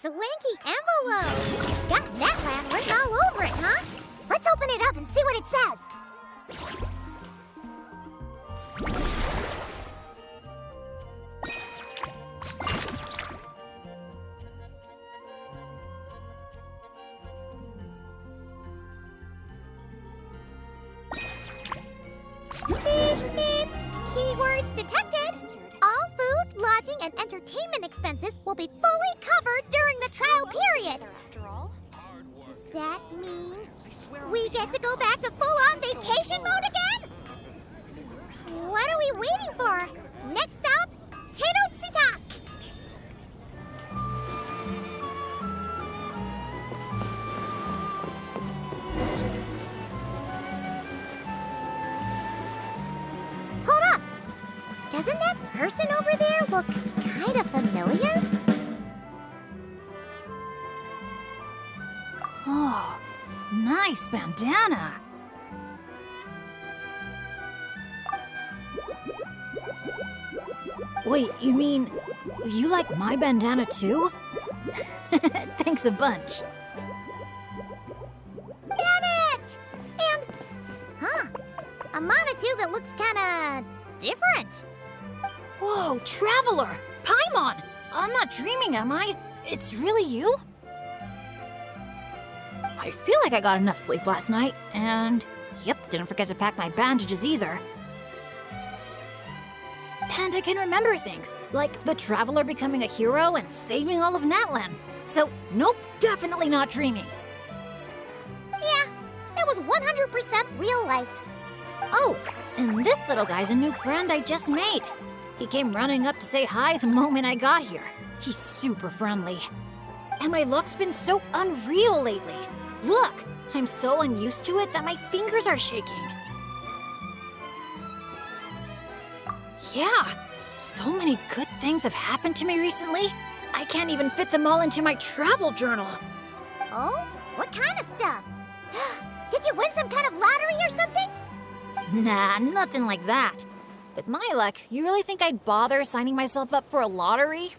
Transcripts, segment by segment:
swanky envelope! Got Natland written all over it, huh? Let's open it up and see what it says. Beep, beep. Keywords detected. All food, lodging, and entertainment expenses will be fully covered during the trial period. Does that mean we get to go back to full-on vacation mode again? What are we waiting for? Next stop, Tenochtitlan. Hold up! Doesn't that person over there look kind of familiar? Oh, nice bandana. Wait, you mean you like my bandana too? Thanks a bunch. Bennett! And, a Monotoo that looks kinda different. Whoa, Traveler! Paimon! I'm not dreaming, am I? It's really you? I feel like I got enough sleep last night, and yep, didn't forget to pack my bandages either. And I can remember things, like the Traveler becoming a hero and saving all of Natlan. So, nope, definitely not dreaming. Yeah, that was 100% real life. Oh, and this little guy's a new friend I just made. He came running up to say hi the moment I got here. He's super friendly. And my luck's been so unreal lately. Look, I'm so unused to it that my fingers are shaking. Yeah, so many good things have happened to me recently. I can't even fit them all into my travel journal. Oh? What kind of stuff? Did you win some kind of lottery or something? Nah, nothing like that. With my luck, you really think I'd bother signing myself up for a lottery?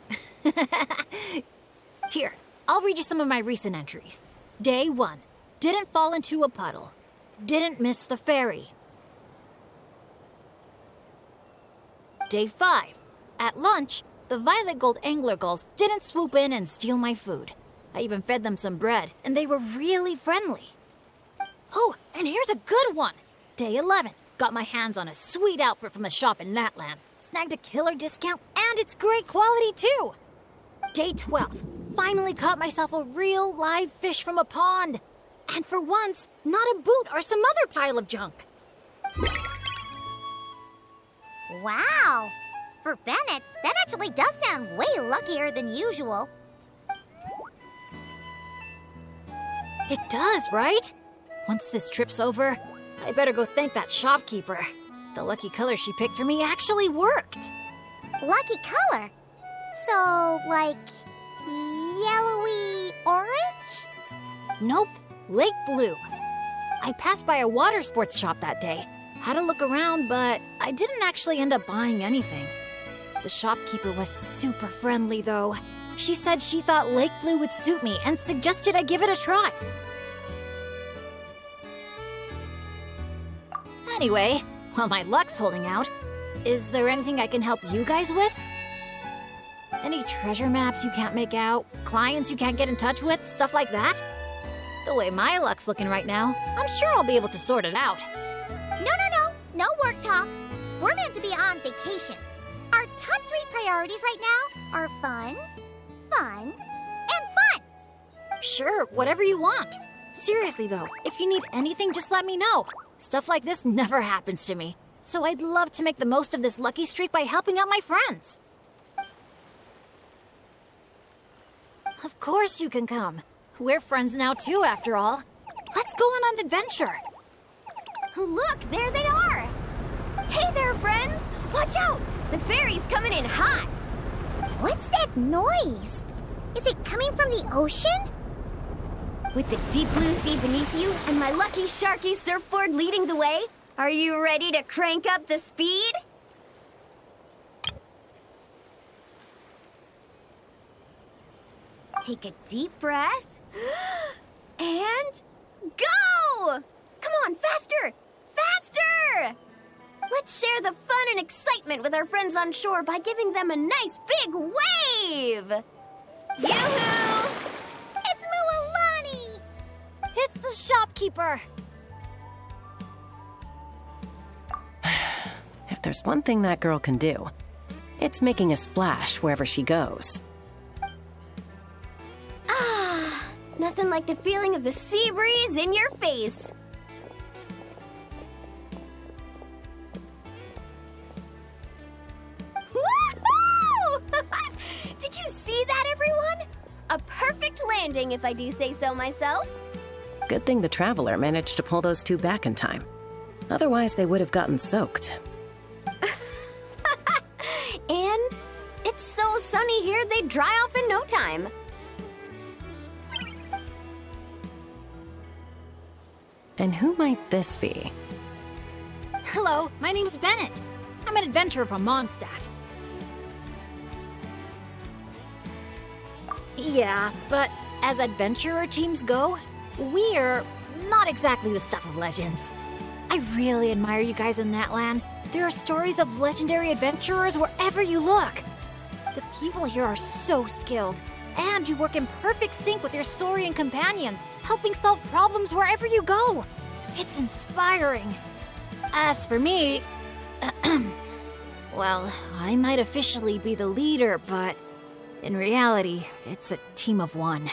Here, I'll read you some of my recent entries. Day 1. Didn't fall into a puddle. Didn't miss the ferry. Day 5. At lunch, the Violet Gold Angler Gulls didn't swoop in and steal my food. I even fed them some bread, and they were really friendly. Oh, and here's a good one. Day 11. Got my hands on a sweet outfit from the shop in Natlan. Snagged a killer discount, and it's great quality too. Day 12. Finally caught myself a real live fish from a pond. And for once, not a boot or some other pile of junk. Wow! For Bennett, that actually does sound way luckier than usual. It does, right? Once this trip's over, I better go thank that shopkeeper. The lucky color she picked for me actually worked. Lucky color? So, like, yellowy orange? Nope, lake blue. I passed by a water sports shop that day. Had a look around, but I didn't actually end up buying anything. The shopkeeper was super friendly, though. She said she thought lake blue would suit me and suggested I give it a try. Anyway, while my luck's holding out, is there anything I can help you guys with? Any treasure maps you can't make out? Clients you can't get in touch with? Stuff like that? The way my luck's looking right now, I'm sure I'll be able to sort it out. No work talk. We're meant to be on vacation. Our top 3 priorities right now are fun, and fun. Sure, whatever you want. Seriously though, if you need anything, just let me know. Stuff like this never happens to me. So I'd love to make the most of this lucky streak by helping out my friends. Of course you can come. We're friends now too, after all. Let's go on an adventure. Look, there they are! Hey there, friends! Watch out! The ferry's coming in hot! What's that noise? Is it coming from the ocean? With the deep blue sea beneath you and my lucky Sharky surfboard leading the way, are you ready to crank up the speed? take a deep breath. And go! Come on, faster! Faster! Let's share the fun and excitement with our friends on shore by giving them a nice big wave! Yoo-hoo! It's Mualani! It's the shopkeeper! If there's one thing that girl can do, it's making a splash wherever she goes. Ah, nothing like the feeling of the sea breeze in your face. Woohoo! Did you see that, everyone? A perfect landing, if I do say so myself. Good thing the Traveler managed to pull those two back in time. Otherwise, they would have gotten soaked. And it's so sunny here, they'd dry off in no time. And who might this be? Hello, my name's Bennett. I'm an adventurer from Mondstadt. Yeah, but as adventurer teams go, we're not exactly the stuff of legends. I really admire you guys in that land. There are stories of legendary adventurers wherever you look. The people here are so skilled, and you work in perfect sync with your Saurian companions, helping solve problems wherever you go. It's inspiring. As for me, well, I might officially be the leader, but in reality, it's a team of one.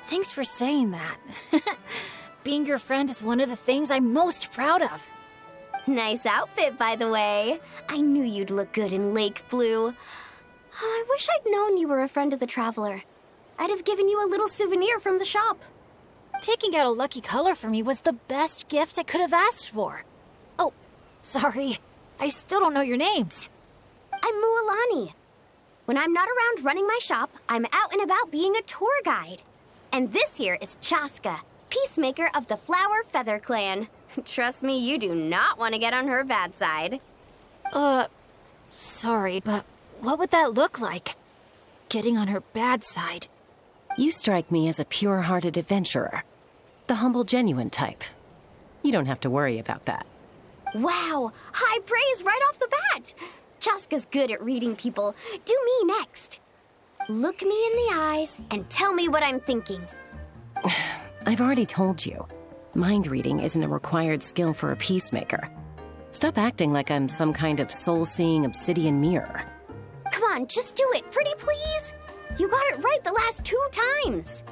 Thanks for saying that. Being your friend is one of the things I'm most proud of. Nice outfit, by the way. I knew you'd look good in lake blue. Oh, I wish I'd known you were a friend of the Traveler. I'd have given you a little souvenir from the shop. Picking out a lucky color for me was the best gift I could have asked for. Oh, sorry. I still don't know your names. I'm Mualani. When I'm not around running my shop, I'm out and about being a tour guide. And this here is Chaska, peacemaker of the Flower Feather Clan. Trust me, you do not want to get on her bad side. Sorry, but what would that look like? Getting on her bad side. You strike me as a pure-hearted adventurer. The humble, genuine type. You don't have to worry about that. Wow, high praise right off the bat. Chaska's good at reading people. Do me next. Look me in the eyes and tell me what I'm thinking. I've already told you. Mind reading isn't a required skill for a peacemaker. Stop acting like I'm some kind of soul-seeing obsidian mirror. Come on, just do it, pretty please. You got it right the last 2 times.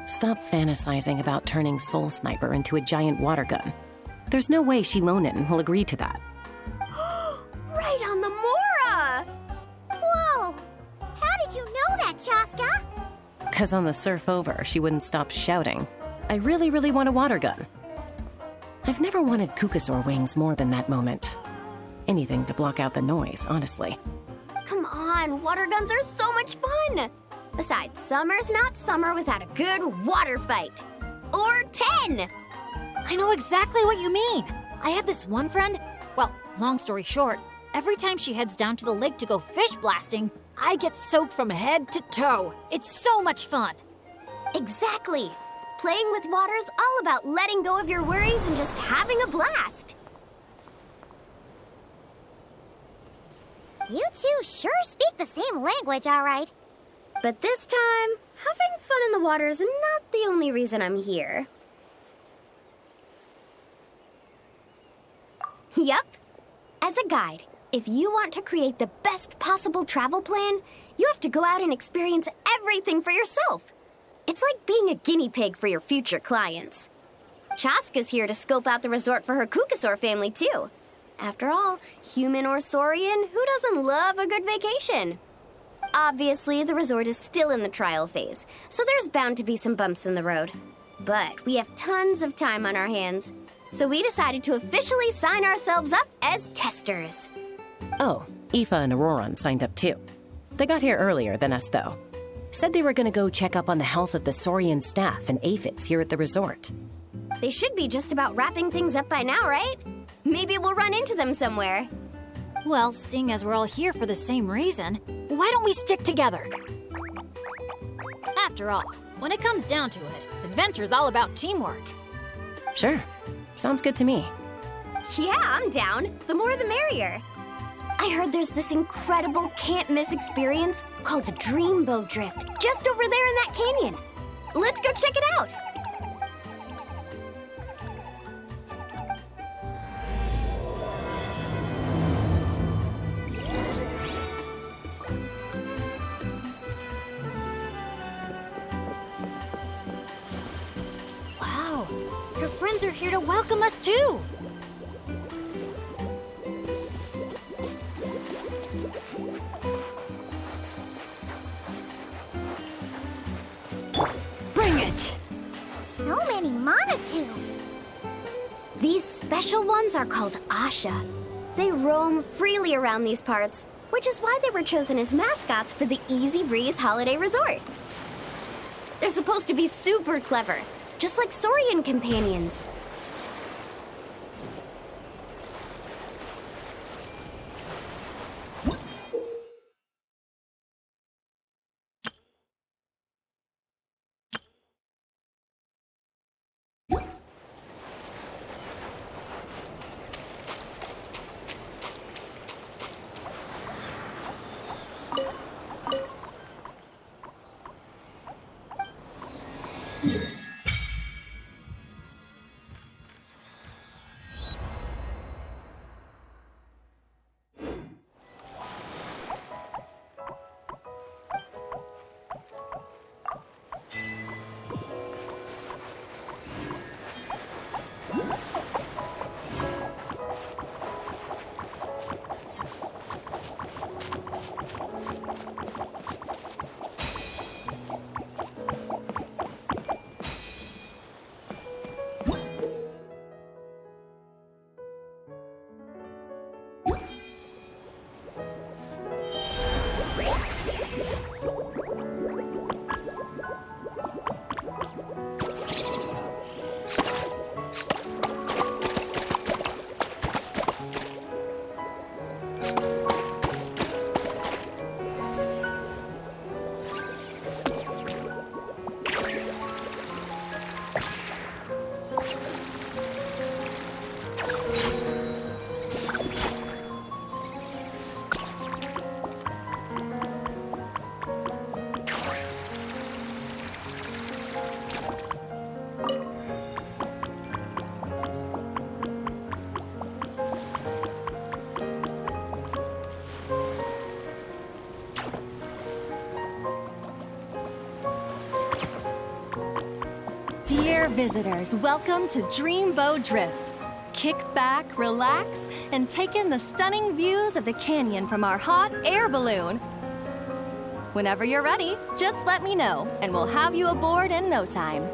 Stop fantasizing about turning Soul Sniper into a giant water gun. There's no way Shilonen will agree to that. Right on the Mora! Whoa! How did you know that, Chaska? 'Cause on the surf over, she wouldn't stop shouting, "I really, really want a water gun." I've never wanted Kukasaur wings more than that moment. Anything to block out the noise, honestly. Come on, water guns are so much fun! Besides, summer's not summer without a good water fight. Or 10! I know exactly what you mean. I have this one friend. Well, long story short, every time she heads down to the lake to go fish blasting, I get soaked from head to toe. It's so much fun. Exactly. Playing with water's all about letting go of your worries and just having a blast. You two sure speak the same language, all right. But this time, having fun in the water is not the only reason I'm here. Yup. As a guide, if you want to create the best possible travel plan, you have to go out and experience everything for yourself. It's like being a guinea pig for your future clients. Chaska's here to scope out the resort for her Kukasaur family, too. After all, human or Saurian, who doesn't love a good vacation? Obviously, the resort is still in the trial phase, so there's bound to be some bumps in the road. But we have tons of time on our hands, so we decided to officially sign ourselves up as testers. Oh, Aoife and Auroran signed up too. They got here earlier than us, though. Said they were gonna go check up on the health of the Saurian staff and aphids here at the resort. They should be just about wrapping things up by now, right? Maybe we'll run into them somewhere. Well, seeing as we're all here for the same reason, why don't we stick together? After all, when it comes down to it, adventure's all about teamwork. Sure. Sounds good to me. Yeah, I'm down. The more the merrier. I heard there's this incredible can't-miss experience called Dreamboat Drift just over there in that canyon. Let's go check it out. Wow, your friends are here to welcome us too. Bring it! So many Monatu! These special ones are called Asha. They roam freely around these parts, which is why they were chosen as mascots for the Easy Breeze Holiday Resort. They're supposed to be super clever, just like Saurian companions. Dear visitors, welcome to Dreamboat Drift. Kick back, relax, and take in the stunning views of the canyon from our hot air balloon. Whenever you're ready, just let me know, and we'll have you aboard in no time.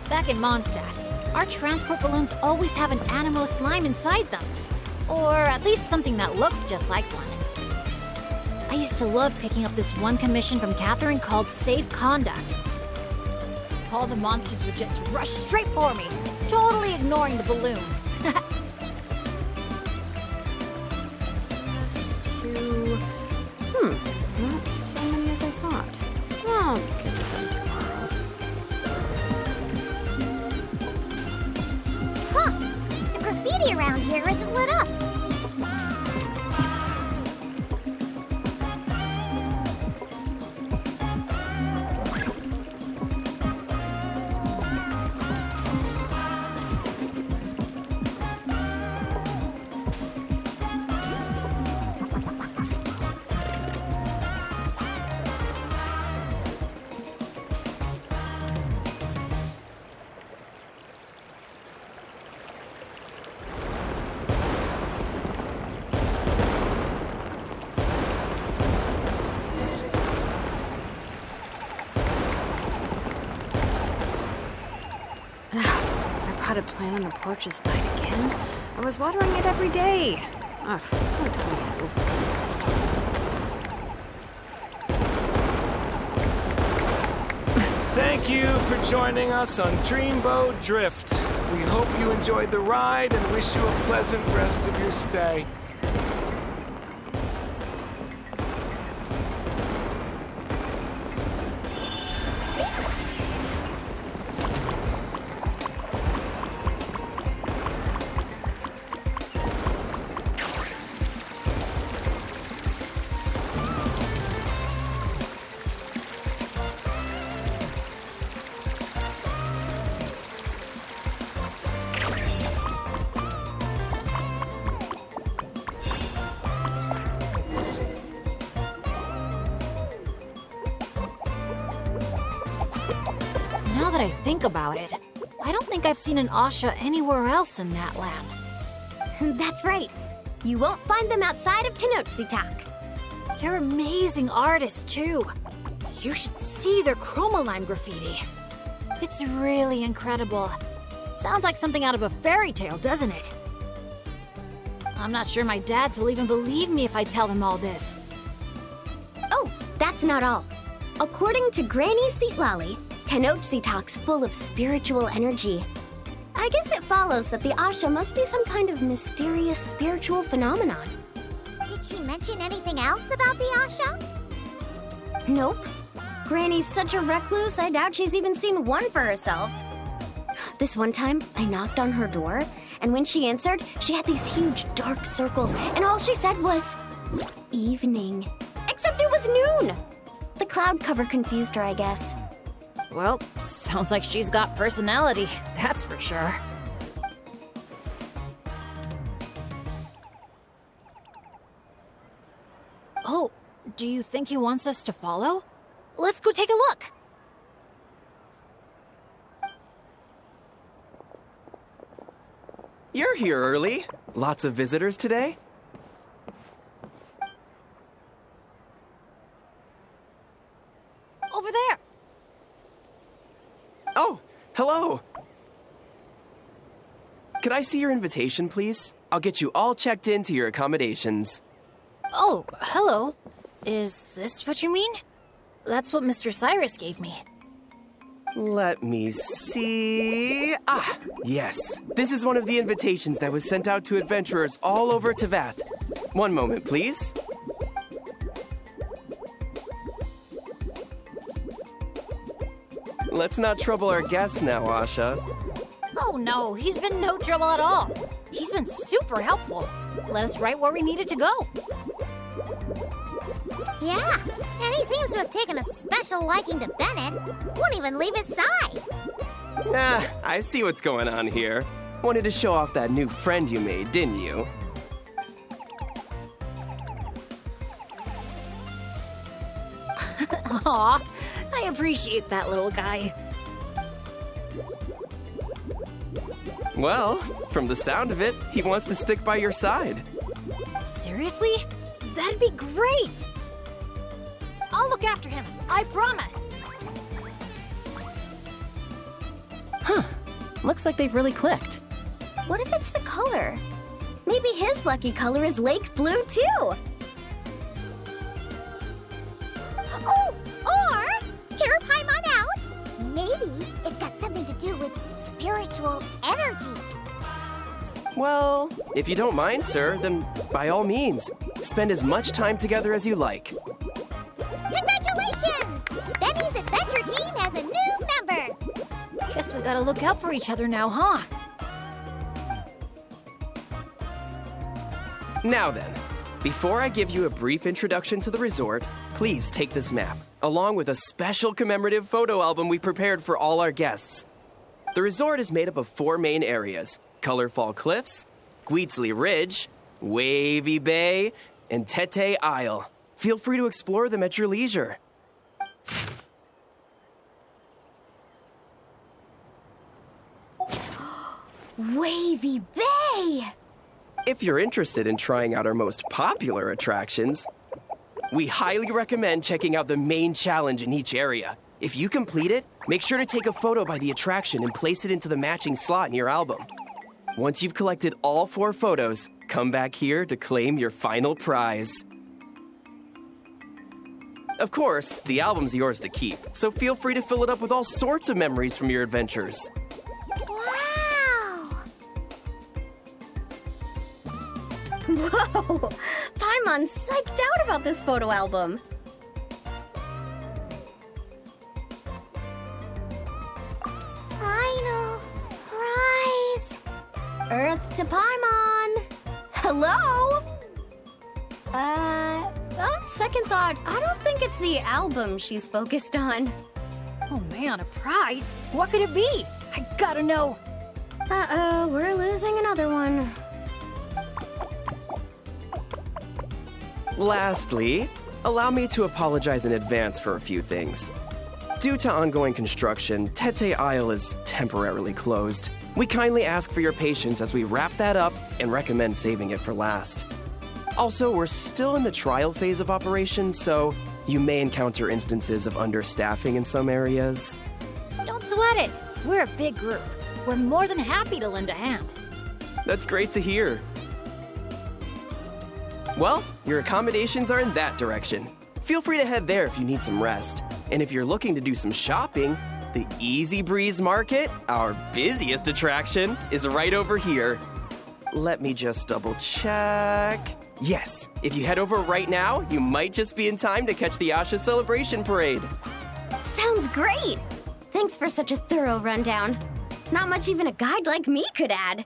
Back in Mondstadt, our transport balloons always have an Animo slime inside them. Or at least something that looks just like one. I used to love picking up this one commission from Catherine called Safe Conduct. All the monsters would just rush straight for me, totally ignoring the balloon. Not so many as I thought. Oh, get to them tomorrow. Huh! The graffiti around here isn't lit up. potted plant on the porch has died again. I was watering it every day. Ugh, don't tell me I'm over it. Thank you for joining us on Dreamboat Drift. We hope you enjoyed the ride and wish you a pleasant rest of your stay. Now that I think about it, I don't think I've seen an Asha anywhere else in that land. That's right. You won't find them outside of Tenochtitlan. They're amazing artists, too. You should see their chroma-lime graffiti. It's really incredible. Sounds like something out of a fairy tale, doesn't it? I'm not sure my dads will even believe me if I tell them all this. Oh, that's not all. According to Granny Seatlolly, Tenochtitlan's full of spiritual energy. I guess it follows that the Asha must be some kind of mysterious spiritual phenomenon. Did she mention anything else about the Asha? Nope. Granny's such a recluse, I doubt she's even seen one for herself. This one time, I knocked on her door, and when she answered, she had these huge dark circles, and all she said was, evening. Except it was noon! The cloud cover confused her, I guess. Well, sounds like she's got personality, that's for sure. Oh, do you think he wants us to follow? Let's go take a look. You're here early. Lots of visitors today? Over there. Oh, hello. Could I see your invitation, please? I'll get you all checked into your accommodations. Oh, hello. Is this what you mean? That's what Mr. Cyrus gave me. Let me see. Ah, yes. This is one of the invitations that was sent out to adventurers all over Teyvat. One moment, please. Let's not trouble our guests now, Asha. Oh no, he's been no trouble at all. He's been super helpful. Let us right where we needed to go. Yeah, and he seems to have taken a special liking to Bennett. Won't even leave his side. Ah, I see what's going on here. Wanted to show off that new friend you made, didn't you? Aw, I appreciate that little guy. Well, from the sound of it, he wants to stick by your side. Seriously? That'd be great! I'll look after him, I promise. Huh. Looks like they've really clicked. What if it's the color? Maybe his lucky color is lake blue, too. Oh, or, here, Paimon out. Maybe it's got something to do with spiritual energy. Well, if you don't mind, sir, then by all means, spend as much time together as you like. Congratulations! Benny's adventure team has a new member. Guess we gotta look out for each other now, huh? Now then, before I give you a brief introduction to the resort, please take this map, along with a special commemorative photo album we prepared for all our guests. The resort is made up of 4 main areas: Colorful Cliffs, Gweetsley Ridge, Wavy Bay, and Tete Isle. Feel free to explore them at your leisure. Wavy Bay! If you're interested in trying out our most popular attractions, we highly recommend checking out the main challenge in each area. If you complete it, make sure to take a photo by the attraction and place it into the matching slot in your album. Once you've collected all 4 photos, come back here to claim your final prize. Of course, the album's yours to keep, so feel free to fill it up with all sorts of memories from your adventures. Wow! Whoa! Paimon's psyched out about this photo album. Final prize! Earth to Paimon! Hello? On second thought, I don't think it's the album she's focused on. Oh man, a prize? What could it be? I gotta know. Uh-oh, we're losing another one. Lastly, allow me to apologize in advance for a few things. Due to ongoing construction, Tete Isle is temporarily closed. We kindly ask for your patience as we wrap that up and recommend saving it for last. Also, we're still in the trial phase of operation, so you may encounter instances of understaffing in some areas. Don't sweat it. We're a big group. We're more than happy to lend a hand. That's great to hear. Well, your accommodations are in that direction. Feel free to head there if you need some rest. And if you're looking to do some shopping, the Easy Breeze Market, our busiest attraction, is right over here. Let me just double check. Yes, if you head over right now, you might just be in time to catch the Asha Celebration Parade. Sounds great! Thanks for such a thorough rundown. Not much even a guide like me could add.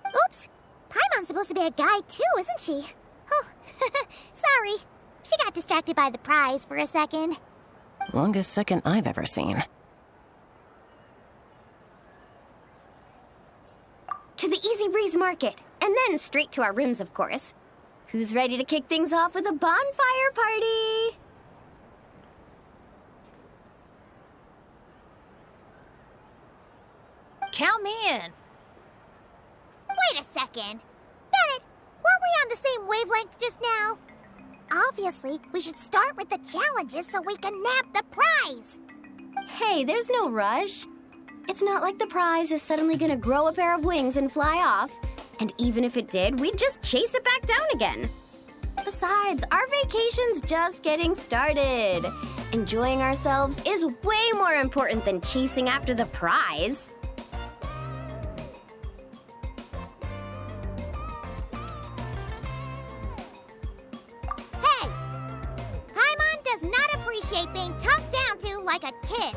Oops! Paimon's supposed to be a guide too, isn't she? Oh, sorry. She got distracted by the prize for a second. Longest second I've ever seen. To the Easy Breeze Market, and then straight to our rooms, of course. Who's ready to kick things off with a bonfire party? Count me in. Wait a second. Bennett, weren't we on the same wavelength just now? Obviously, we should start with the challenges so we can nab the prize. Hey, there's no rush. It's not like the prize is suddenly gonna grow a pair of wings and fly off. And even if it did, we'd just chase it back down again. Besides, our vacation's just getting started. Enjoying ourselves is way more important than chasing after the prize. Hey! Paimon does not appreciate being talked down to like a kid.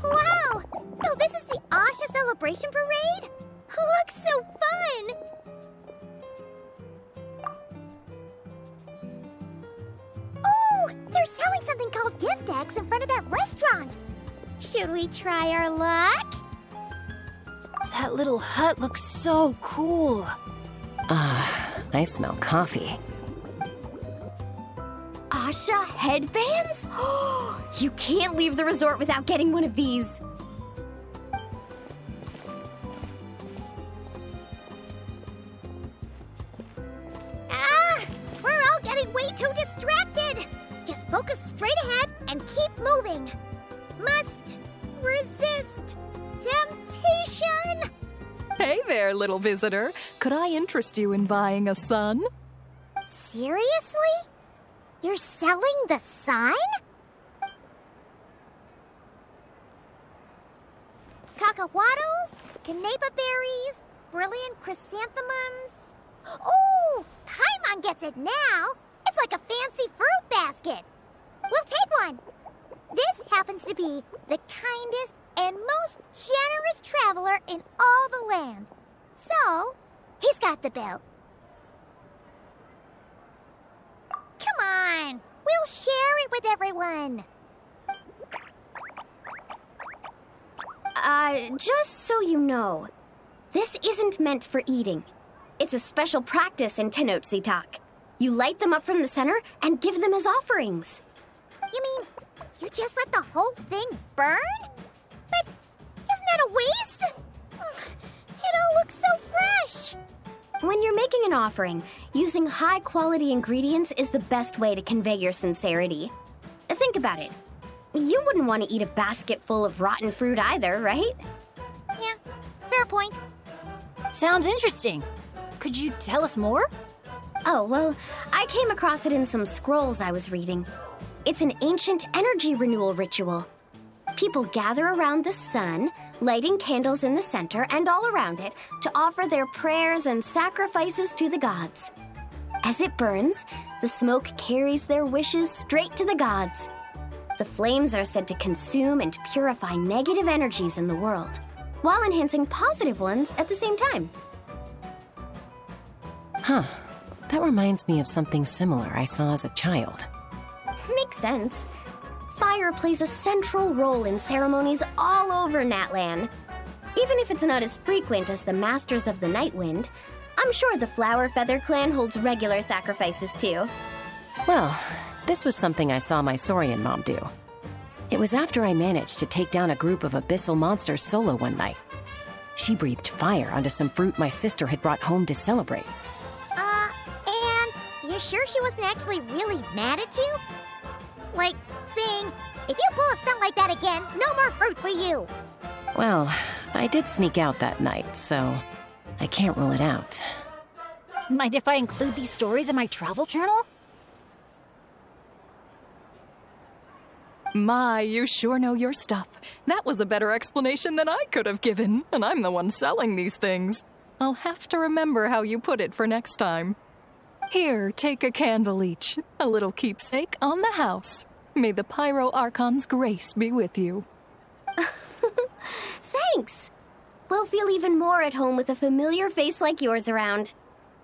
Wow! So this is the Asha Celebration Parade? Looks so fun! Oh! They're selling something called gift eggs in front of that restaurant! Should we try our luck? That little hut looks so cool. I smell coffee. Asha headbands? You can't leave the resort without getting one of these. We're all getting way too distracted! Just focus straight ahead and keep moving. Must resist temptation! Hey there, little visitor. Could I interest you in buying a sun? Seriously? You're selling the sun? Cacahuatls? Canepa berries, brilliant chrysanthemums. Oh, Paimon gets it now. It's like a fancy fruit basket. We'll take one. This happens to be the kindest and most generous traveler in all the land. So, he's got the bill. Come on, we'll share it with everyone. Just so you know, this isn't meant for eating. It's a special practice in Tenochtitlan. You light them up from the center and give them as offerings. You mean, you just let the whole thing burn? But isn't that a waste? It all looks so fresh. When you're making an offering, using high-quality ingredients is the best way to convey your sincerity. Think about it. You wouldn't want to eat a basket full of rotten fruit either, right? Yeah, fair point. Sounds interesting. Could you tell us more? Oh, well, I came across it in some scrolls I was reading. It's an ancient energy renewal ritual. People gather around the sun, lighting candles in the center and all around it to offer their prayers and sacrifices to the gods. As it burns, the smoke carries their wishes straight to the gods. The flames are said to consume and purify negative energies in the world, while enhancing positive ones at the same time. Huh. That reminds me of something similar I saw as a child. Makes sense. Fire plays a central role in ceremonies all over Natlan. Even if it's not as frequent as the Masters of the Night Wind, I'm sure the Flower Feather clan holds regular sacrifices too. Well, this was something I saw my Saurian mom do. It was after I managed to take down a group of abyssal monsters solo one night. She breathed fire onto some fruit my sister had brought home to celebrate. And you sure she wasn't actually really mad at you? Like, saying, if you pull a stunt like that again, no more fruit for you. Well, I did sneak out that night, so I can't rule it out. Mind if I include these stories in my travel journal? My, you sure know your stuff. That was a better explanation than I could have given, and I'm the one selling these things. I'll have to remember how you put it for next time. Here, take a candle each, a little keepsake on the house. May the Pyro Archon's grace be with you. Thanks! We'll feel even more at home with a familiar face like yours around.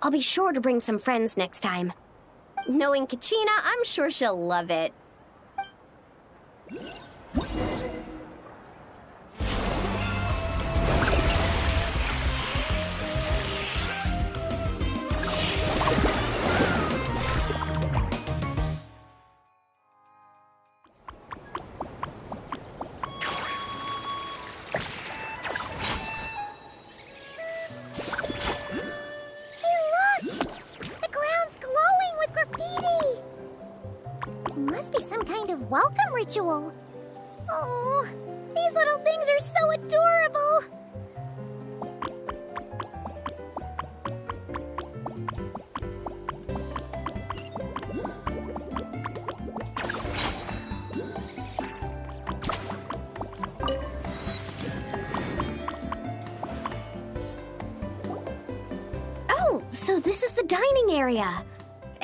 I'll be sure to bring some friends next time. Knowing Kachina, I'm sure she'll love it. Welcome ritual. Oh, these little things are so adorable. Oh, so this is the dining area.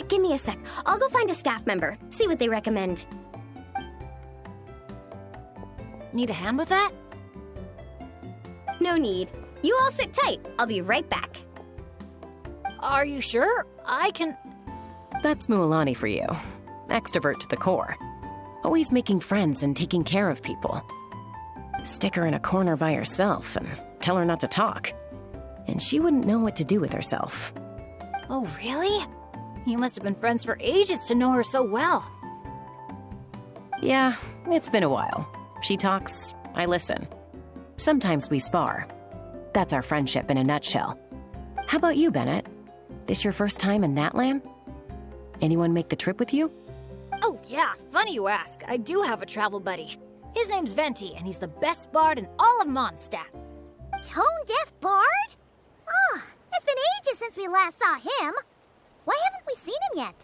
Give me a sec. I'll go find a staff member, see what they recommend. Need a hand with that? No need. You all sit tight. I'll be right back. Are you sure? I can... That's Mualani for you. Extrovert to the core. Always making friends and taking care of people. Stick her in a corner by herself and tell her not to talk. And she wouldn't know what to do with herself. Oh, really? You must have been friends for ages to know her so well. Yeah, it's been a while. She talks, I listen. Sometimes we spar. That's our friendship in a nutshell. How about you, Bennett? This your first time in Natlan? Anyone make the trip with you? Oh yeah, funny you ask. I do have a travel buddy. His name's Venti, and he's the best bard in all of Mondstadt. Tone-deaf bard? Oh, it's been ages since we last saw him. Why haven't we seen him yet?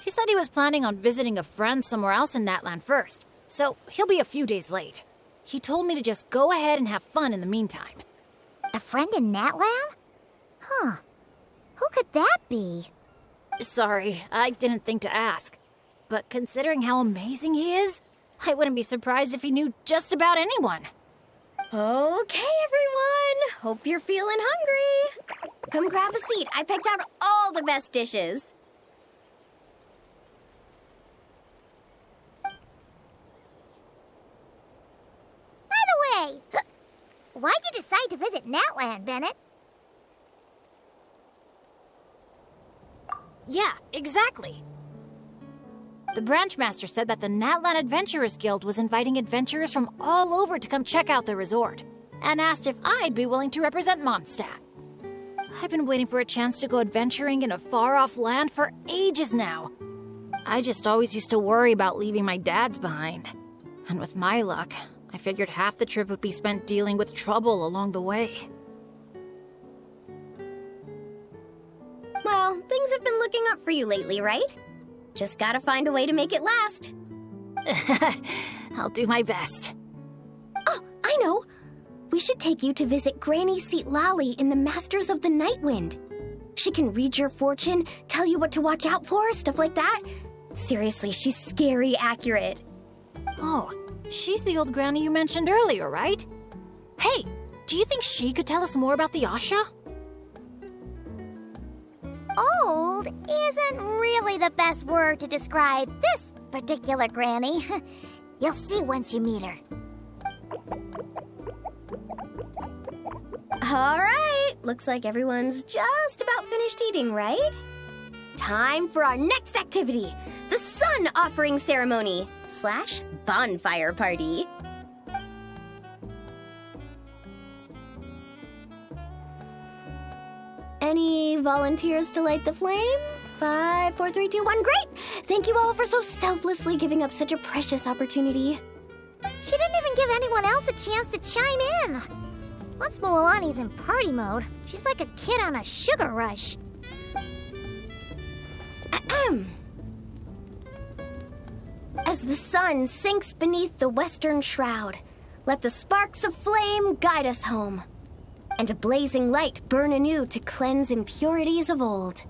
He said he was planning on visiting a friend somewhere else in Natlan first. So, he'll be a few days late. He told me to just go ahead and have fun in the meantime. A friend in Natlan? Huh. Who could that be? Sorry, I didn't think to ask. But considering how amazing he is, I wouldn't be surprised if he knew just about anyone. Okay, everyone. Hope you're feeling hungry. Come grab a seat. I picked out all the best dishes. By the way, why'd you decide to visit Natlan, Bennett? Yeah, exactly. The branch master said that the Natlan Adventurers Guild was inviting adventurers from all over to come check out the resort, and asked if I'd be willing to represent Mondstadt. I've been waiting for a chance to go adventuring in a far-off land for ages now. I just always used to worry about leaving my dads behind. And with my luck, I figured half the trip would be spent dealing with trouble along the way. Well, things have been looking up for you lately, right? Just gotta find a way to make it last. I'll do my best. Oh, I know! We should take you to visit Granny Seat Lally in the Masters of the Nightwind. She can read your fortune, tell you what to watch out for, stuff like that. Seriously, she's scary accurate. Oh, she's the old granny you mentioned earlier, right? Hey, do you think she could tell us more about the Asha? Old isn't really the best word to describe this particular granny. You'll see once you meet her. All right, looks like everyone's just about finished eating, right? Time for our next activity, the Sun Offering Ceremony / bonfire party. Any volunteers to light the flame? 5, 4, 3, 2, 1, great! Thank you all for so selflessly giving up such a precious opportunity. She didn't even give anyone else a chance to chime in. Once Moalani's in party mode, she's like a kid on a sugar rush. Ahem. As the sun sinks beneath the western shroud, let the sparks of flame guide us home, and a blazing light burn anew to cleanse impurities of old.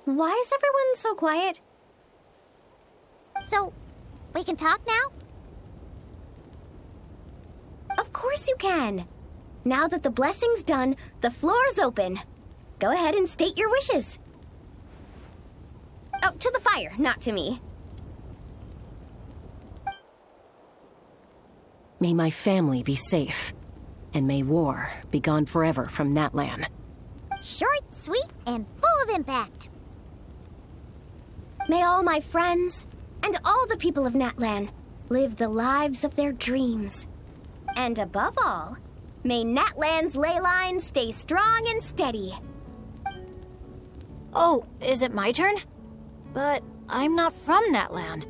Why is everyone so quiet? So, we can talk now? Of course you can. Now that the blessing's done, the floor's open. Go ahead and state your wishes. Oh, to the fire, not to me. May my family be safe, and may war be gone forever from Natlan. Short, sweet, and full of impact. May all my friends and all the people of Natlan live the lives of their dreams. And above all, may Natlan's ley line stay strong and steady. Oh, is it my turn? But I'm not from Natlan.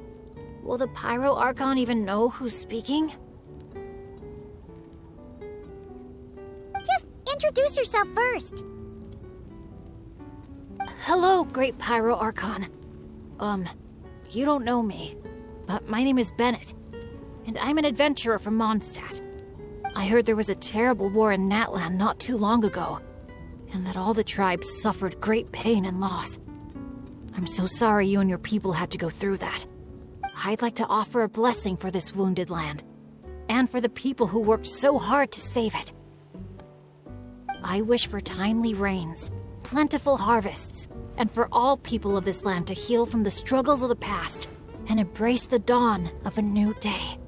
Will the Pyro Archon even know who's speaking? Just introduce yourself first. Hello, Great Pyro Archon. You don't know me, but my name is Bennett, and I'm an adventurer from Mondstadt. I heard there was a terrible war in Natlan not too long ago, and that all the tribes suffered great pain and loss. I'm so sorry you and your people had to go through that. I'd like to offer a blessing for this wounded land, and for the people who worked so hard to save it. I wish for timely rains, plentiful harvests, and for all people of this land to heal from the struggles of the past and embrace the dawn of a new day.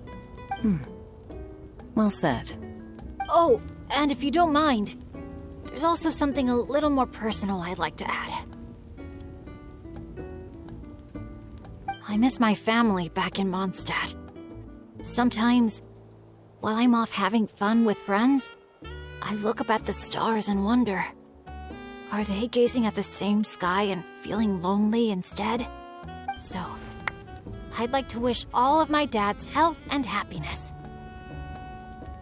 Well said. Oh, and if you don't mind, there's also something a little more personal I'd like to add. I miss my family back in Mondstadt. Sometimes, while I'm off having fun with friends, I look up at the stars and wonder, are they gazing at the same sky and feeling lonely instead? So, I'd like to wish all of my dad's health and happiness.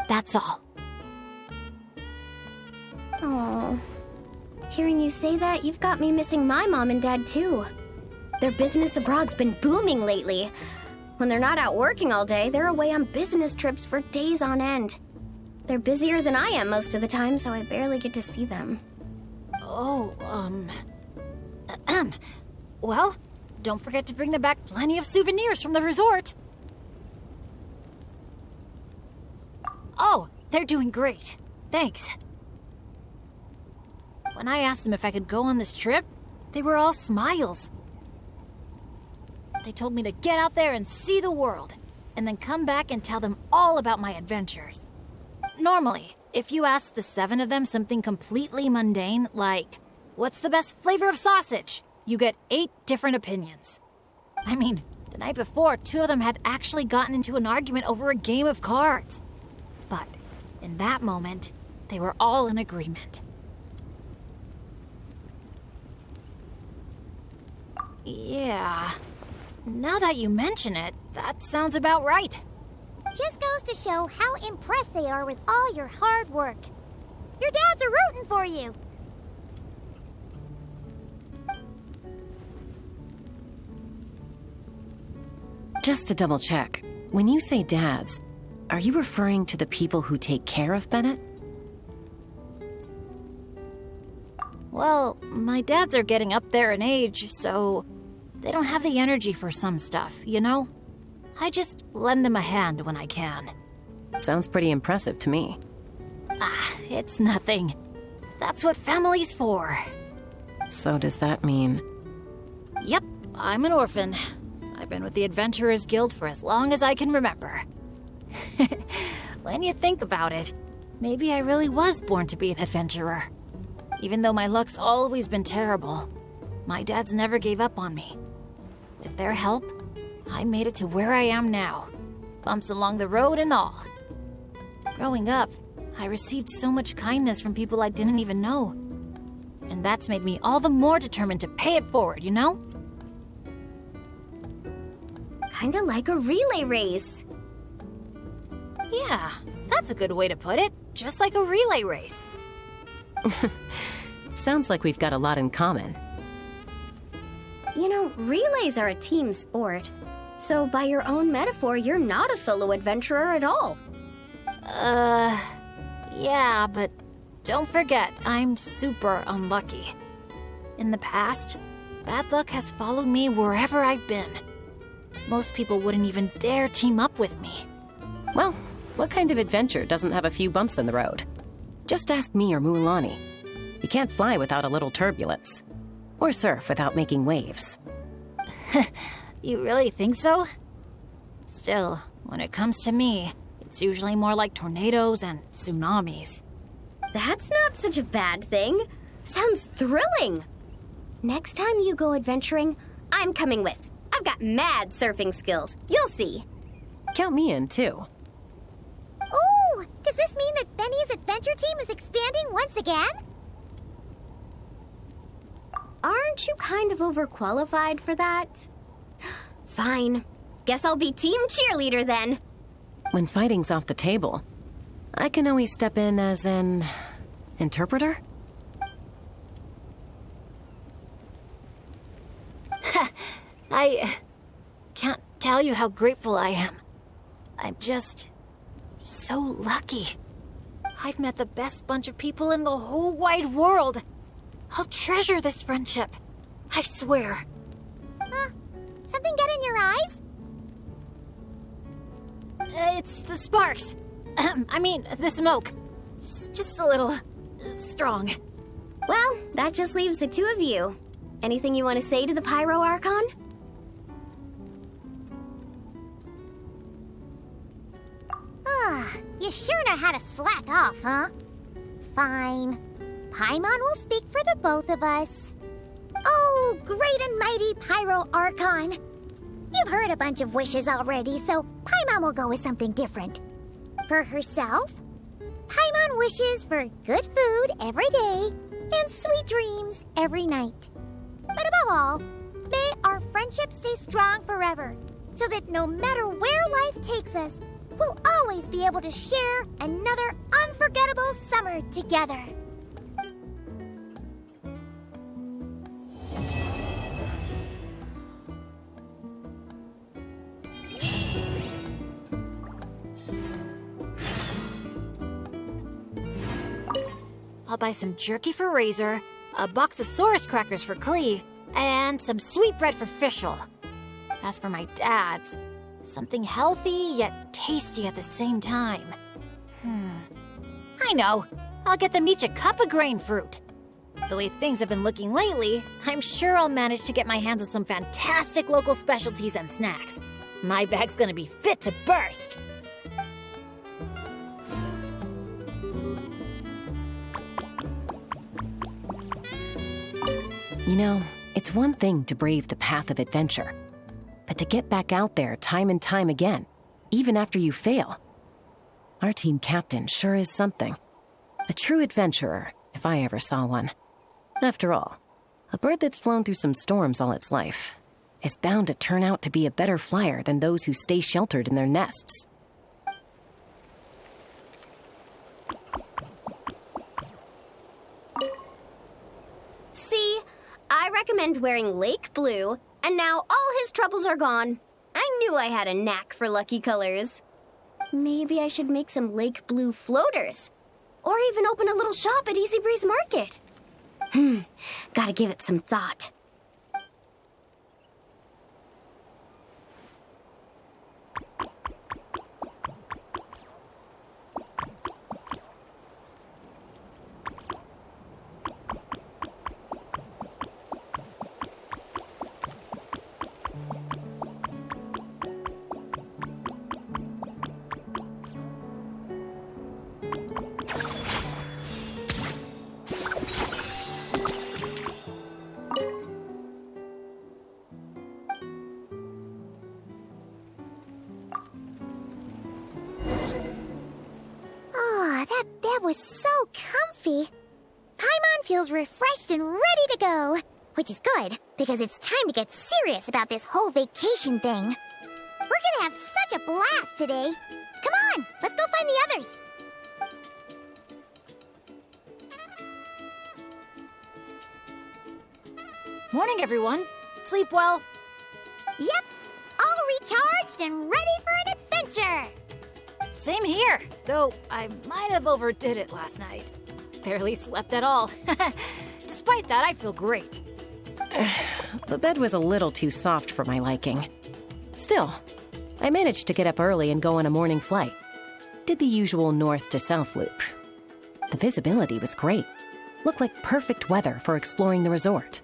That's all. Oh, hearing you say that, you've got me missing my mom and dad too. Their business abroad's been booming lately. When they're not out working all day, they're away on business trips for days on end. They're busier than I am most of the time, so I barely get to see them. Oh, well, don't forget to bring them back plenty of souvenirs from the resort. Oh, they're doing great. Thanks. When I asked them if I could go on this trip, they were all smiles. They told me to get out there and see the world, and then come back and tell them all about my adventures. Normally, if you ask the 7 of them something completely mundane, like, what's the best flavor of sausage? You get 8 different opinions. I mean, the night before, 2 of them had actually gotten into an argument over a game of cards. But in that moment, they were all in agreement. Yeah, now that you mention it, that sounds about right. Just goes to show how impressed they are with all your hard work. Your dads are rooting for you. Just to double check, when you say dads, are you referring to the people who take care of Bennett? Well, my dads are getting up there in age, so they don't have the energy for some stuff, you know? I just lend them a hand when I can. Sounds pretty impressive to me. It's nothing. That's what family's for. So does that mean... Yep, I'm an orphan. I've been with the Adventurers Guild for as long as I can remember. When you think about it, maybe I really was born to be an adventurer. Even though my luck's always been terrible, my dads never gave up on me. With their help, I made it to where I am now. Bumps along the road and all. Growing up, I received so much kindness from people I didn't even know. And that's made me all the more determined to pay it forward, you know? Kinda like a relay race. Yeah, that's a good way to put it. Just like a relay race. Sounds like we've got a lot in common. You know, relays are a team sport. So by your own metaphor, you're not a solo adventurer at all. Yeah, but don't forget, I'm super unlucky. In the past, bad luck has followed me wherever I've been. Most people wouldn't even dare team up with me. Well, what kind of adventure doesn't have a few bumps in the road? Just ask me or Mualani. You can't fly without a little turbulence. Or surf without making waves. You really think so? Still, when it comes to me, it's usually more like tornadoes and tsunamis. That's not such a bad thing. Sounds thrilling. Next time you go adventuring, I'm coming with. I've got mad surfing skills. You'll see. Count me in, too. Ooh, does this mean that Benny's adventure team is expanding once again? Aren't you kind of overqualified for that? Fine. Guess I'll be team cheerleader then. When fighting's off the table, I can always step in as an... interpreter? I can't tell you how grateful I am. I'm just so lucky. I've met the best bunch of people in the whole wide world. I'll treasure this friendship. I swear. Something get in your eyes? It's the sparks. I mean, the smoke. Just a little strong. Well, that just leaves the 2 of you. Anything you want to say to the Pyro Archon? You sure know how to slack off, huh? Fine. Paimon will speak for the both of us. Oh, great and mighty Pyro Archon. You've heard a bunch of wishes already, so Paimon will go with something different. For herself, Paimon wishes for good food every day and sweet dreams every night. But above all, may our friendship stay strong forever, so that no matter where life takes us, we'll always be able to share another unforgettable summer together. buy some jerky for Razor, a box of Saurus crackers for Klee, and some sweetbread for Fischl. As for my dad's, something healthy yet tasty at the same time. I know. I'll get them each a cup of grain fruit. The way things have been looking lately, I'm sure I'll manage to get my hands on some fantastic local specialties and snacks. My bag's gonna be fit to burst. You know, it's one thing to brave the path of adventure, but to get back out there time and time again, even after you fail. Our team captain sure is something. A true adventurer, if I ever saw one. After all, a bird that's flown through some storms all its life is bound to turn out to be a better flyer than those who stay sheltered in their nests. See, I recommend wearing Lake Blue, and now all his troubles are gone. I knew I had a knack for lucky colors. Maybe I should make some Lake Blue floaters. Or even open a little shop at Easy Breeze Market. Gotta give it some thought. That was so comfy. Paimon feels refreshed and ready to go. Which is good, because it's time to get serious about this whole vacation thing. We're gonna have such a blast today. Come on, let's go find the others. Morning, everyone. Sleep well? Yep, all recharged and ready for an adventure. Same here, though I might have overdid it last night. Barely slept at all. Despite that, I feel great. The bed was a little too soft for my liking. Still, I managed to get up early and go on a morning flight. Did the usual north to south loop. The visibility was great. Looked like perfect weather for exploring the resort.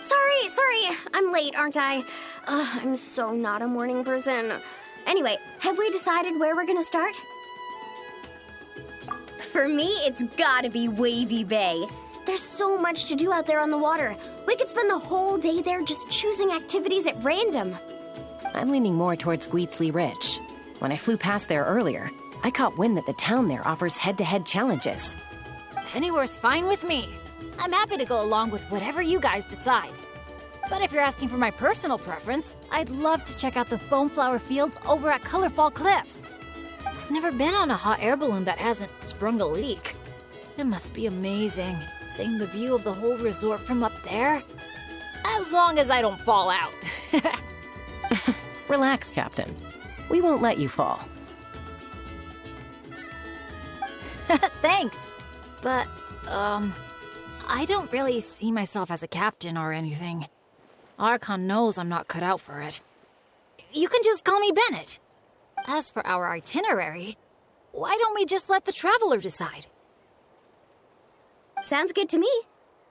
Sorry, I'm late, aren't I? I'm so not a morning person. Anyway, have we decided where we're gonna start? For me, it's gotta be Wavy Bay. There's so much to do out there on the water. We could spend the whole day there just choosing activities at random. I'm leaning more towards Gweetsley Ridge. When I flew past there earlier, I caught wind that the town there offers head-to-head challenges. Anywhere's fine with me. I'm happy to go along with whatever you guys decide. But if you're asking for my personal preference, I'd love to check out the foam flower fields over at Colorfall Cliffs. I've never been on a hot air balloon that hasn't sprung a leak. It must be amazing, seeing the view of the whole resort from up there. As long as I don't fall out. Relax, Captain. We won't let you fall. Thanks. But, I don't really see myself as a captain or anything. Archon knows I'm not cut out for it. You can just call me Bennett. As for our itinerary, why don't we just let the traveler decide? Sounds good to me.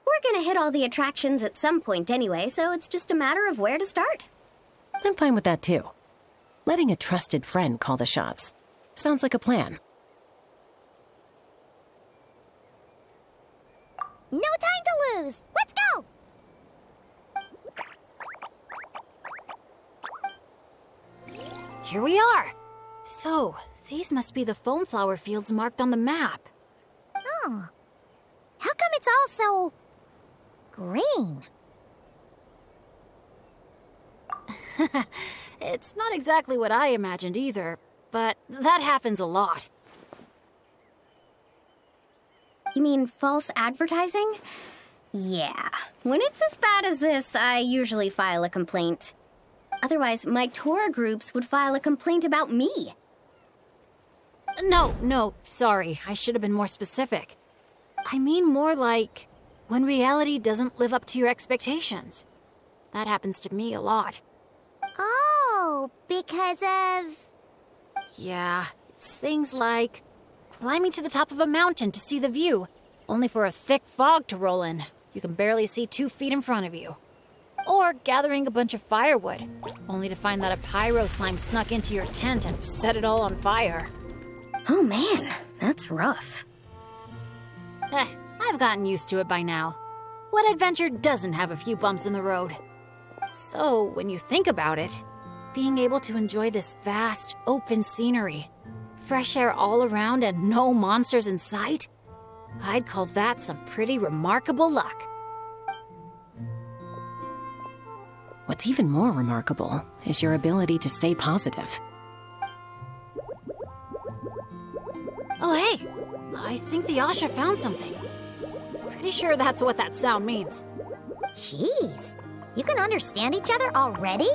We're gonna hit all the attractions at some point anyway, so it's just a matter of where to start. I'm fine with that too. Letting a trusted friend call the shots. Sounds like a plan. No time to lose. Let's go. Here we are. So, these must be the foam flower fields marked on the map. Oh. How come it's all so green? It's not exactly what I imagined either, but that happens a lot. You mean false advertising? Yeah. When it's as bad as this, I usually file a complaint. Otherwise, my tour groups would file a complaint about me. No, sorry. I should have been more specific. I mean more like when reality doesn't live up to your expectations. That happens to me a lot. Oh, because of... Yeah, it's things like climbing to the top of a mountain to see the view, only for a thick fog to roll in. You can barely see 2 feet in front of you. Or gathering a bunch of firewood, only to find that a pyro slime snuck into your tent and set it all on fire. Oh man, that's rough. I've gotten used to it by now. What adventure doesn't have a few bumps in the road? So, when you think about it, being able to enjoy this vast, open scenery, fresh air all around and no monsters in sight, I'd call that some pretty remarkable luck. What's even more remarkable is your ability to stay positive. Oh hey, I think the Asha found something. Pretty sure that's what that sound means. Jeez, you can understand each other already?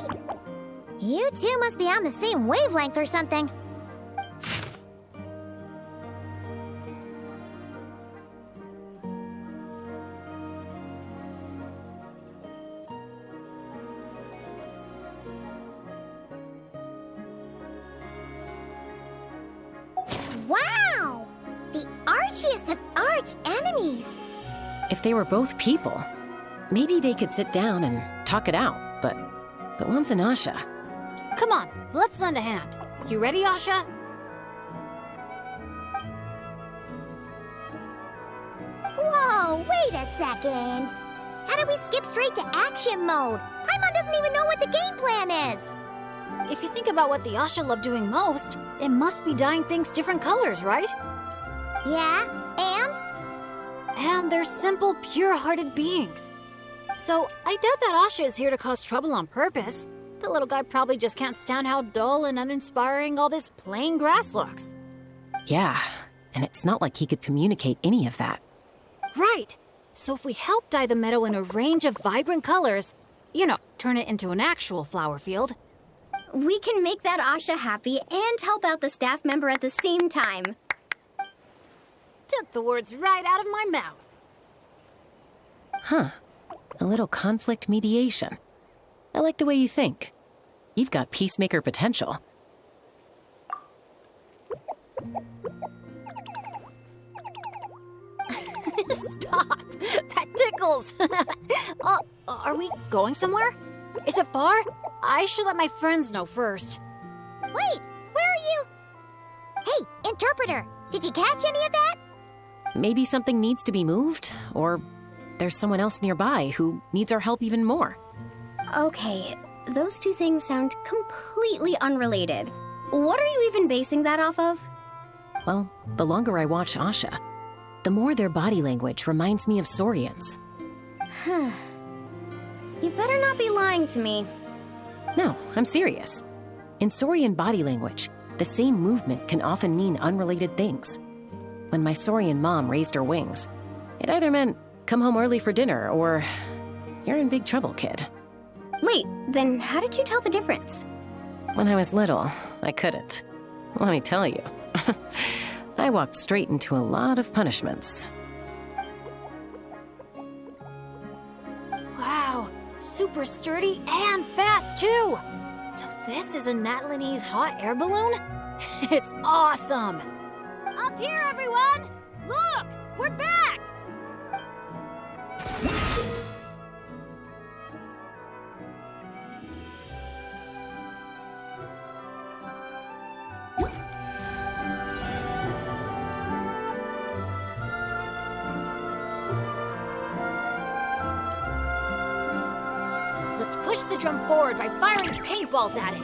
You two must be on the same wavelength or something. Wow! The archiest of arch enemies! If they were both people, maybe they could sit down and talk it out, but one's an Asha. Come on, let's lend a hand. You ready, Asha? Whoa, wait a second! How did we skip straight to action mode? Paimon doesn't even know what the game plan is! If you think about what the Asha love doing most, it must be dyeing things different colors, right? Yeah, and? And they're simple, pure-hearted beings. So I doubt that Asha is here to cause trouble on purpose. The little guy probably just can't stand how dull and uninspiring all this plain grass looks. Yeah, and it's not like he could communicate any of that. Right. So if we help dye the meadow in a range of vibrant colors, turn it into an actual flower field, We can make that Asha happy and help out the staff member at the same time. took the words right out of my mouth. Huh. A little conflict mediation. I like the way you think. You've got peacemaker potential. Stop! That tickles! Oh, are we going somewhere? Is it far? I should let my friends know first. Wait, where are you? Hey, interpreter, did you catch any of that? Maybe something needs to be moved, or there's someone else nearby who needs our help even more. Okay, those two things sound completely unrelated. What are you even basing that off of? Well, the longer I watch Asha, the more their body language reminds me of Saurians. You better not be lying to me. No, I'm serious. In Saurian body language, the same movement can often mean unrelated things. When my Saurian mom raised her wings, it either meant, come home early for dinner, or, you're in big trouble, kid. Wait, then how did you tell the difference? When I was little, I couldn't. Let me tell you, I walked straight into a lot of punishments. Wow, super sturdy and fast too! So this is a Natlanese hot air balloon? It's awesome! Up here, everyone! Look! We're back! Let's push the drum forward by firing paintballs at it.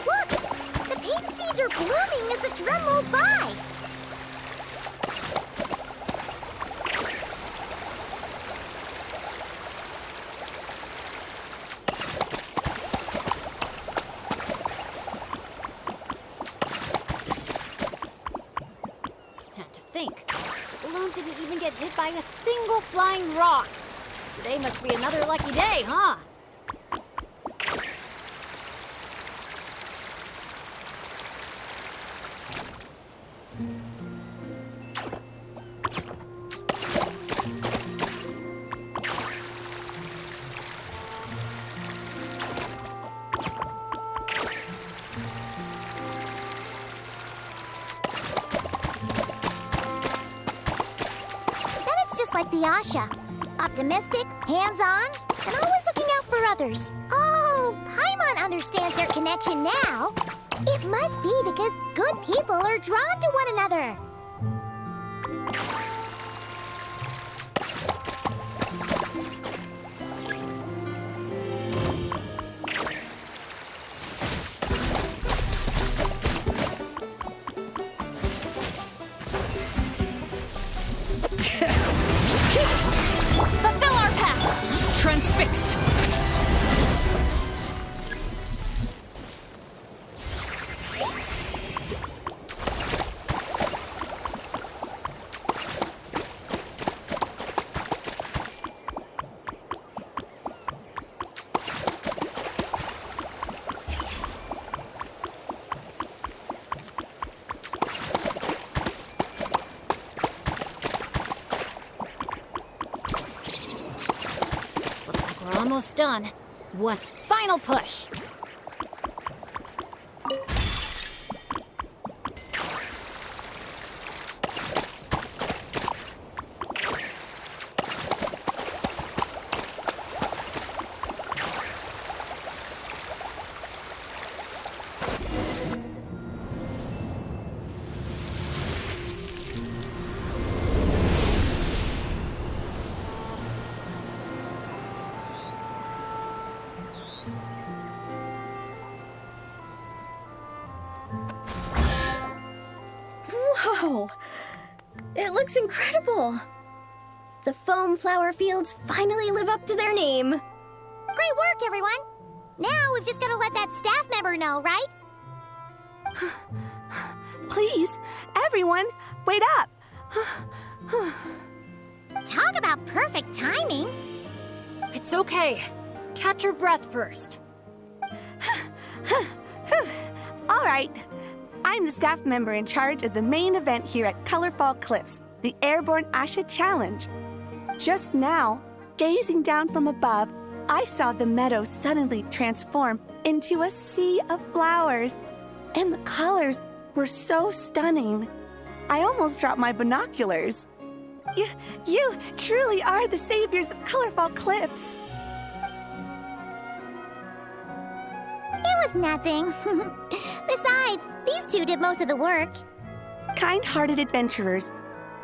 Look! The pink seeds are blooming as the drum rolls by! Had to think. The balloon didn't even get hit by a single flying rock. Today must be another lucky day, huh? like the Asha. Optimistic, hands-on, and always looking out for others. Oh, Paimon understands their connection now. It must be because good people are drawn to one another. Fulfill our path! Transfixed! Almost done. One final push. Whoa! It looks incredible! The foam flower fields finally live up to their name. Great work, everyone! Now we've just got to let that staff member know, right? Please, everyone, wait up! Talk about perfect timing! It's okay. Catch your breath first. All right. I'm the staff member in charge of the main event here at Colorfall Cliffs, the Airborne Asha Challenge. Just now, gazing down from above, I saw the meadow suddenly transform into a sea of flowers, and the colors were so stunning. I almost dropped my binoculars. You truly are the saviors of Colorfall Cliffs. It was nothing. Besides, these two did most of the work. Kind-hearted adventurers,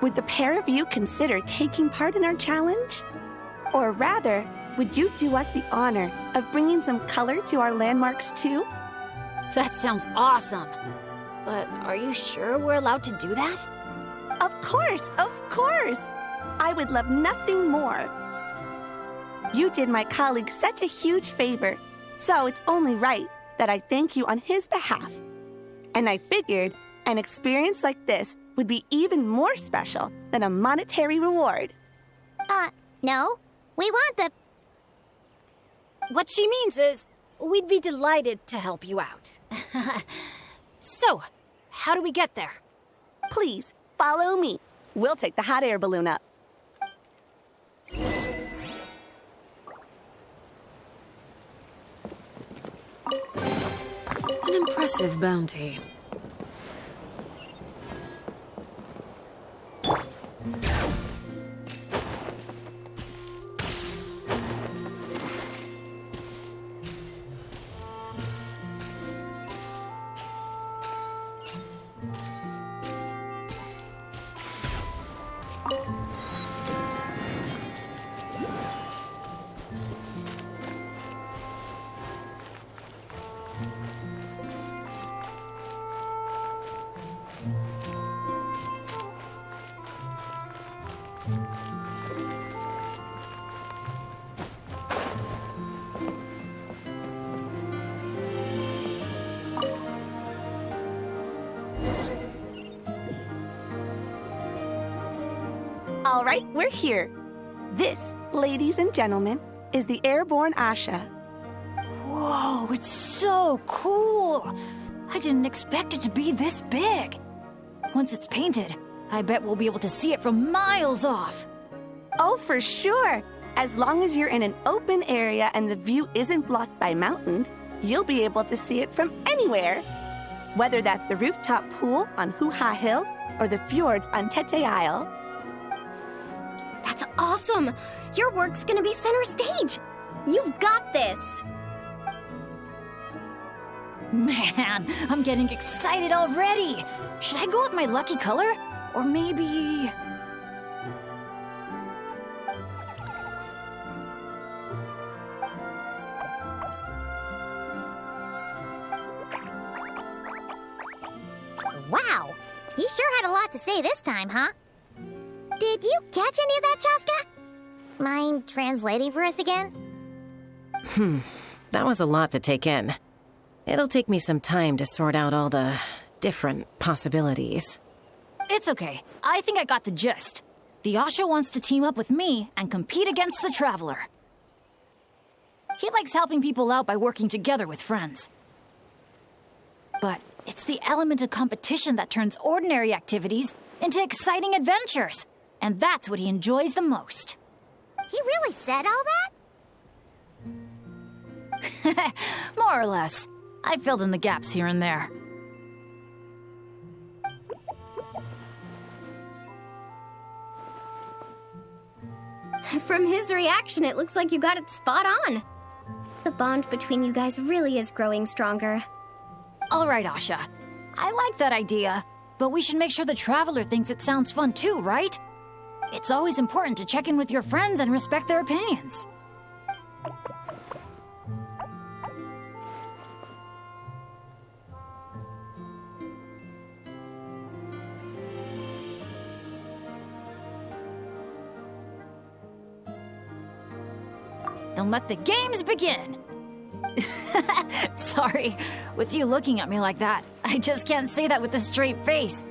would the pair of you consider taking part in our challenge? Or rather, would you do us the honor of bringing some color to our landmarks too? That sounds awesome. But are you sure we're allowed to do that? Of course, of course! I would love nothing more. You did my colleague such a huge favor, so it's only right that I thank you on his behalf. And I figured an experience like this would be even more special than a monetary reward. No. We want the... What she means is, we'd be delighted to help you out. So, how do we get there? Please, follow me. We'll take the hot air balloon up. An impressive bounty. All right, we're here. This, ladies and gentlemen, is the Airborne Asha. Whoa, it's so cool! I didn't expect it to be this big. Once it's painted, I bet we'll be able to see it from miles off. Oh, for sure. As long as you're in an open area and the view isn't blocked by mountains, you'll be able to see it from anywhere. Whether that's the rooftop pool on Hoo-Ha Hill or the fjords on Tete Isle. That's awesome! Your work's gonna be center stage! You've got this! Man, I'm getting excited already. Should I go with my lucky color? Or maybe... Wow, he sure had a lot to say this time, huh? Did you catch any of that, Chaska? Mind translating for us again? That was a lot to take in. It'll take me some time to sort out all the different possibilities. It's okay. I think I got the gist. The Asha wants to team up with me and compete against the Traveler. He likes helping people out by working together with friends. But it's the element of competition that turns ordinary activities into exciting adventures. And that's what he enjoys the most. He really said all that? More or less. I filled in the gaps here and there. From his reaction, it looks like you got it spot on. The bond between you guys really is growing stronger. All right, Asha. I like that idea, but we should make sure the Traveler thinks it sounds fun too, right? It's always important to check in with your friends and respect their opinions. Then let the games begin! Sorry, with you looking at me like that, I just can't say that with a straight face.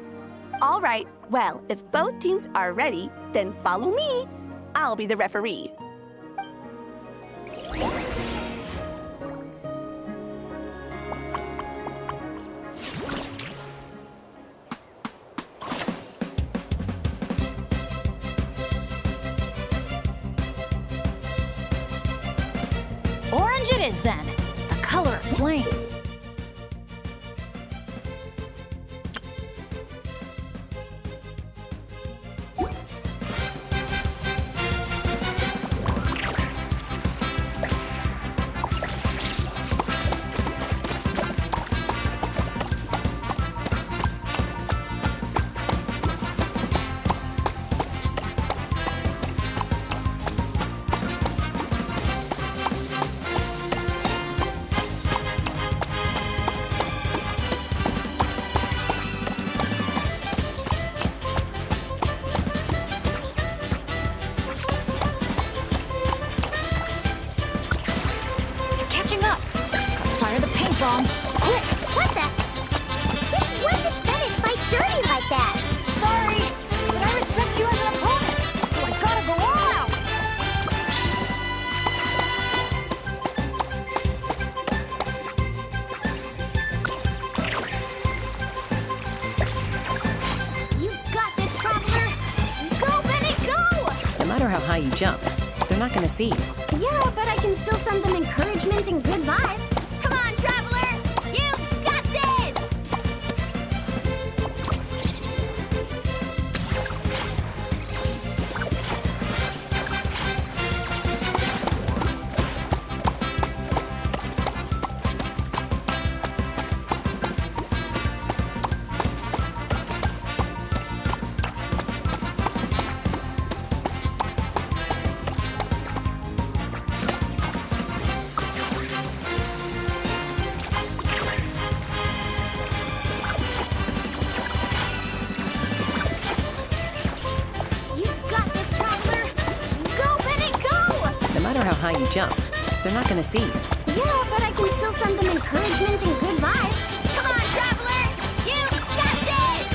All right, well, if both teams are ready, then follow me. I'll be the referee. Orange it is then, the color of flame. Bombs, quick! What the? Since when did Bennett fight dirty like that? Sorry, but I respect you as an opponent, so I gotta go all out. You've got this, Traveler! Go, Bennett, go! No matter how high you jump, they're not gonna see you. Yeah, but I can still send them encouragement and good vibes. Come on, Traveler! You've got this! How you jump. They're not gonna see you. Yeah, but I can still send them encouragement and good vibes. Come on, Traveler! You've got this!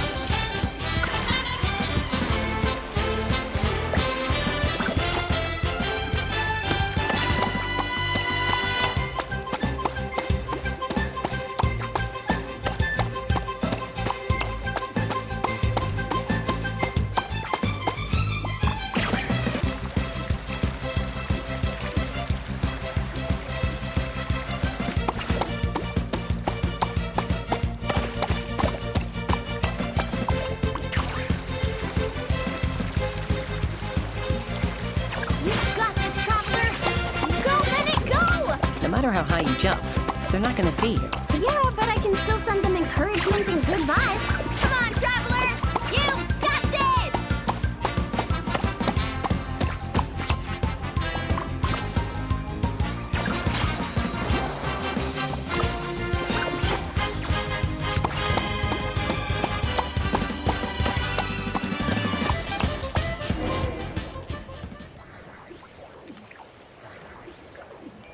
jump. They're not gonna see you. Yeah, but I can still send them encouragement and good vibes. Come on, Traveler! You got this!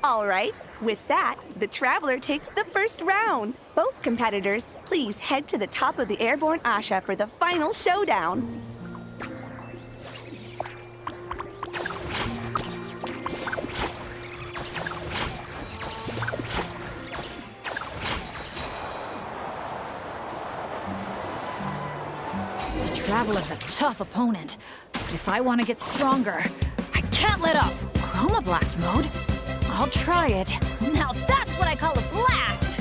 All right, with that, the Traveler takes the first round. Both competitors, please head to the top of the airborne Asha for the final showdown. The Traveler's a tough opponent, but if I want to get stronger, I can't let up. Chroma Blast mode? I'll try it. Now that's what I call a blast!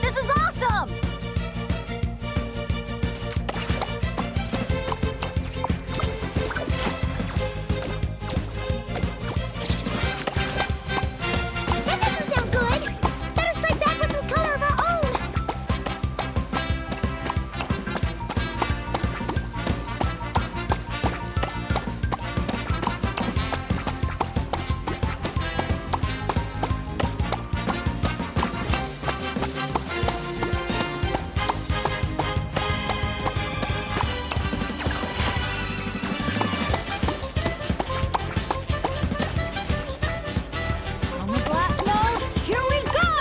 This is awesome! That doesn't sound good. Better strike back with some color of our own. Chroma Blast mode, here we go!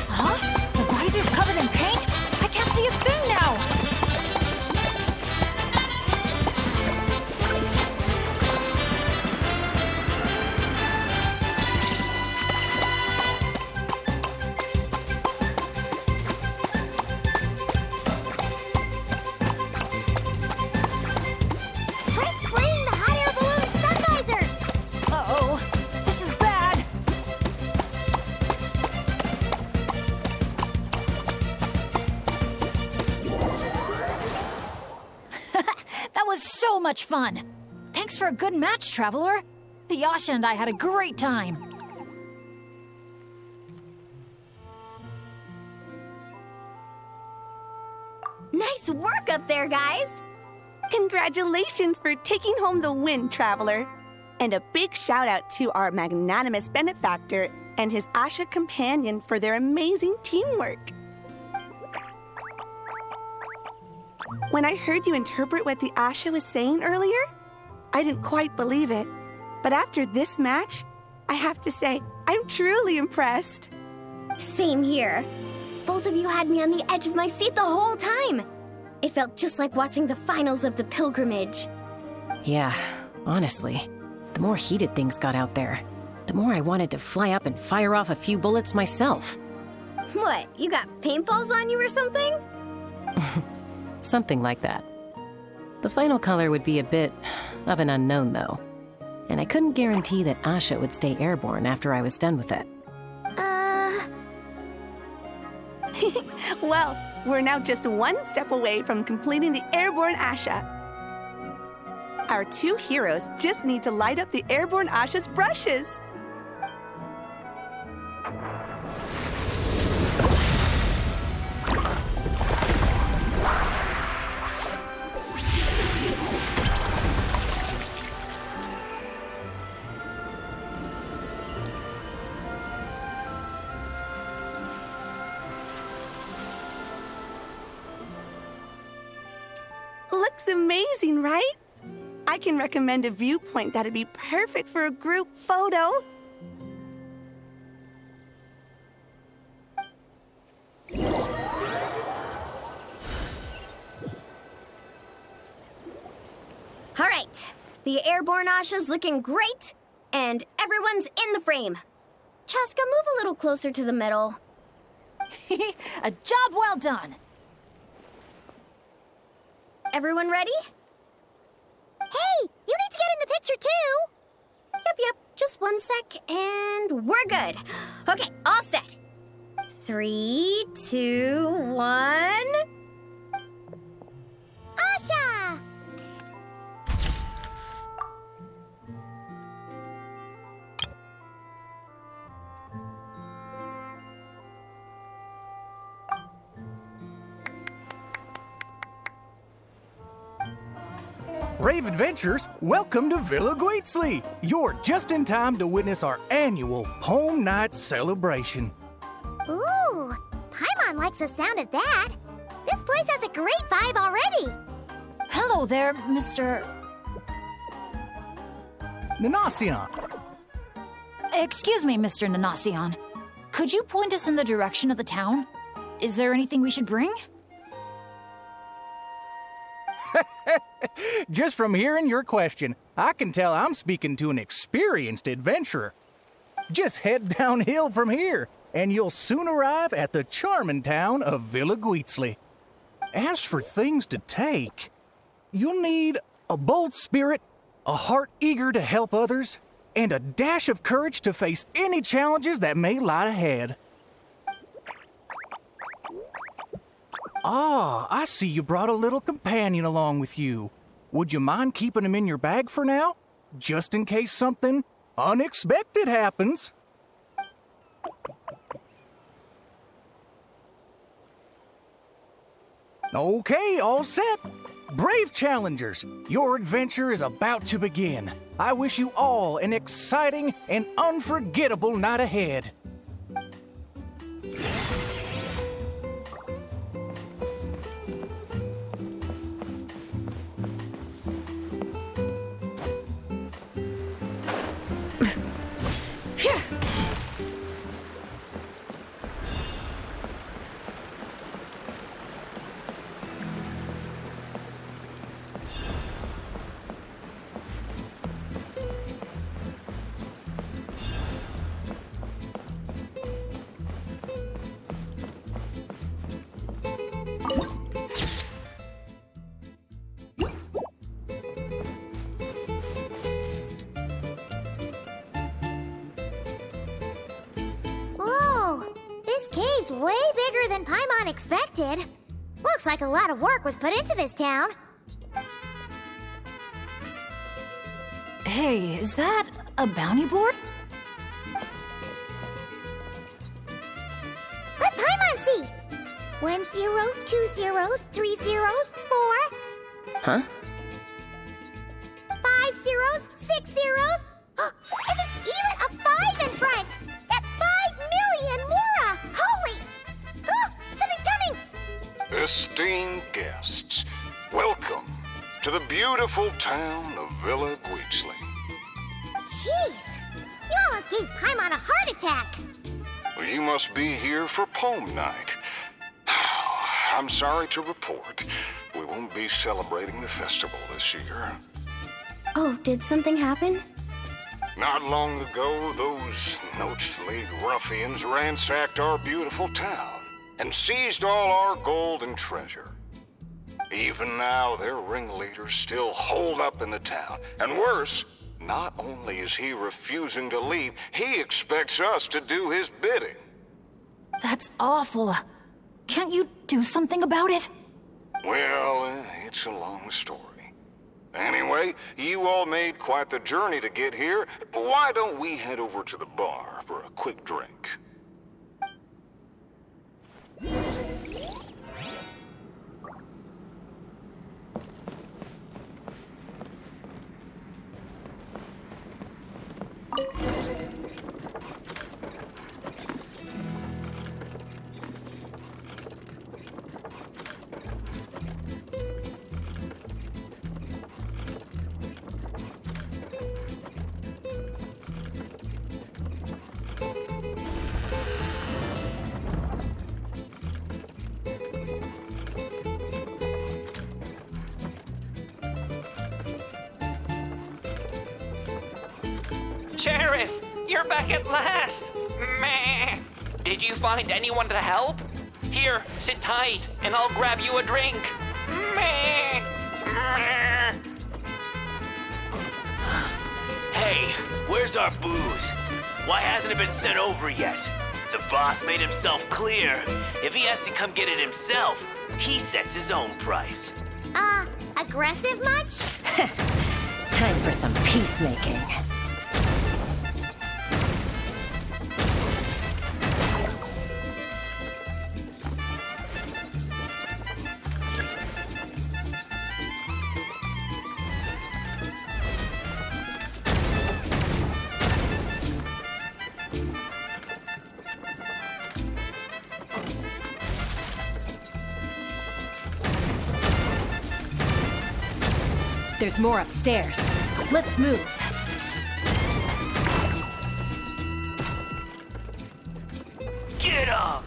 Huh? The visor's covered in paint? I can't see a thing now! Try spraying the hot air balloon sun visor. Uh-oh, this is bad! That was so much fun! Thanks for a good match, Traveler! The Asha and I had a great time! Nice work up there, guys! Congratulations for taking home the win, Traveler. And a big shout out to our magnanimous benefactor and his Asha companion for their amazing teamwork. When I heard you interpret what the Asha was saying earlier, I didn't quite believe it. But after this match, I have to say, I'm truly impressed. Same here. Both of you had me on the edge of my seat the whole time. It felt just like watching the finals of the pilgrimage. Yeah, honestly, the more heated things got out there, the more I wanted to fly up and fire off a few bullets myself. What, you got paintballs on you or something? Something like that. The final color would be a bit of an unknown, though. And I couldn't guarantee that Asha would stay airborne after I was done with it. Well, we're now just one step away from completing the airborne Asha. Our two heroes just need to light up the airborne Asha's brushes. Looks amazing, right? I can recommend a viewpoint that'd be perfect for a group photo. All right, the airborne Asha's looking great, and everyone's in the frame. Chaska, move a little closer to the middle. A job well done! Everyone ready? Hey, you need to get in the picture too. Yep, just 1 sec, and we're good. Okay, all set. 3, 2, 1... Asha! Brave adventurers, welcome to Villa Guitzley. You're just in time to witness our annual Poem Night celebration. Ooh, Paimon likes the sound of that. This place has a great vibe already. Hello there, Mr. Nanasion. Excuse me, Mr. Nanasion. Could you point us in the direction of the town? Is there anything we should bring? Just from hearing your question, I can tell I'm speaking to an experienced adventurer. Just head downhill from here, and you'll soon arrive at the charming town of Villa Guitzley. As for things to take, you'll need a bold spirit, a heart eager to help others, and a dash of courage to face any challenges that may lie ahead. Ah, I see you brought a little companion along with you. Would you mind keeping him in your bag for now? Just in case something unexpected happens. Okay, all set. Brave challengers, your adventure is about to begin. I wish you all an exciting and unforgettable night ahead. Way bigger than Paimon expected. Looks like a lot of work was put into this town. Hey, is that a bounty board? Let Paimon see. 1 0, 2 zeros, 3 zeros, 4. Huh? 5 zeros, 6 zeros. And there's even a 5 in front. That's 5 million Mora. Holy! Something's coming! Esteemed guests, welcome to the beautiful town of Villa Guitzley. Jeez, you almost gave Paimon a heart attack. Well, you must be here for Poem Night. I'm sorry to report, we won't be celebrating the festival this year. Oh, did something happen? Not long ago, those note-laid ruffians ransacked our beautiful town and seized all our gold and treasure. Even now, their ringleaders still holed up in the town. And worse, not only is he refusing to leave, he expects us to do his bidding. That's awful. Can't you do something about it? Well, it's a long story. Anyway, you all made quite the journey to get here. Why don't we head over to the bar for a quick drink? Sheriff, you're back at last! Meh. Did you find anyone to help? Here, sit tight, and I'll grab you a drink. Meh. Meh. Hey, where's our booze? Why hasn't it been sent over yet? The boss made himself clear. If he has to come get it himself, he sets his own price. Aggressive much? Time for some peacemaking. There's more upstairs. Let's move. Get up!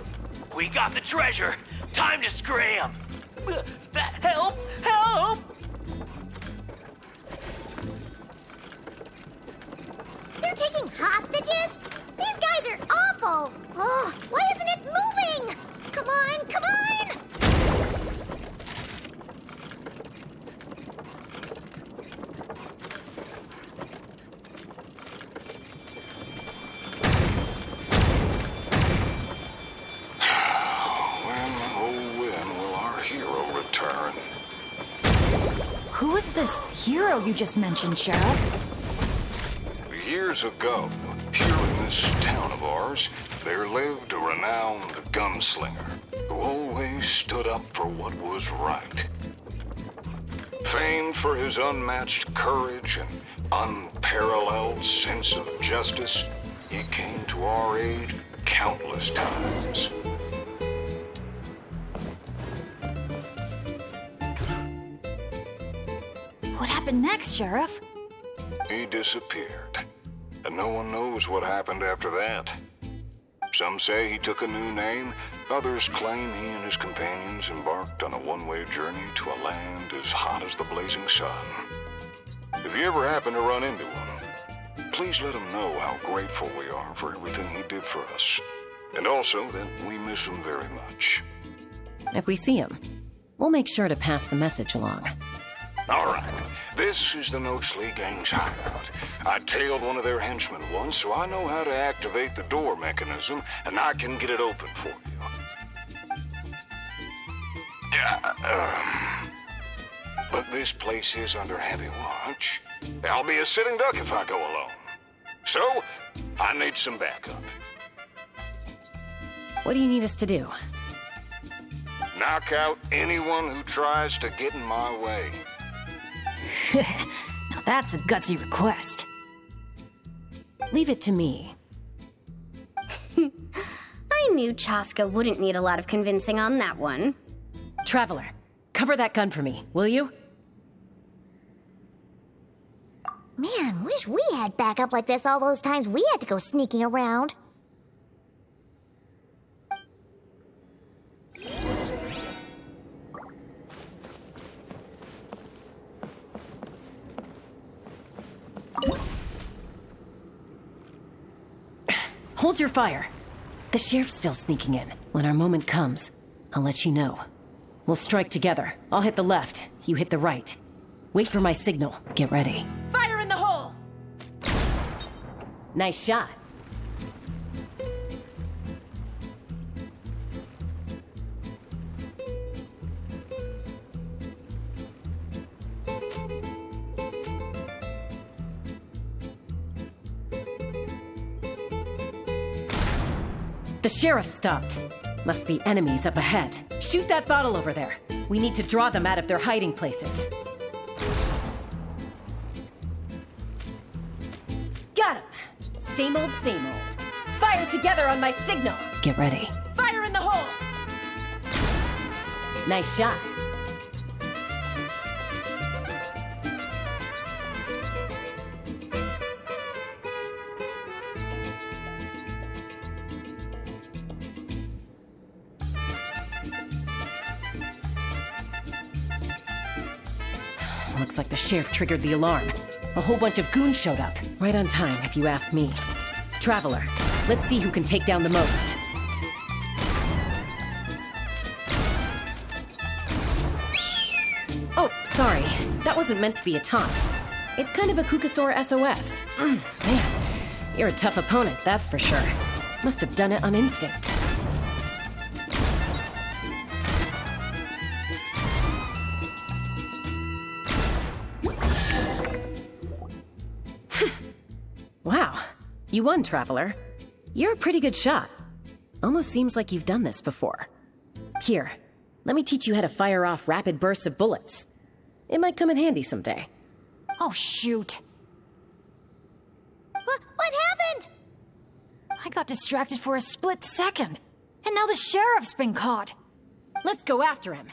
We got the treasure. Time to scram. Help! Help! They're taking hostages? These guys are awful! Oh, why isn't it moving? Come on, come on! When will our hero return? Who is this hero you just mentioned, Sheriff? Years ago, here in this town of ours, there lived a renowned gunslinger who always stood up for what was right. Famed for his unmatched courage and unparalleled sense of justice, he came to our aid countless times. What happened next, Sheriff? He disappeared, and no one knows what happened after that. Some say he took a new name, others claim he and his companions embarked on a one-way journey to a land as hot as the blazing sun. If you ever happen to run into him, please let him know how grateful we are for everything he did for us, and also that we miss him very much. If we see him, we'll make sure to pass the message along. All right. This is the Noachly Gang's hideout. I tailed one of their henchmen once, so I know how to activate the door mechanism, and I can get it open for you. But this place is under heavy watch. I'll be a sitting duck if I go alone. So, I need some backup. What do you need us to do? Knock out anyone who tries to get in my way. Now that's a gutsy request. Leave it to me. I knew Chaska wouldn't need a lot of convincing on that one. Traveler, cover that gun for me, will you? Man, wish we had backup like this all those times we had to go sneaking around. Hold your fire. The sheriff's still sneaking in. When our moment comes, I'll let you know. We'll strike together. I'll hit the left, you hit the right. Wait for my signal. Get ready. Fire in the hole! Nice shot. The sheriff stopped. Must be enemies up ahead. Shoot that bottle over there. We need to draw them out of their hiding places. Got him! Same old, same old. Fire together on my signal! Get ready. Fire in the hole! Nice shot. Looks like the sheriff triggered the alarm. A whole bunch of goons showed up. Right on time, if you ask me. Traveler, let's see who can take down the most. Oh, sorry. That wasn't meant to be a taunt. It's kind of a Kukasaur SOS. Man, you're a tough opponent, that's for sure. Must have done it on instinct. Wow, you won, Traveler. You're a pretty good shot. Almost seems like you've done this before. Here, let me teach you how to fire off rapid bursts of bullets. It might come in handy someday. Oh, shoot. What happened? I got distracted for a split second, and now the sheriff's been caught. Let's go after him.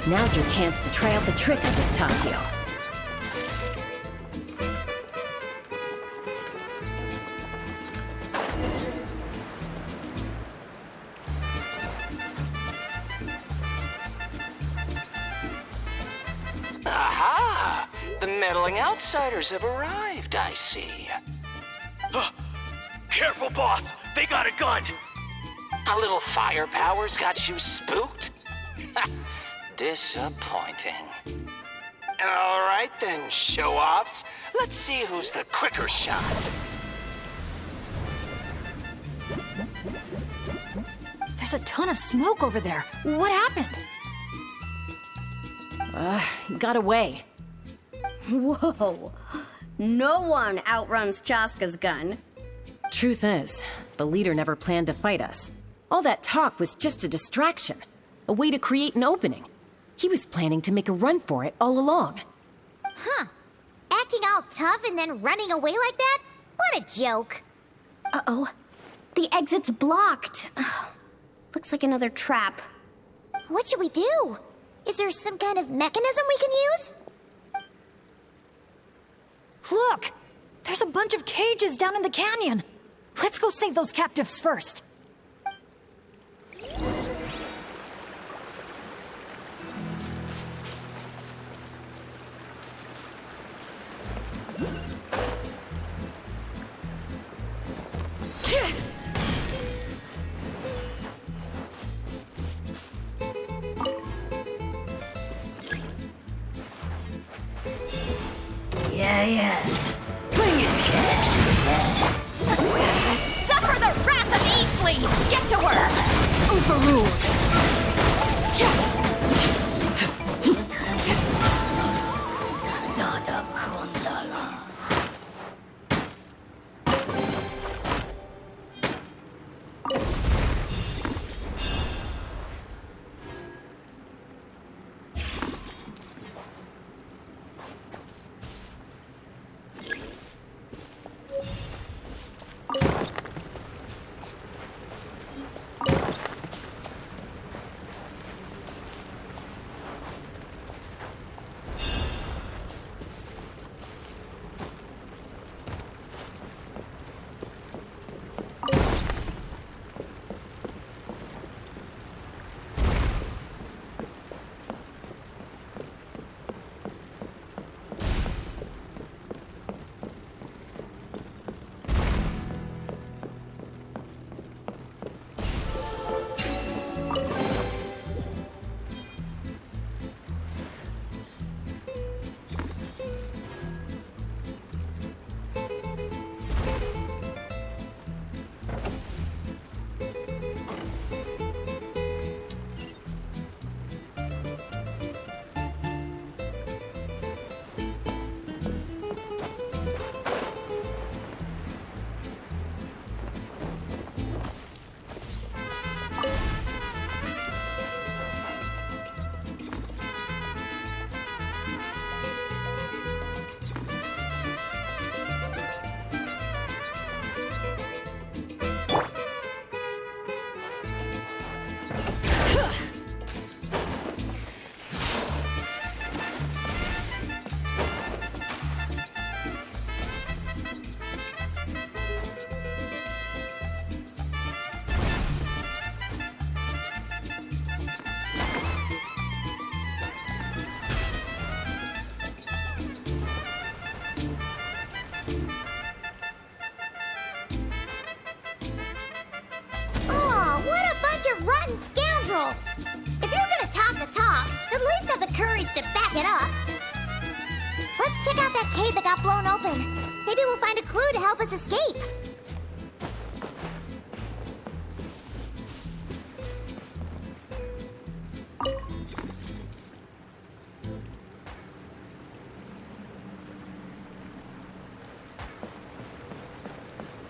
Now's your chance to try out the trick I just taught you. Aha! The meddling outsiders have arrived, I see. Careful, boss! They got a gun! A little firepower's got you spooked? Disappointing. All right then, show-offs. Let's see who's the quicker shot. There's a ton of smoke over there. What happened? Got away. Whoa. No one outruns Chaska's gun. Truth is, the leader never planned to fight us. All that talk was just a distraction. A way to create an opening. He was planning to make a run for it all along. Huh. Acting all tough and then running away like that? What a joke. Uh-oh. The exit's blocked. Looks like another trap. What should we do? Is there some kind of mechanism we can use? Look! There's a bunch of cages down in the canyon. Let's go save those captives first. Yeah. Bring it. Suffer the wrath of Aesli! Get to work! Overruled! Nada Kundala. Rotten scoundrels! If you're gonna talk the talk, at least have the courage to back it up. Let's check out that cave that got blown open. Maybe we'll find a clue to help us escape.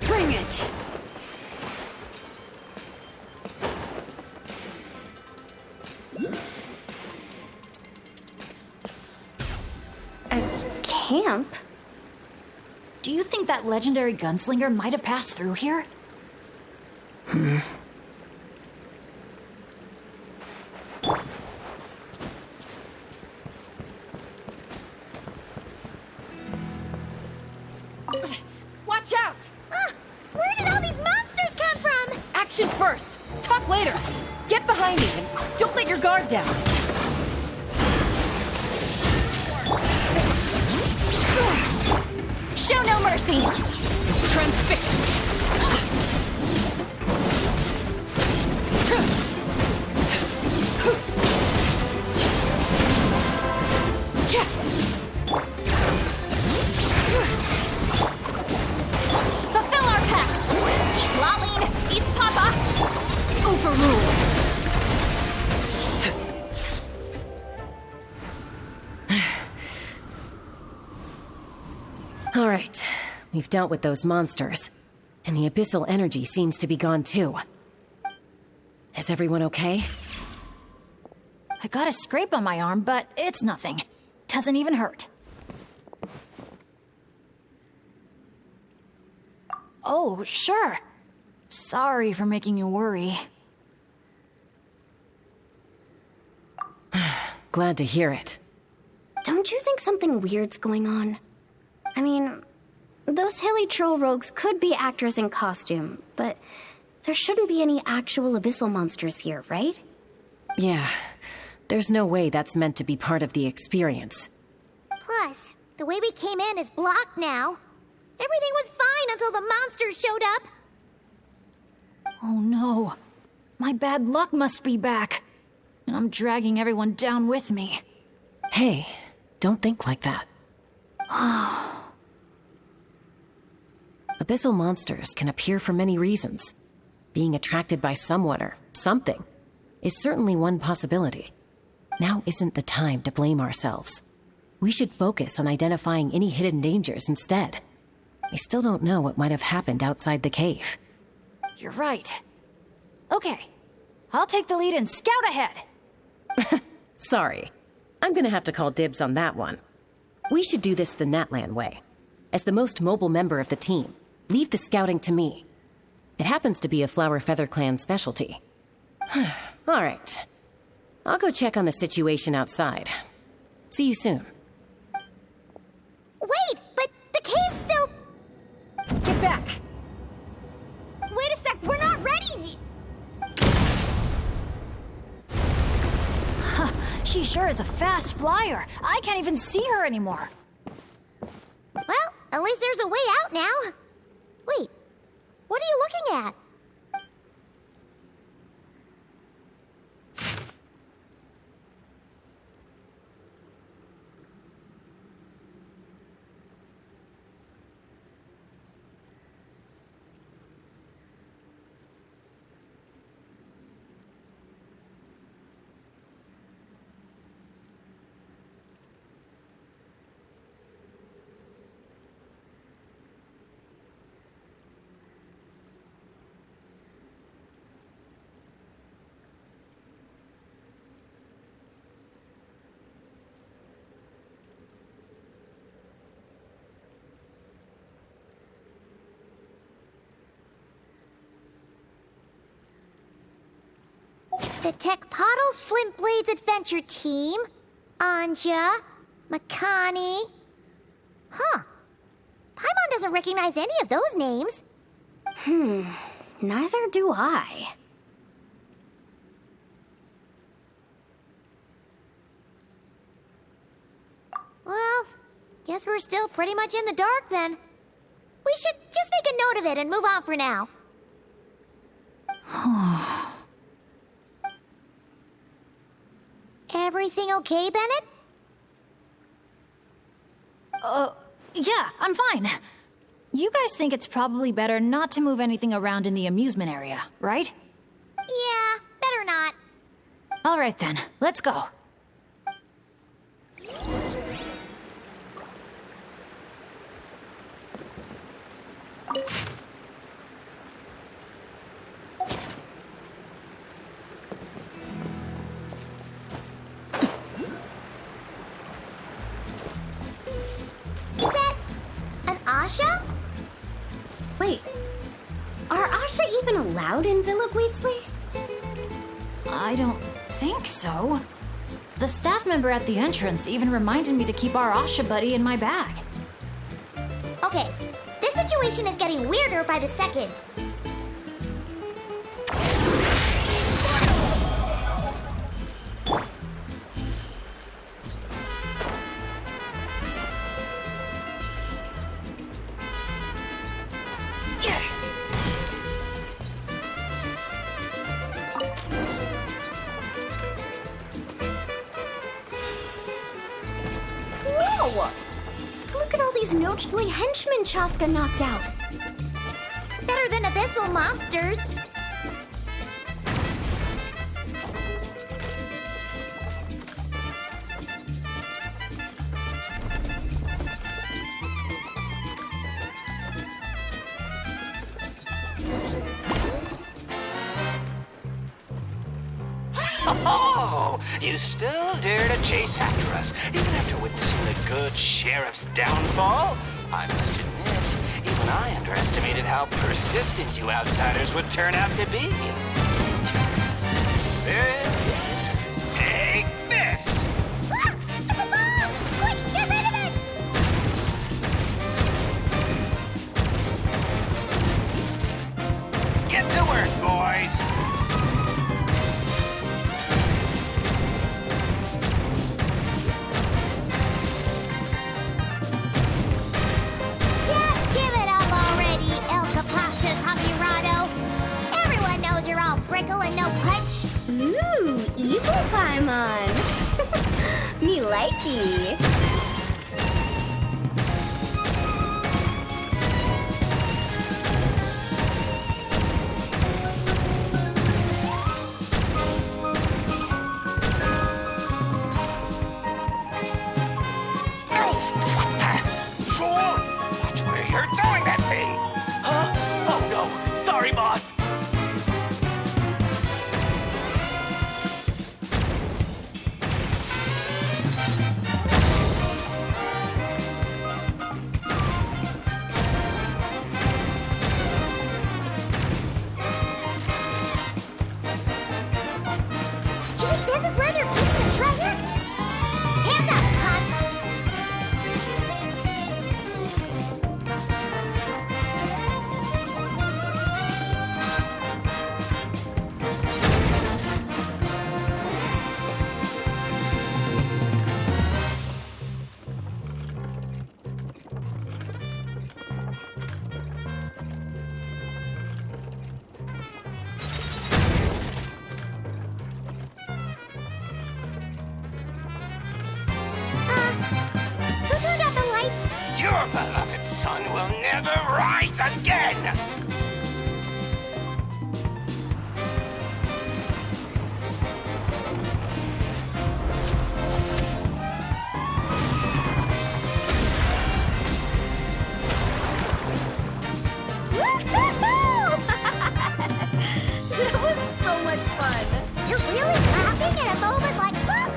Bring it! Camp? Do you think that legendary gunslinger might have passed through here? later. Get behind me and don't let your guard down. Show no mercy. Transfixed. Fulfill our pact. Eat Laline, eat Papa. Overruled. All right, we've dealt with those monsters, and the abyssal energy seems to be gone too. Is everyone okay? I got a scrape on my arm, but it's nothing. Doesn't even hurt. Oh, sure. Sorry for making you worry. Glad to hear it. Don't you think something weird's going on? I mean, those hilly troll rogues could be actors in costume, but there shouldn't be any actual abyssal monsters here, right? Yeah, there's no way that's meant to be part of the experience. Plus, the way we came in is blocked now. Everything was fine until the monsters showed up. Oh no. My bad luck must be back. And I'm dragging everyone down with me. Hey, don't think like that. Abyssal monsters can appear for many reasons. Being attracted by someone or something is certainly one possibility. Now isn't the time to blame ourselves. We should focus on identifying any hidden dangers instead. I still don't know what might have happened outside the cave. You're right. Okay, I'll take the lead and scout ahead. Sorry. I'm gonna have to call dibs on that one. We should do this the Natlan way. As the most mobile member of the team, leave the scouting to me. It happens to be a Flower Feather Clan specialty. All right. I'll go check on the situation outside. See you soon. Wait, but the cave's still... Get back! Wait a sec, we're not ready! She sure is a fast flyer. I can't even see her anymore. Well, at least there's a way out now. Wait, what are you looking at? The Tech Pottles Flint Blades Adventure Team, Anja, Makani. Huh. Paimon doesn't recognize any of those names. Neither do I. Well, guess we're still pretty much in the dark then. We should just make a note of it and move on for now. Everything okay, Bennett? Yeah, I'm fine. You guys think it's probably better not to move anything around in the amusement area, right? Yeah, better not. All right then, let's go. Is that an Asha? Wait, are Asha even allowed in Villa Gweetsley? I don't think so. The staff member at the entrance even reminded me to keep our Asha buddy in my bag. Okay, this situation is getting weirder by the second. Look at all these Nochtly henchmen Chaska knocked out. Better than abyssal monsters. Oh, you still dare to chase after us, even after witnessing the good sheriff's downfall? I must admit, even I underestimated how persistent you outsiders would turn out to be. Take this! Ah! It's a bomb! Quick, get rid of it! Get to work, boys! Prickle and no punch. Ooh, evil Paimon. Me likey. That's where you're throwing that thing! Huh? Oh no! Sorry, boss! Your beloved son will never rise again! That was so much fun. You're really laughing at a moment like that?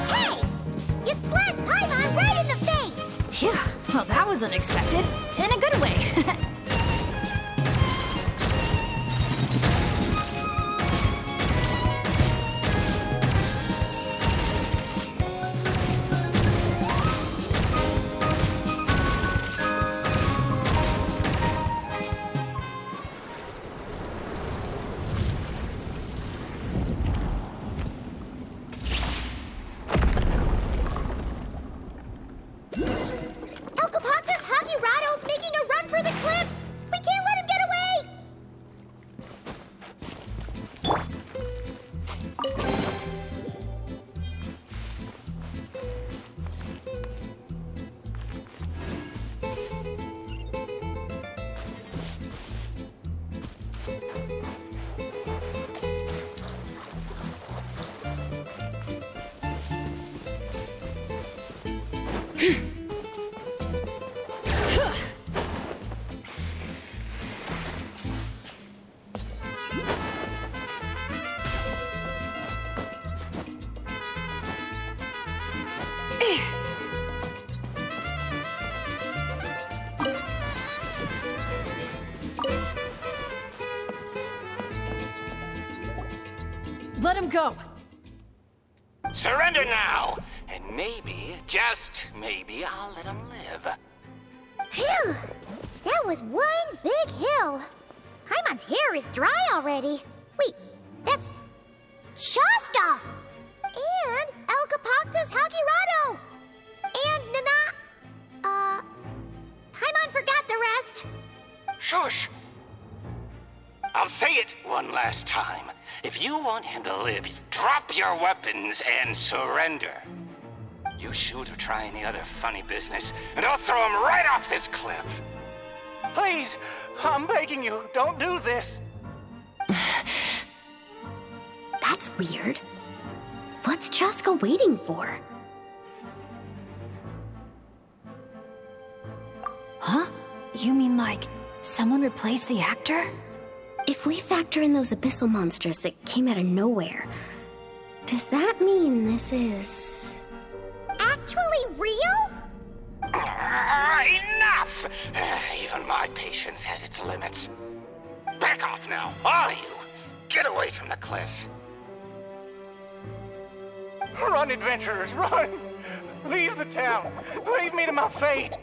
Hey! You splashed Paimon right in the face! Phew, well, that was unexpected. In a good way. Let him go. Surrender now, and maybe, just maybe, I'll let him live. Phew! That was one big hill. Paimon's hair is dry already. Wait, that's Shasta! And Elcapoctus Hakirado! And Nana... Paimon forgot the rest. Shush! I'll say it one last time. If you want him to live, drop your weapons and surrender. You shoot or try any other funny business, and I'll throw him right off this cliff. Please, I'm begging you, don't do this. That's weird. What's Chaska waiting for? Huh? You mean like someone replaced the actor? If we factor in those abyssal monsters that came out of nowhere, does that mean this is... Actually real? Enough! Even my patience has its limits. Back off now, all of you. Get away from the cliff. Run, adventurers, run! Leave the town! Leave me to my fate!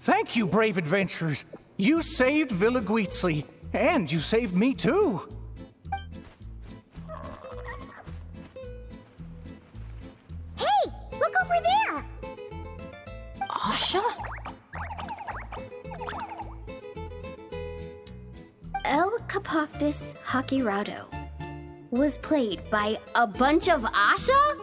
Thank you, brave adventurers. You saved Villa Guizli, and you saved me too. Hey, look over there! Asha? El Capoctus Hakirado was played by a bunch of Asha?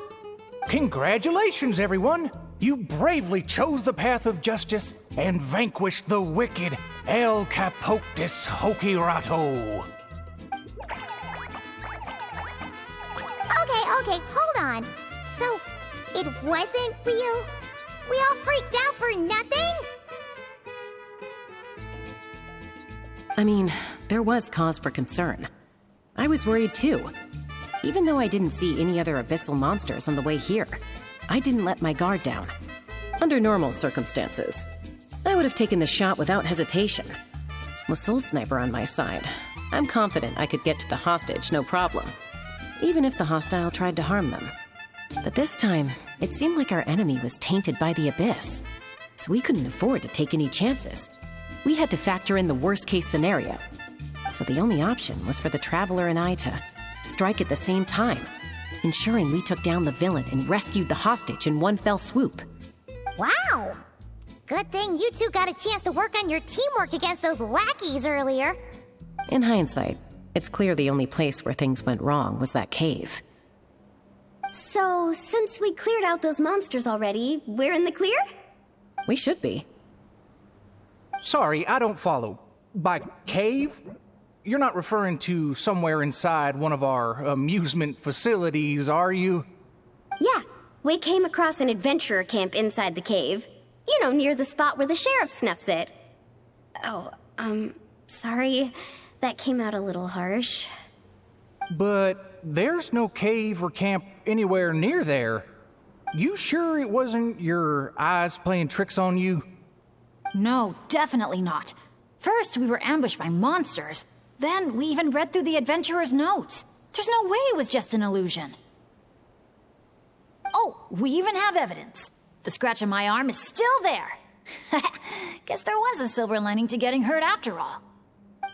Congratulations, everyone! You bravely chose the path of justice and vanquished the wicked El Capoctus Hakirado. Okay, hold on. So, it wasn't real? We all freaked out for nothing? I mean, there was cause for concern. I was worried too. Even though I didn't see any other abyssal monsters on the way here, I didn't let my guard down. Under normal circumstances, I would have taken the shot without hesitation. With Soul Sniper on my side, I'm confident I could get to the hostage no problem, even if the hostile tried to harm them. But this time, it seemed like our enemy was tainted by the Abyss, so we couldn't afford to take any chances. We had to factor in the worst-case scenario, so the only option was for the Traveler and I to strike at the same time, ensuring we took down the villain and rescued the hostage in one fell swoop. Wow! Good thing you two got a chance to work on your teamwork against those lackeys earlier. In hindsight, it's clear the only place where things went wrong was that cave. So, since we cleared out those monsters already, we're in the clear? We should be. Sorry, I don't follow. By cave? You're not referring to somewhere inside one of our amusement facilities, are you? Yeah, we came across an adventurer camp inside the cave. You know, near the spot where the sheriff snuffs it. Oh, sorry. That came out a little harsh. But there's no cave or camp anywhere near there. You sure it wasn't your eyes playing tricks on you? No, definitely not. First, we were ambushed by monsters. Then, we even read through the adventurer's notes. There's no way it was just an illusion. Oh, we even have evidence. The scratch on my arm is still there. Guess there was a silver lining to getting hurt after all.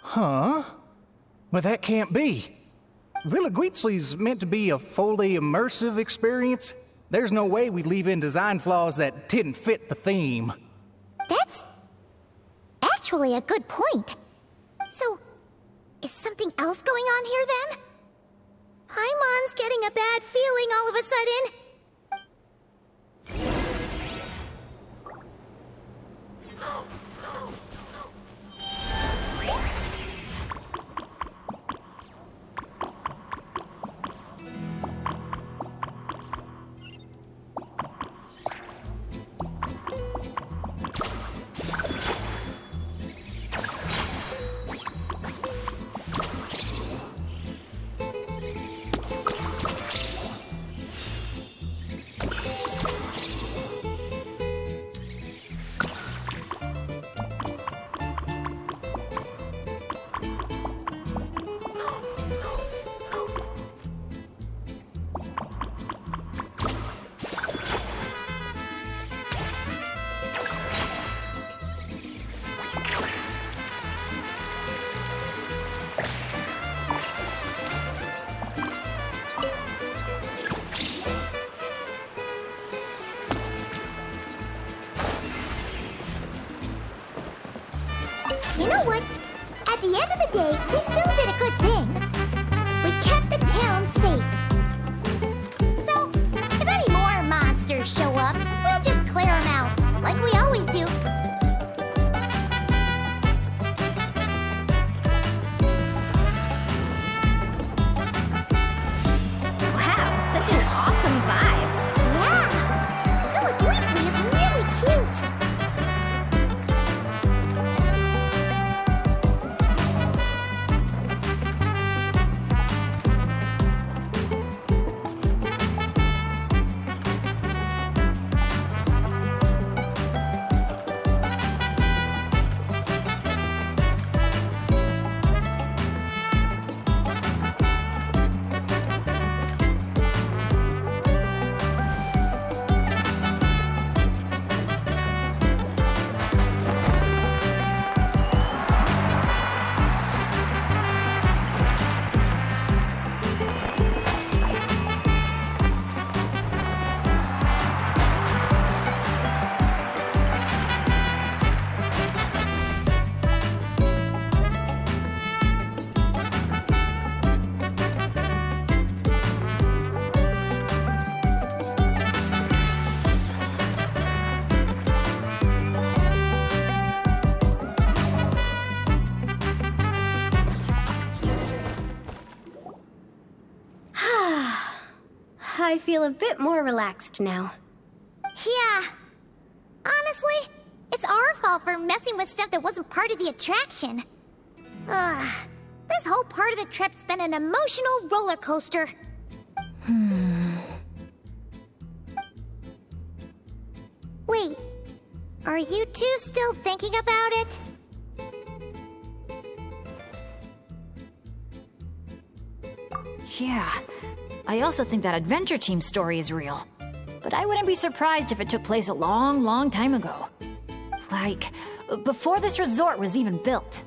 Huh? But that can't be. Villa Guizli's meant to be a fully immersive experience. There's no way we'd leave in design flaws that didn't fit the theme. That's actually a good point. So, is something else going on here then? Paimon's getting a bad feeling all of a sudden. know what? At the end of the day, we still did a good thing. We kept the town safe. So, if any more monsters show up, we'll just clear them out, like we always do. Wow, such an awesome vibe. Yeah! Vilagreasley is really cute. I feel a bit more relaxed now. Yeah. Honestly, it's our fault for messing with stuff that wasn't part of the attraction. Ugh. This whole part of the trip's been an emotional roller coaster. Wait, are you two still thinking about it? Yeah. I also think that Adventure Team story is real. But I wouldn't be surprised if it took place a long, long time ago. Like, before this resort was even built.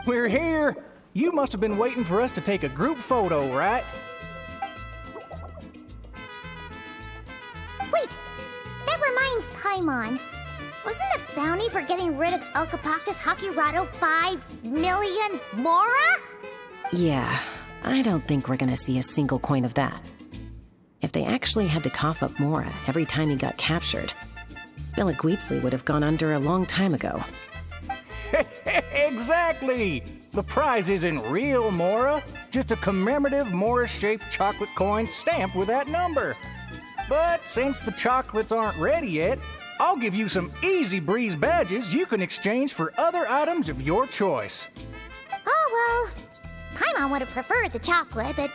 We're here! You must have been waiting for us to take a group photo, right? Wait, that reminds Paimon. Wasn't the bounty for getting rid of Elcapactus Hakirado 5 million Mora? Yeah, I don't think we're gonna see a single coin of that. If they actually had to cough up Mora every time he got captured, Vilagreasley would have gone under a long time ago. Exactly! The prize isn't real Mora, just a commemorative Mora-shaped chocolate coin stamped with that number. But since the chocolates aren't ready yet, I'll give you some easy breeze badges you can exchange for other items of your choice. Oh, well, Paimon would have preferred the chocolate, but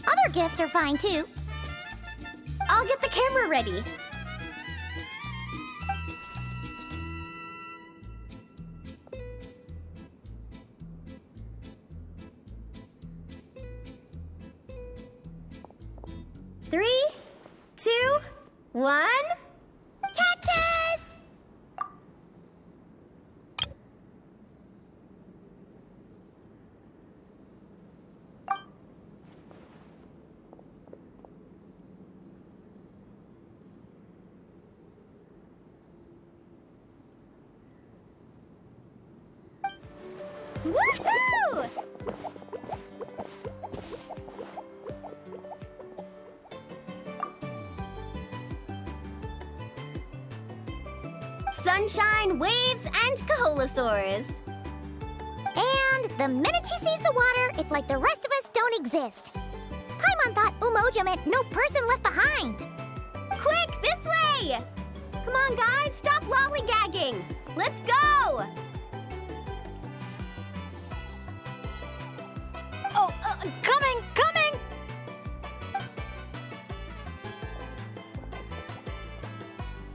other gifts are fine too. I'll get the camera ready. Three, 2, 1. Cactus! Woohoo! Sunshine, waves, and Kaholasaurs. And the minute she sees the water, it's like the rest of us don't exist. Paimon thought Umoja meant no person left behind. Quick, this way! Come on, guys, stop lollygagging! Let's go! Oh, coming!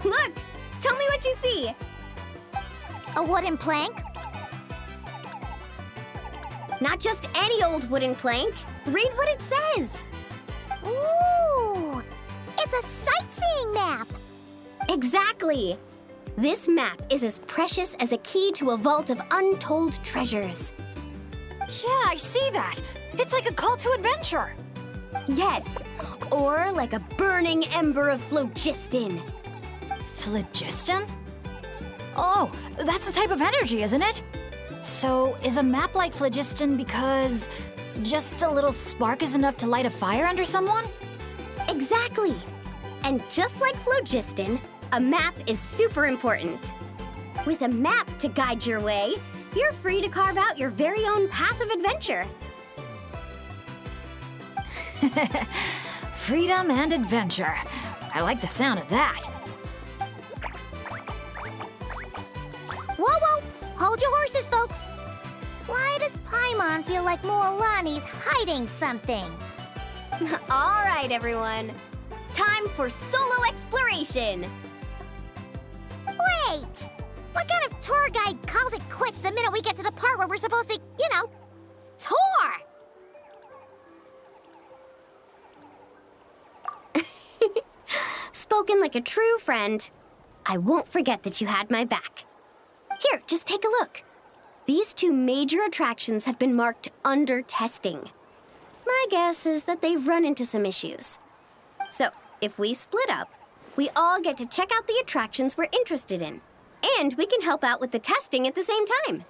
Look! Tell me what you see! A wooden plank? Not just any old wooden plank. Read what it says. Ooh! It's a sightseeing map! Exactly! This map is as precious as a key to a vault of untold treasures. Yeah, I see that. It's like a call to adventure. Yes, or like a burning ember of phlogiston. Phlogiston? Oh, that's a type of energy, isn't it? So, is a map like phlogiston because just a little spark is enough to light a fire under someone? Exactly. And just like phlogiston, a map is super important. With a map to guide your way, you're free to carve out your very own path of adventure. Freedom and adventure. I like the sound of that. Whoa, whoa! Hold your horses, folks! Why does Paimon feel like Moalani's hiding something? All right, everyone. Time for solo exploration. Wait! What kind of tour guide calls it quits the minute we get to the part where we're supposed to, tour? Spoken like a true friend. I won't forget that you had my back. Here, just take a look. These 2 major attractions have been marked under testing. My guess is that they've run into some issues. So, if we split up, we all get to check out the attractions we're interested in. And we can help out with the testing at the same time.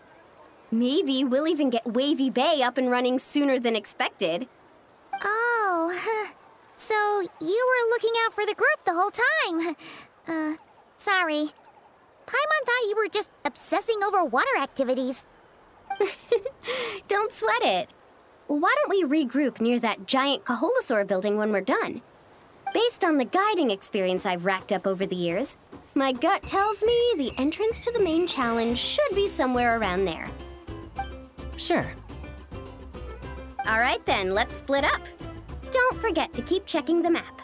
Maybe we'll even get Wavy Bay up and running sooner than expected. Oh, so you were looking out for the group the whole time. Sorry. Paimon thought you were just obsessing over water activities. Don't sweat it. Why don't we regroup near that giant Kaholosaur building when we're done? Based on the guiding experience I've racked up over the years, my gut tells me the entrance to the main challenge should be somewhere around there. Sure. All right then, let's split up. Don't forget to keep checking the map.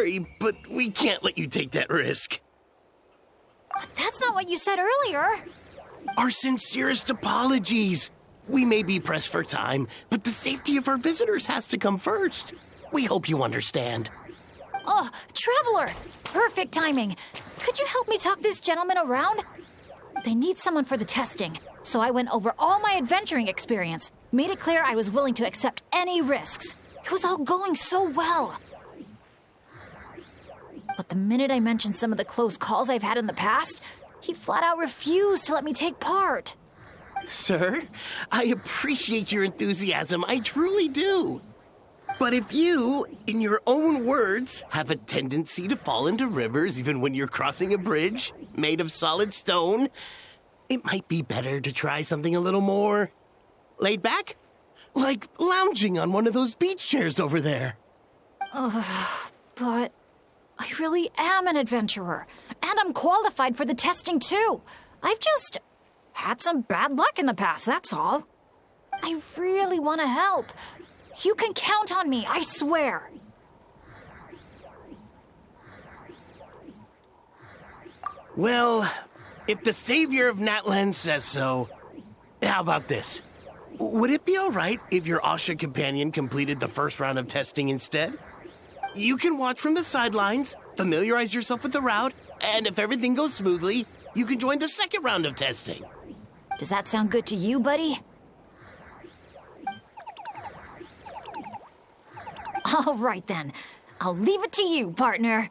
sorry, but we can't let you take that risk. That's not what you said earlier. Our sincerest apologies. We may be pressed for time, but the safety of our visitors has to come first. We hope you understand. Oh, Traveler! Perfect timing. Could you help me talk this gentleman around? They need someone for the testing, so I went over all my adventuring experience, made it clear I was willing to accept any risks. It was all going so well. But the minute I mentioned some of the close calls I've had in the past, he flat out refused to let me take part. Sir, I appreciate your enthusiasm. I truly do. But if you, in your own words, have a tendency to fall into rivers even when you're crossing a bridge made of solid stone, it might be better to try something a little more laid back. Like lounging on one of those beach chairs over there. But I really am an adventurer, and I'm qualified for the testing too. I've just had some bad luck in the past, that's all. I really want to help. You can count on me, I swear. Well, if the savior of Natlan says so, how about this? Would it be all right if your Asha companion completed the first round of testing instead? You can watch from the sidelines, familiarize yourself with the route, and if everything goes smoothly, you can join the second round of testing. Does that sound good to you, buddy? All right, then. I'll leave it to you, partner.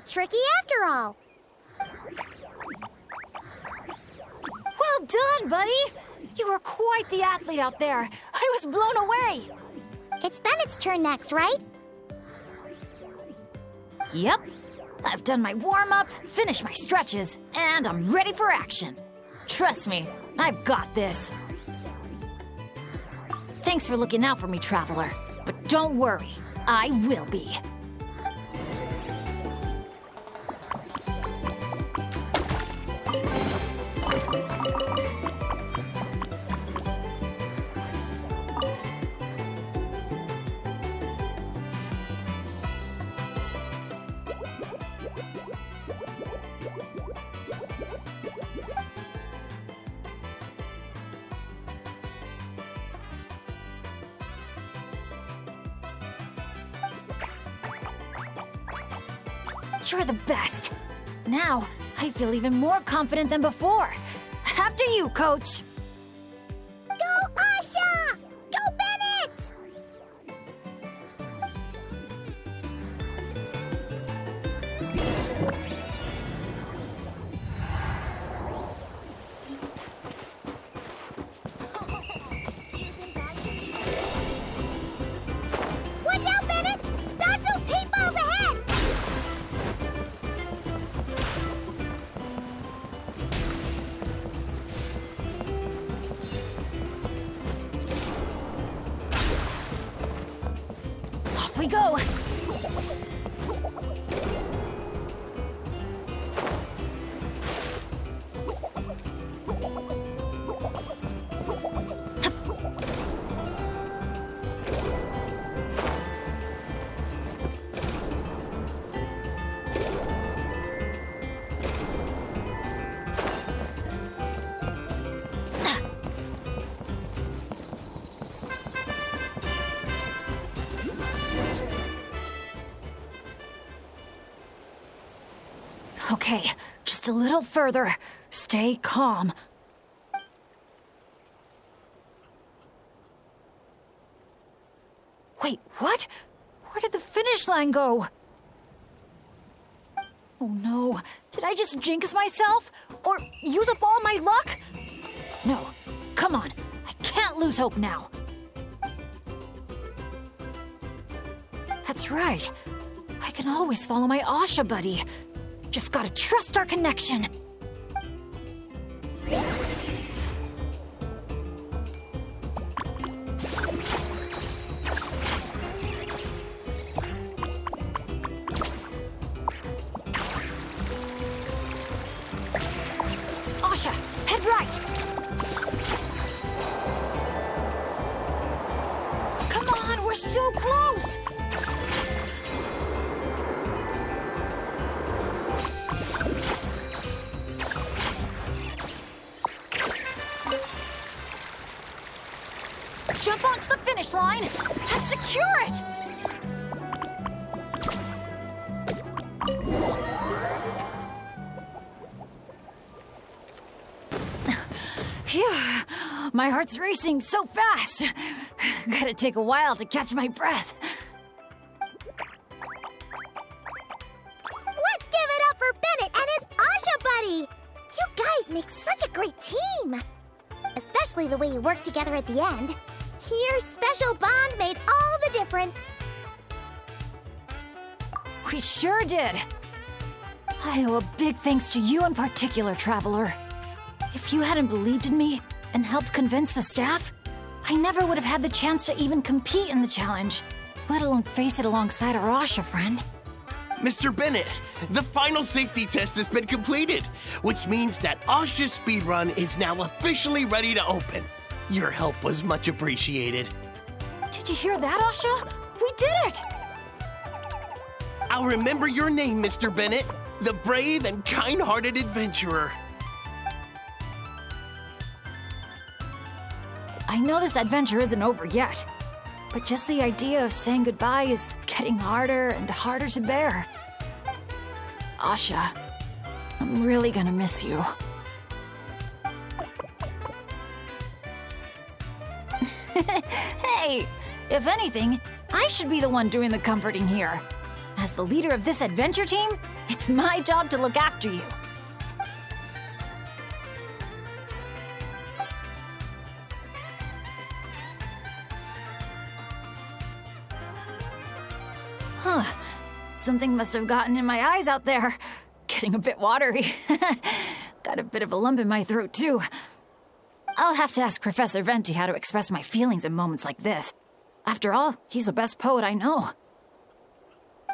Tricky after all. Well done, buddy! You were quite the athlete out there. I was blown away. It's Bennett's turn next, right? Yep. I've done my warm-up, finished my stretches, and I'm ready for action. Trust me, I've got this. Thanks for looking out for me, Traveler. But don't worry, I will be. You're the best. Now, I feel even more confident than before. After you, Coach. Go, Asha! Go, Bennett! we go. Okay, just a little further. Stay calm. Wait, what? Where did the finish line go? Oh no, did I just jinx myself? Or use up all my luck? No, come on, I can't lose hope now. That's right. I can always follow my Asha buddy. Just gotta trust our connection. Asha, head right. Come on, we're so close. Jump onto the finish line and secure it! Phew, my heart's racing so fast. Gotta take a while to catch my breath. Let's give it up for Bennett and his Asha buddy! You guys make such a great team! Especially the way you work together at the end. Your special bond made all the difference. We sure did. I owe a big thanks to you in particular, Traveler. If you hadn't believed in me and helped convince the staff, I never would have had the chance to even compete in the challenge, let alone face it alongside our Asha friend. Mr. Bennett, the final safety test has been completed, which means that Asha's speedrun is now officially ready to open. Your help was much appreciated. Did you hear that, Asha? We did it! I'll remember your name, Mr. Bennett, the brave and kind-hearted adventurer. I know this adventure isn't over yet, but just the idea of saying goodbye is getting harder and harder to bear. Asha, I'm really gonna miss you. Hey, if anything, I should be the one doing the comforting here. As the leader of this adventure team, it's my job to look after you. Huh. Something must have gotten in my eyes out there. Getting a bit watery. Got a bit of a lump in my throat, too. I'll have to ask Professor Venti how to express my feelings in moments like this. After all, he's the best poet I know.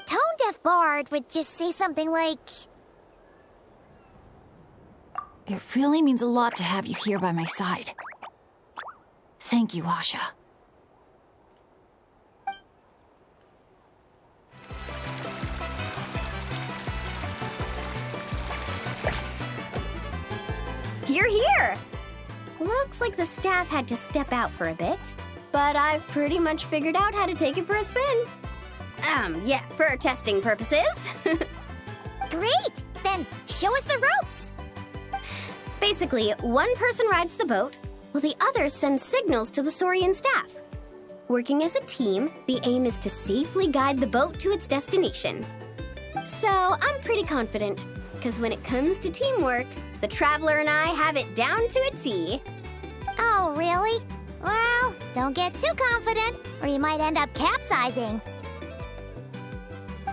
Tone-deaf Bard would just say something like... It really means a lot to have you here by my side. Thank you, Asha. You're here! Looks like the staff had to step out for a bit, but I've pretty much figured out how to take it for a spin. Yeah, for testing purposes. Great! Then show us the ropes! Basically, one person rides the boat, while the others send signals to the Saurian staff. Working as a team, the aim is to safely guide the boat to its destination. So, I'm pretty confident, because when it comes to teamwork, the Traveler and I have it down to a T. Oh, really? Well, don't get too confident, or you might end up capsizing.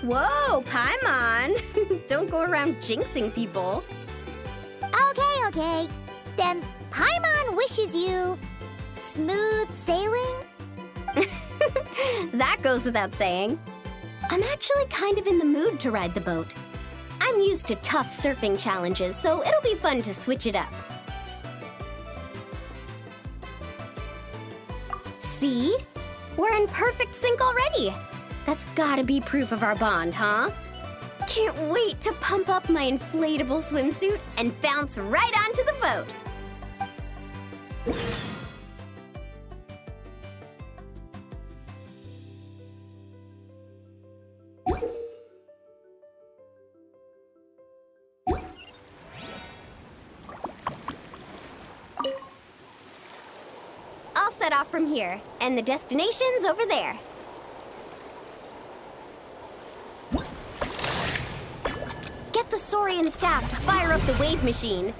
Whoa, Paimon! Don't go around jinxing people. Okay. Then Paimon wishes you smooth sailing? That goes without saying. I'm actually kind of in the mood to ride the boat. I'm used to tough surfing challenges, so it'll be fun to switch it up. See? We're in perfect sync already. That's gotta be proof of our bond, huh? Can't wait to pump up my inflatable swimsuit and bounce right onto the boat. I'll set off from here, and the destination's over there. Get the Saurian staff to fire up the wave machine.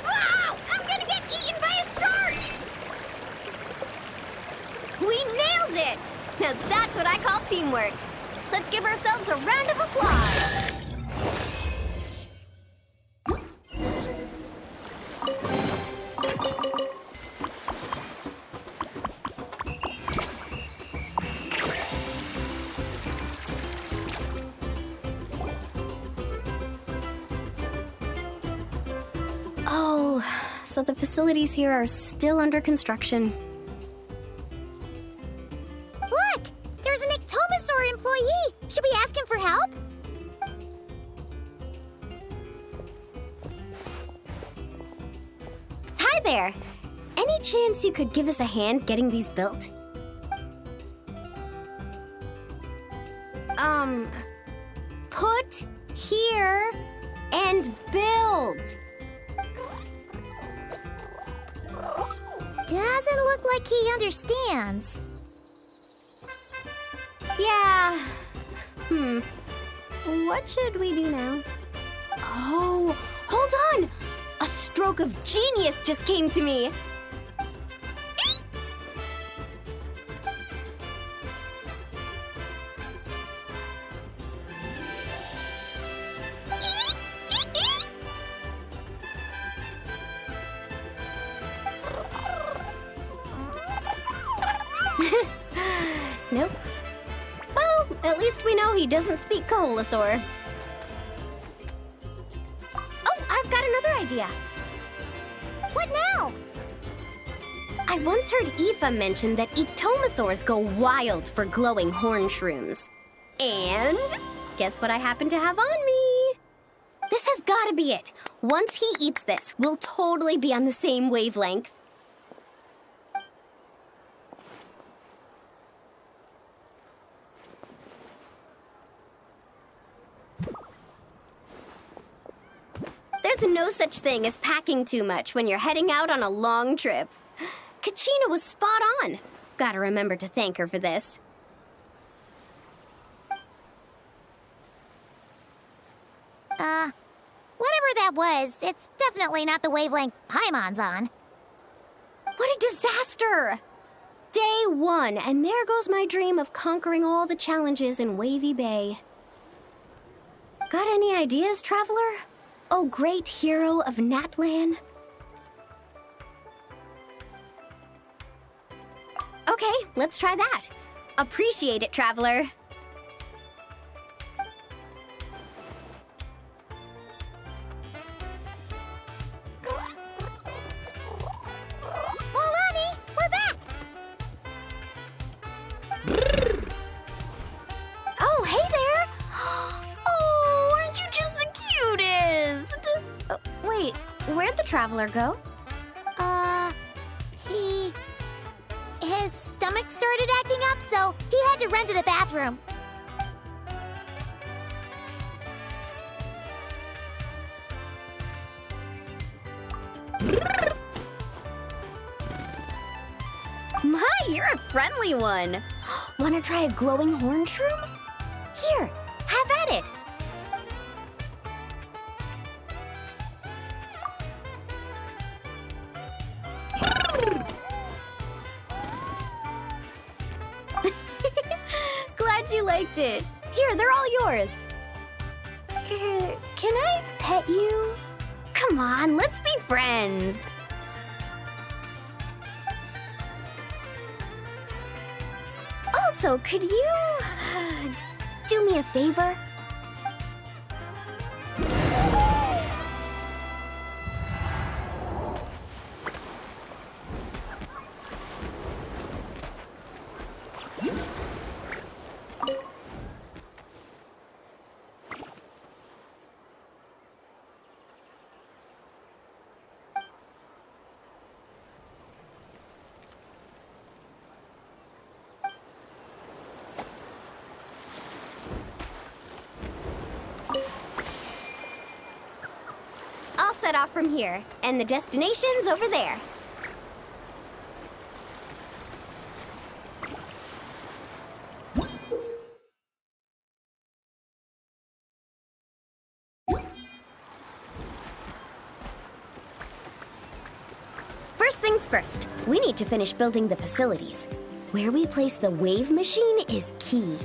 Wow! I'm gonna get eaten by a shark! We nailed it! Now that's what I call teamwork. Let's give ourselves a round of applause. Oh, so the facilities here are still under construction. Look! There's an Ectomosaur employee! Should we ask him for help? Hi there! Any chance you could give us a hand getting these built? Put here and build. Doesn't look like he understands. Yeah. What should we do now? Oh, hold on! A stroke of genius just came to me. Nope. Well, at least we know he doesn't speak Koholosaur. Oh, I've got another idea. What now? I once heard Aoife mention that Ectomosaurs go wild for glowing horn shrooms. And guess what I happen to have on me? This has gotta be it. Once he eats this, we'll totally be on the same wavelength. There's no such thing as packing too much when you're heading out on a long trip. Kachina was spot on. Gotta remember to thank her for this. Whatever that was, it's definitely not the wavelength Paimon's on. What a disaster! Day 1, and there goes my dream of conquering all the challenges in Wavy Bay. Got any ideas, traveler? Oh, great hero of Natlan? Okay, let's try that. Appreciate it, traveler. Molani, we're back! Oh, hey there! Oh, aren't you just the cutest? Wait, where'd the traveler go? His stomach started acting up, so he had to run to the bathroom. My, you're a friendly one. Wanna try a glowing horn shroom? Here, have at it. Glad you liked it. Here, they're all yours. Can I pet you? Come on, let's be friends. Also, could you do me a favor? I'll set off from here, and the destination's over there. First things first, we need to finish building the facilities. Where we place the wave machine is key.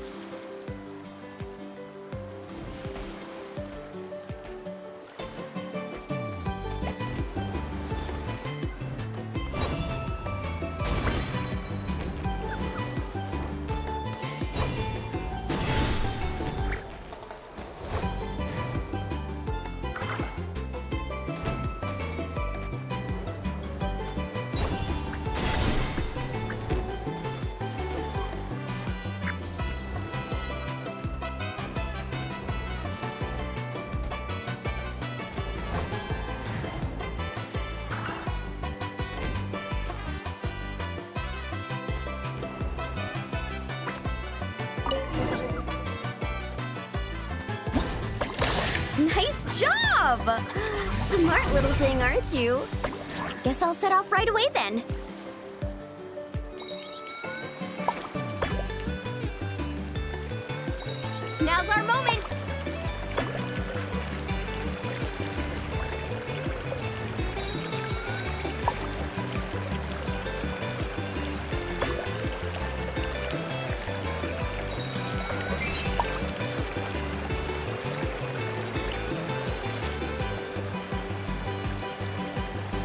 Nice job! Smart little thing, aren't you? Guess I'll set off right away then. Now's our moment!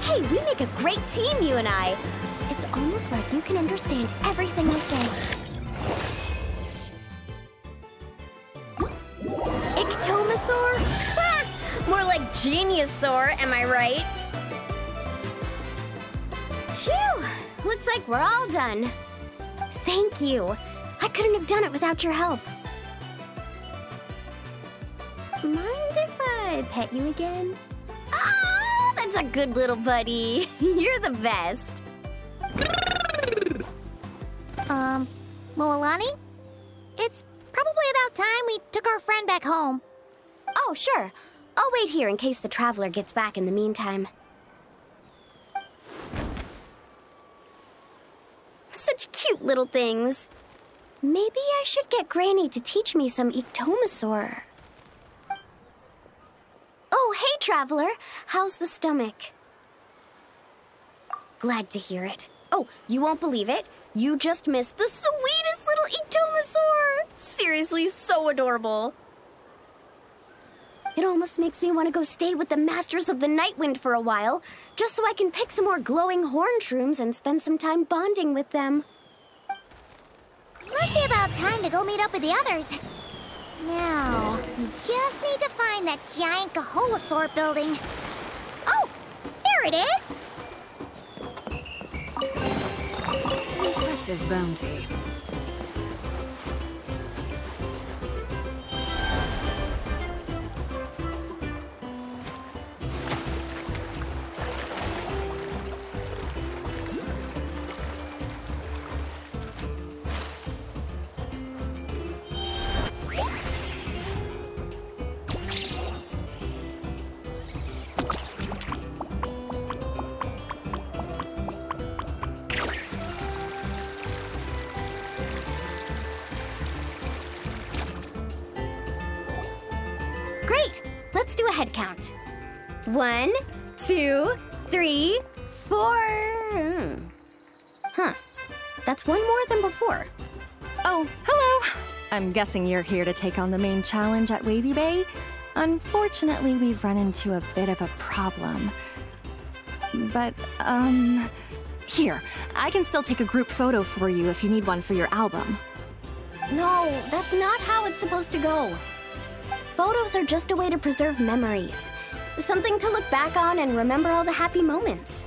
Hey, we make a great team, you and I. It's almost like you can understand everything I say. Ictomasaur? Ha! More like Geniusaur, am I right? Phew! Looks like we're all done. Thank you. I couldn't have done it without your help. Mind if I pet you again? Ah, that's a good little buddy. You're the best. Moalani? It's probably about time we took our friend back home. Oh, sure. I'll wait here in case the traveler gets back in the meantime. Such cute little things. Maybe I should get Granny to teach me some Ictomasaur. Oh, hey, traveler. How's the stomach? Glad to hear it. Oh, you won't believe it. You just missed the sweetest little Ictomasaur. Seriously, so adorable. It almost makes me want to go stay with the Masters of the Nightwind for a while, just so I can pick some more glowing horn shrooms and spend some time bonding with them. Must be about time to go meet up with the others. Now, we just need to find that giant Kaholosaur building. Oh, there it is! Impressive bounty. Great! Let's do a head count. 1, 2, 3, 4. Huh. That's one more than before. Oh, hello. I'm guessing you're here to take on the main challenge at Wavy Bay? Unfortunately, we've run into a bit of a problem. But, here, I can still take a group photo for you if you need one for your album. No, that's not how it's supposed to go. Photos are just a way to preserve memories. Something to look back on and remember all the happy moments.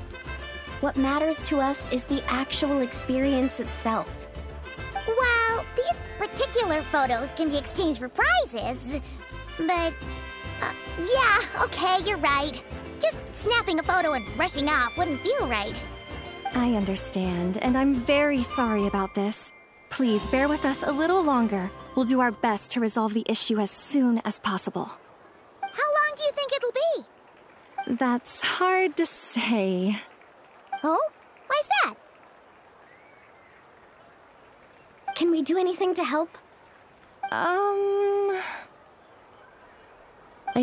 What matters to us is the actual experience itself. Well, these particular photos can be exchanged for prizes, but... yeah, okay, you're right. Just snapping a photo and rushing off wouldn't feel right. I understand, and I'm very sorry about this. Please bear with us a little longer. We'll do our best to resolve the issue as soon as possible. How long do you think it'll be? That's hard to say. Oh? Why's that? Can we do anything to help? I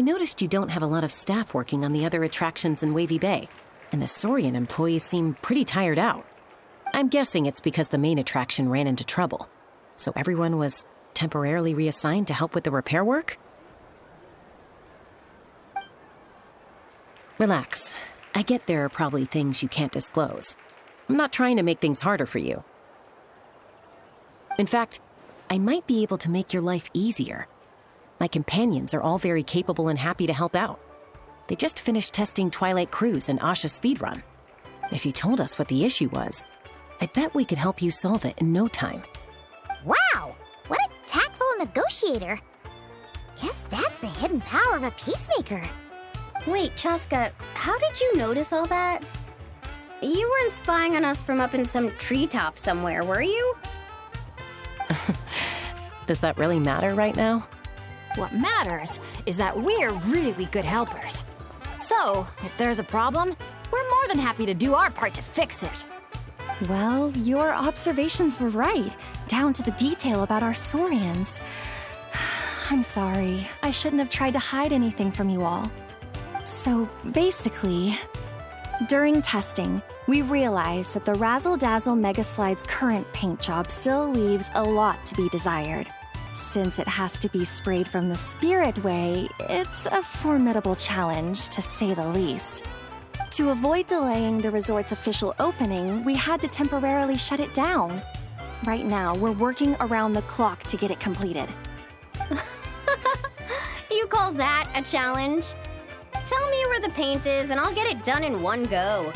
noticed you don't have a lot of staff working on the other attractions in Wavy Bay, and the Saurian employees seem pretty tired out. I'm guessing it's because the main attraction ran into trouble, so everyone was temporarily reassigned to help with the repair work? Relax. I get there are probably things you can't disclose. I'm not trying to make things harder for you. In fact, I might be able to make your life easier. My companions are all very capable and happy to help out. They just finished testing Twilight Cruise and Asha Speedrun. If you told us what the issue was, I bet we could help you solve it in no time. Wow! What a tactful negotiator! Guess that's the hidden power of a peacemaker. Wait, Chaska, how did you notice all that? You weren't spying on us from up in some treetop somewhere, were you? Does that really matter right now? What matters is that we're really good helpers. So, if there's a problem, we're more than happy to do our part to fix it. Well, your observations were right, down to the detail about our Saurians. I'm sorry. I shouldn't have tried to hide anything from you all. So, basically, during testing, we realized that the Razzle Dazzle Mega Slide's current paint job still leaves a lot to be desired. Since it has to be sprayed from the Spirit Way, it's a formidable challenge, to say the least. To avoid delaying the resort's official opening, we had to temporarily shut it down. Right now, we're working around the clock to get it completed. You call that a challenge? Tell me where the paint is and I'll get it done in one go.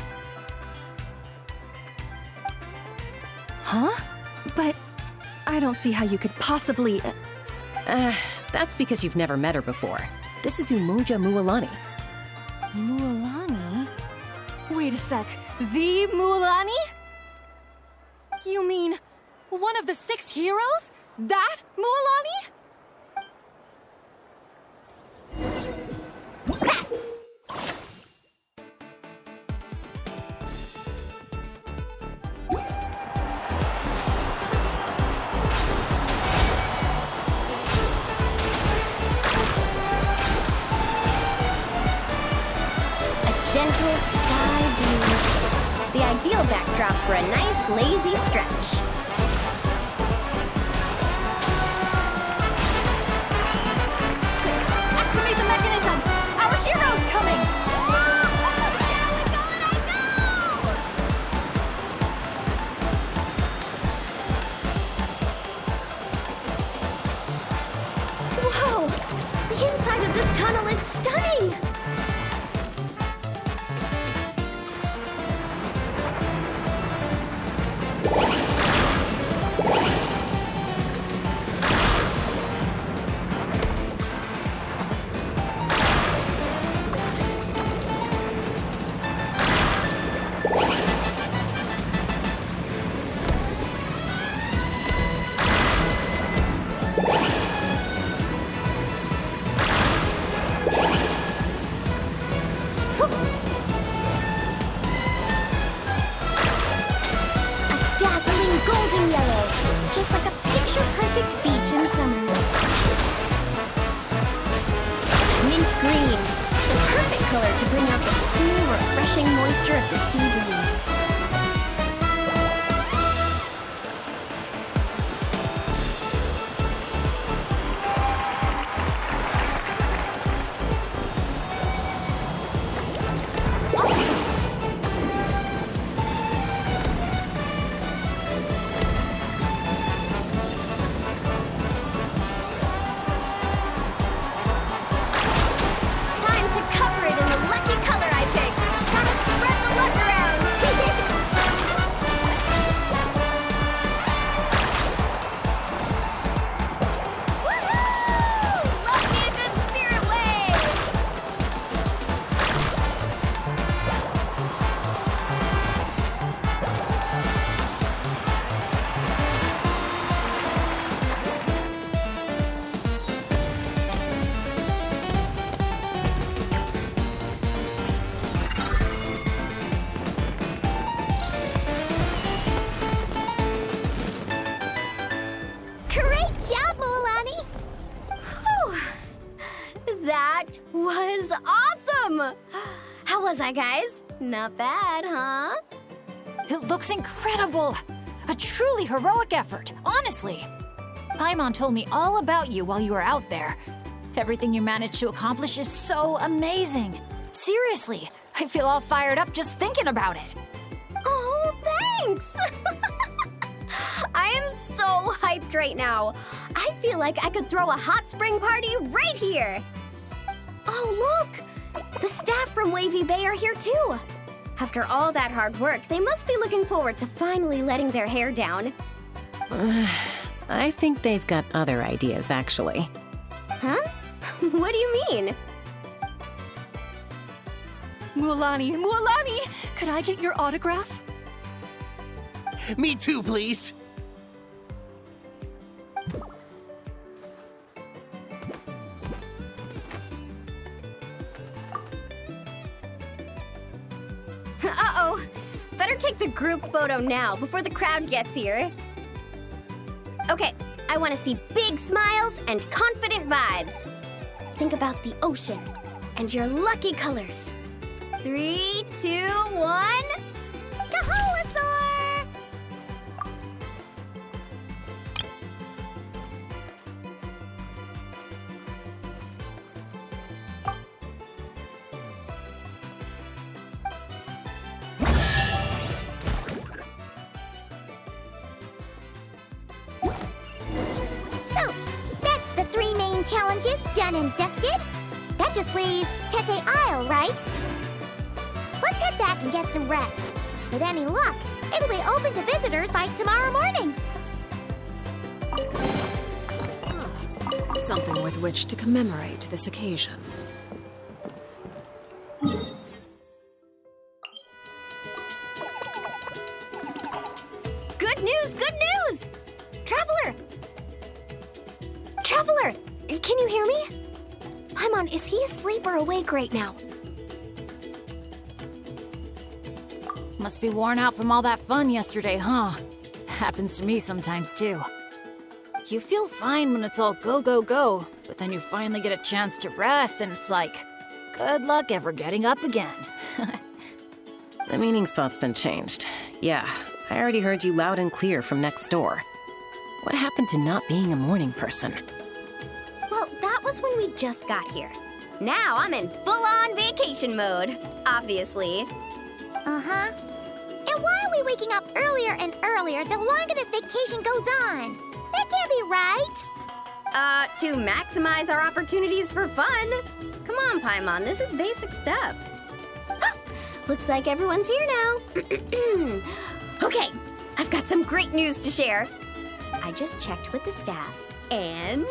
Huh? But I don't see how you could possibly... That's because you've never met her before. This is Umoja Mualani. Mualani? Wait a sec. The Mualani? You mean one of the 6 heroes? That Mualani? Gentle sky blue. The ideal backdrop for a nice, lazy stretch. Activate the mechanism! Our hero's coming! Whoa! The inside of this tunnel is stunning! Golden yellow, just like a picture-perfect beach in summer. Mint green, the perfect color to bring out the cool, refreshing moisture of the sea breeze. That was awesome! How was I, guys? Not bad, huh? It looks incredible! A truly heroic effort, honestly. Paimon told me all about you while you were out there. Everything you managed to accomplish is so amazing. Seriously, I feel all fired up just thinking about it. Oh, thanks! I am so hyped right now. I feel like I could throw a hot spring party right here. Oh, look! The staff from Wavy Bay are here too. After all that hard work, they must be looking forward to finally letting their hair down. I think they've got other ideas, actually. Huh? What do you mean? Mualani, could I get your autograph? Me too, please. Uh-oh. Better take the group photo now before the crowd gets here. Okay, I want to see big smiles and confident vibes. Think about the ocean and your lucky colors. 3, 2, 1... Kaholasaur! So, that's the 3 main challenges done and dusted. That just leaves Tete Isle, right? Let's head back and get some rest. With any luck, it'll be open to visitors by tomorrow morning. Something with which to commemorate this occasion. Good news, good news! Traveler! Traveler, can you hear me? Paimon, is he asleep or awake right now? Must be worn out from all that fun yesterday, huh? Happens to me sometimes, too. You feel fine when it's all go, go, go, but then you finally get a chance to rest, and it's like, good luck ever getting up again. The meeting spot's been changed. Yeah, I already heard you loud and clear from next door. What happened to not being a morning person? Well, that was when we just got here. Now I'm in full-on vacation mode, obviously. Uh-huh. And why are we waking up earlier and earlier the longer this vacation goes on? That can't be right. To maximize our opportunities for fun. Come on, Paimon, this is basic stuff. Huh, looks like everyone's here now. Okay, I've got some great news to share. I just checked with the staff, and...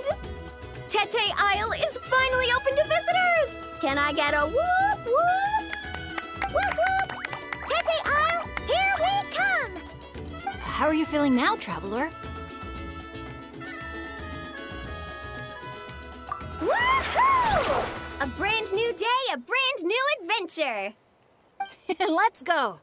Tete Isle is finally open to visitors! Can I get a whoop whoop? Whoop whoop! Tete Isle, here we come! How are you feeling now, Traveler? Woohoo! A brand new day, a brand new adventure! Let's go!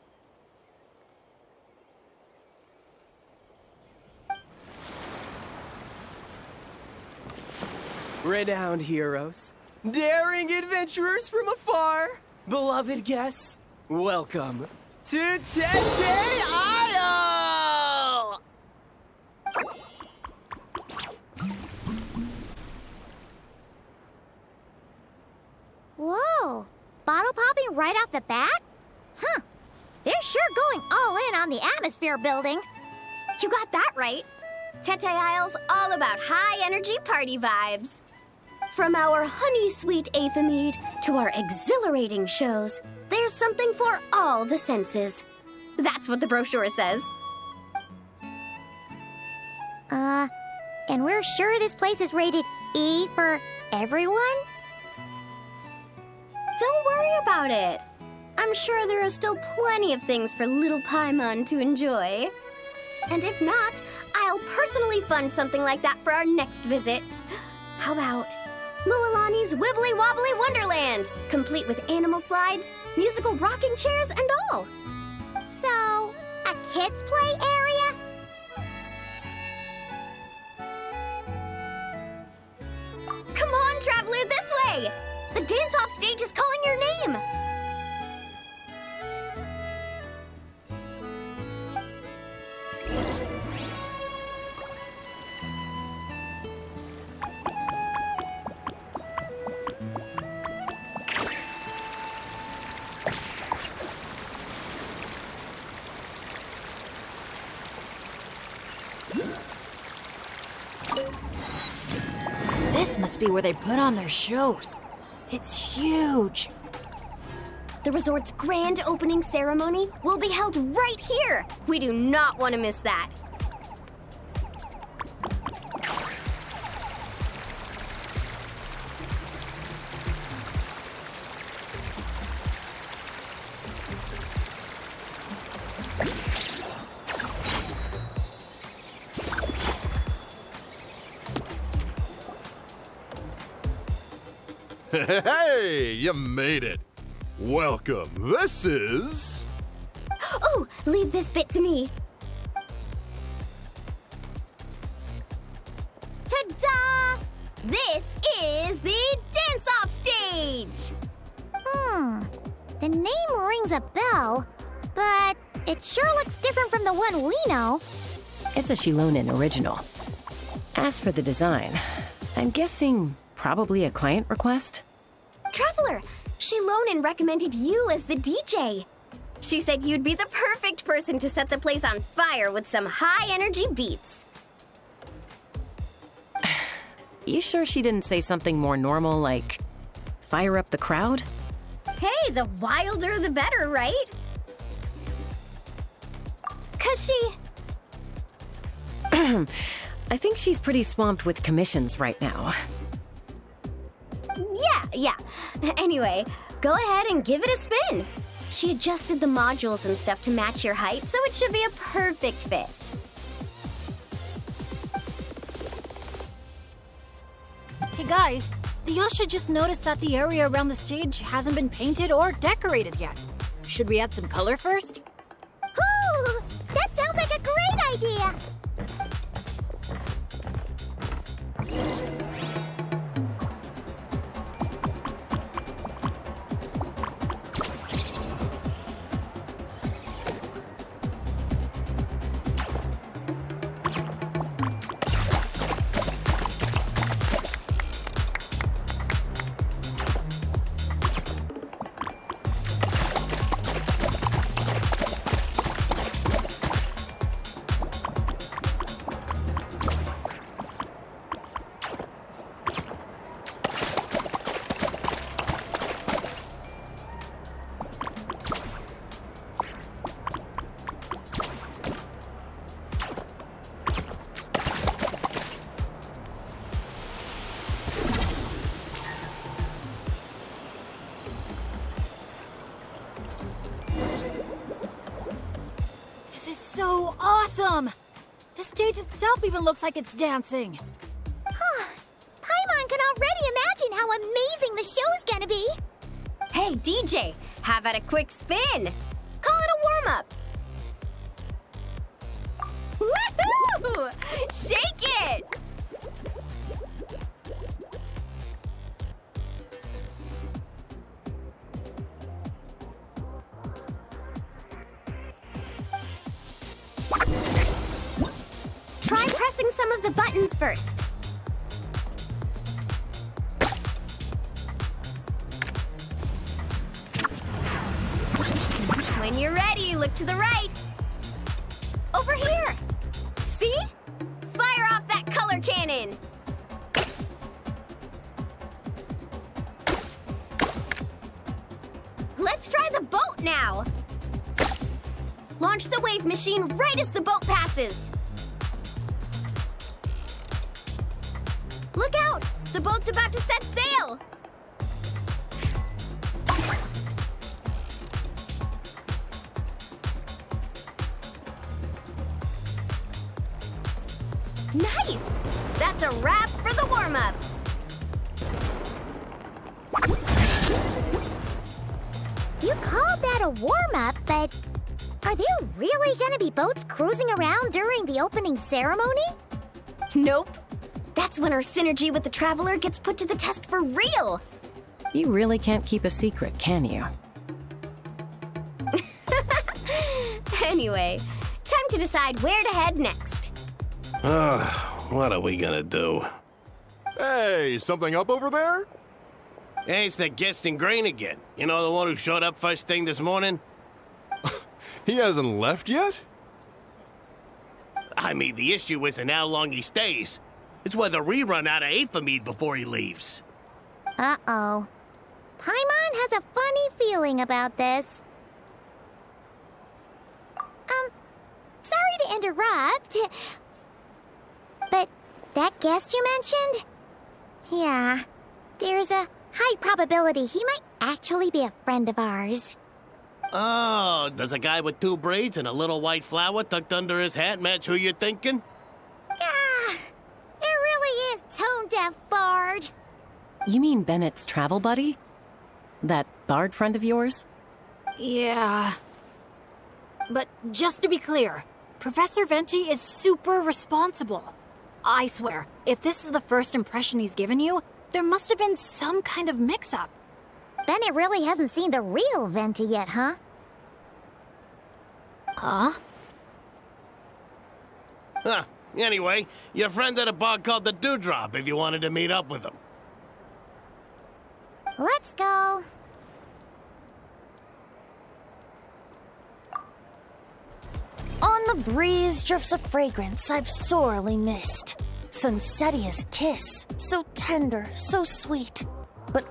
Renowned heroes, daring adventurers from afar, beloved guests, welcome to Tete Isle! Whoa, bottle popping right off the bat? Huh, they're sure going all in on the atmosphere building. You got that right. Tete Isle's all about high-energy party vibes. From our honey-sweet Aethamede to our exhilarating shows, there's something for all the senses. That's what the brochure says. And we're sure this place is rated E for everyone? Don't worry about it. I'm sure there are still plenty of things for little Paimon to enjoy. And if not, I'll personally fund something like that for our next visit. How about Mualani's Wibbly Wobbly Wonderland, complete with animal slides, musical rocking chairs, and all. So, a kids' play area? Come on, traveler, this way! The dance-off stage is calling your name! This must be where they put on their shows. It's huge. The resort's grand opening ceremony will be held right here. We do not want to miss that. Hey, you made it. Welcome. This is... Oh, leave this bit to me. Ta-da! This is the dance-off stage! The name rings a bell, but it sure looks different from the one we know. It's a Shilonen original. As for the design, I'm guessing probably a client request? Traveler, Shilonen recommended you as the DJ. She said you'd be the perfect person to set the place on fire with some high-energy beats. You sure she didn't say something more normal like, fire up the crowd? Hey, the wilder the better, right? 'Cause she... I think she's pretty swamped with commissions right now. Yeah. Anyway, go ahead and give it a spin. She adjusted the modules and stuff to match your height, so it should be a perfect fit. Hey guys, the Yasha just noticed that the area around the stage hasn't been painted or decorated yet. Should we add some color first? Ooh, that sounds like a great idea! So awesome! The stage itself even looks like it's dancing. Paimon can already imagine how amazing the show's gonna be. Hey, DJ, how about a quick spin? Call it a warm-up. Woohoo! Shake it! Try pressing some of the buttons first. When you're ready, look to the right. Over here. See? Fire off that color cannon. Let's try the boat now. Launch the wave machine right as the boat passes. Look out! The boat's about to set sail! Nice! That's a wrap for the warm-up. You called that a warm-up, but are there really gonna be boats cruising around during the opening ceremony? Nope. That's when our synergy with the Traveler gets put to the test for real. You really can't keep a secret, can you? Anyway, time to decide where to head next. What are we gonna do? Hey, something up over there? Hey, it's that guest in grain again. You know, the one who showed up first thing this morning? He hasn't left yet? I mean, the issue isn't how long he stays. It's whether we run out of Aphamide before he leaves. Uh-oh. Paimon has a funny feeling about this. Sorry to interrupt. But that guest you mentioned? Yeah, there's a high probability he might actually be a friend of ours. Oh, does a guy with 2 braids and a little white flower tucked under his hat match who you're thinking? Ah, it really is tone-deaf Bard. You mean Bennett's travel buddy? That bard friend of yours? Yeah. But just to be clear, Professor Venti is super responsible. I swear, if this is the first impression he's given you, there must have been some kind of mix-up. Bennett really hasn't seen the real Venti yet, huh? Huh? Huh. Anyway, your friend at a bar called the Dewdrop if you wanted to meet up with him. Let's go. On the breeze drifts a fragrance I've sorely missed. Sunsetia's kiss, so tender, so sweet. But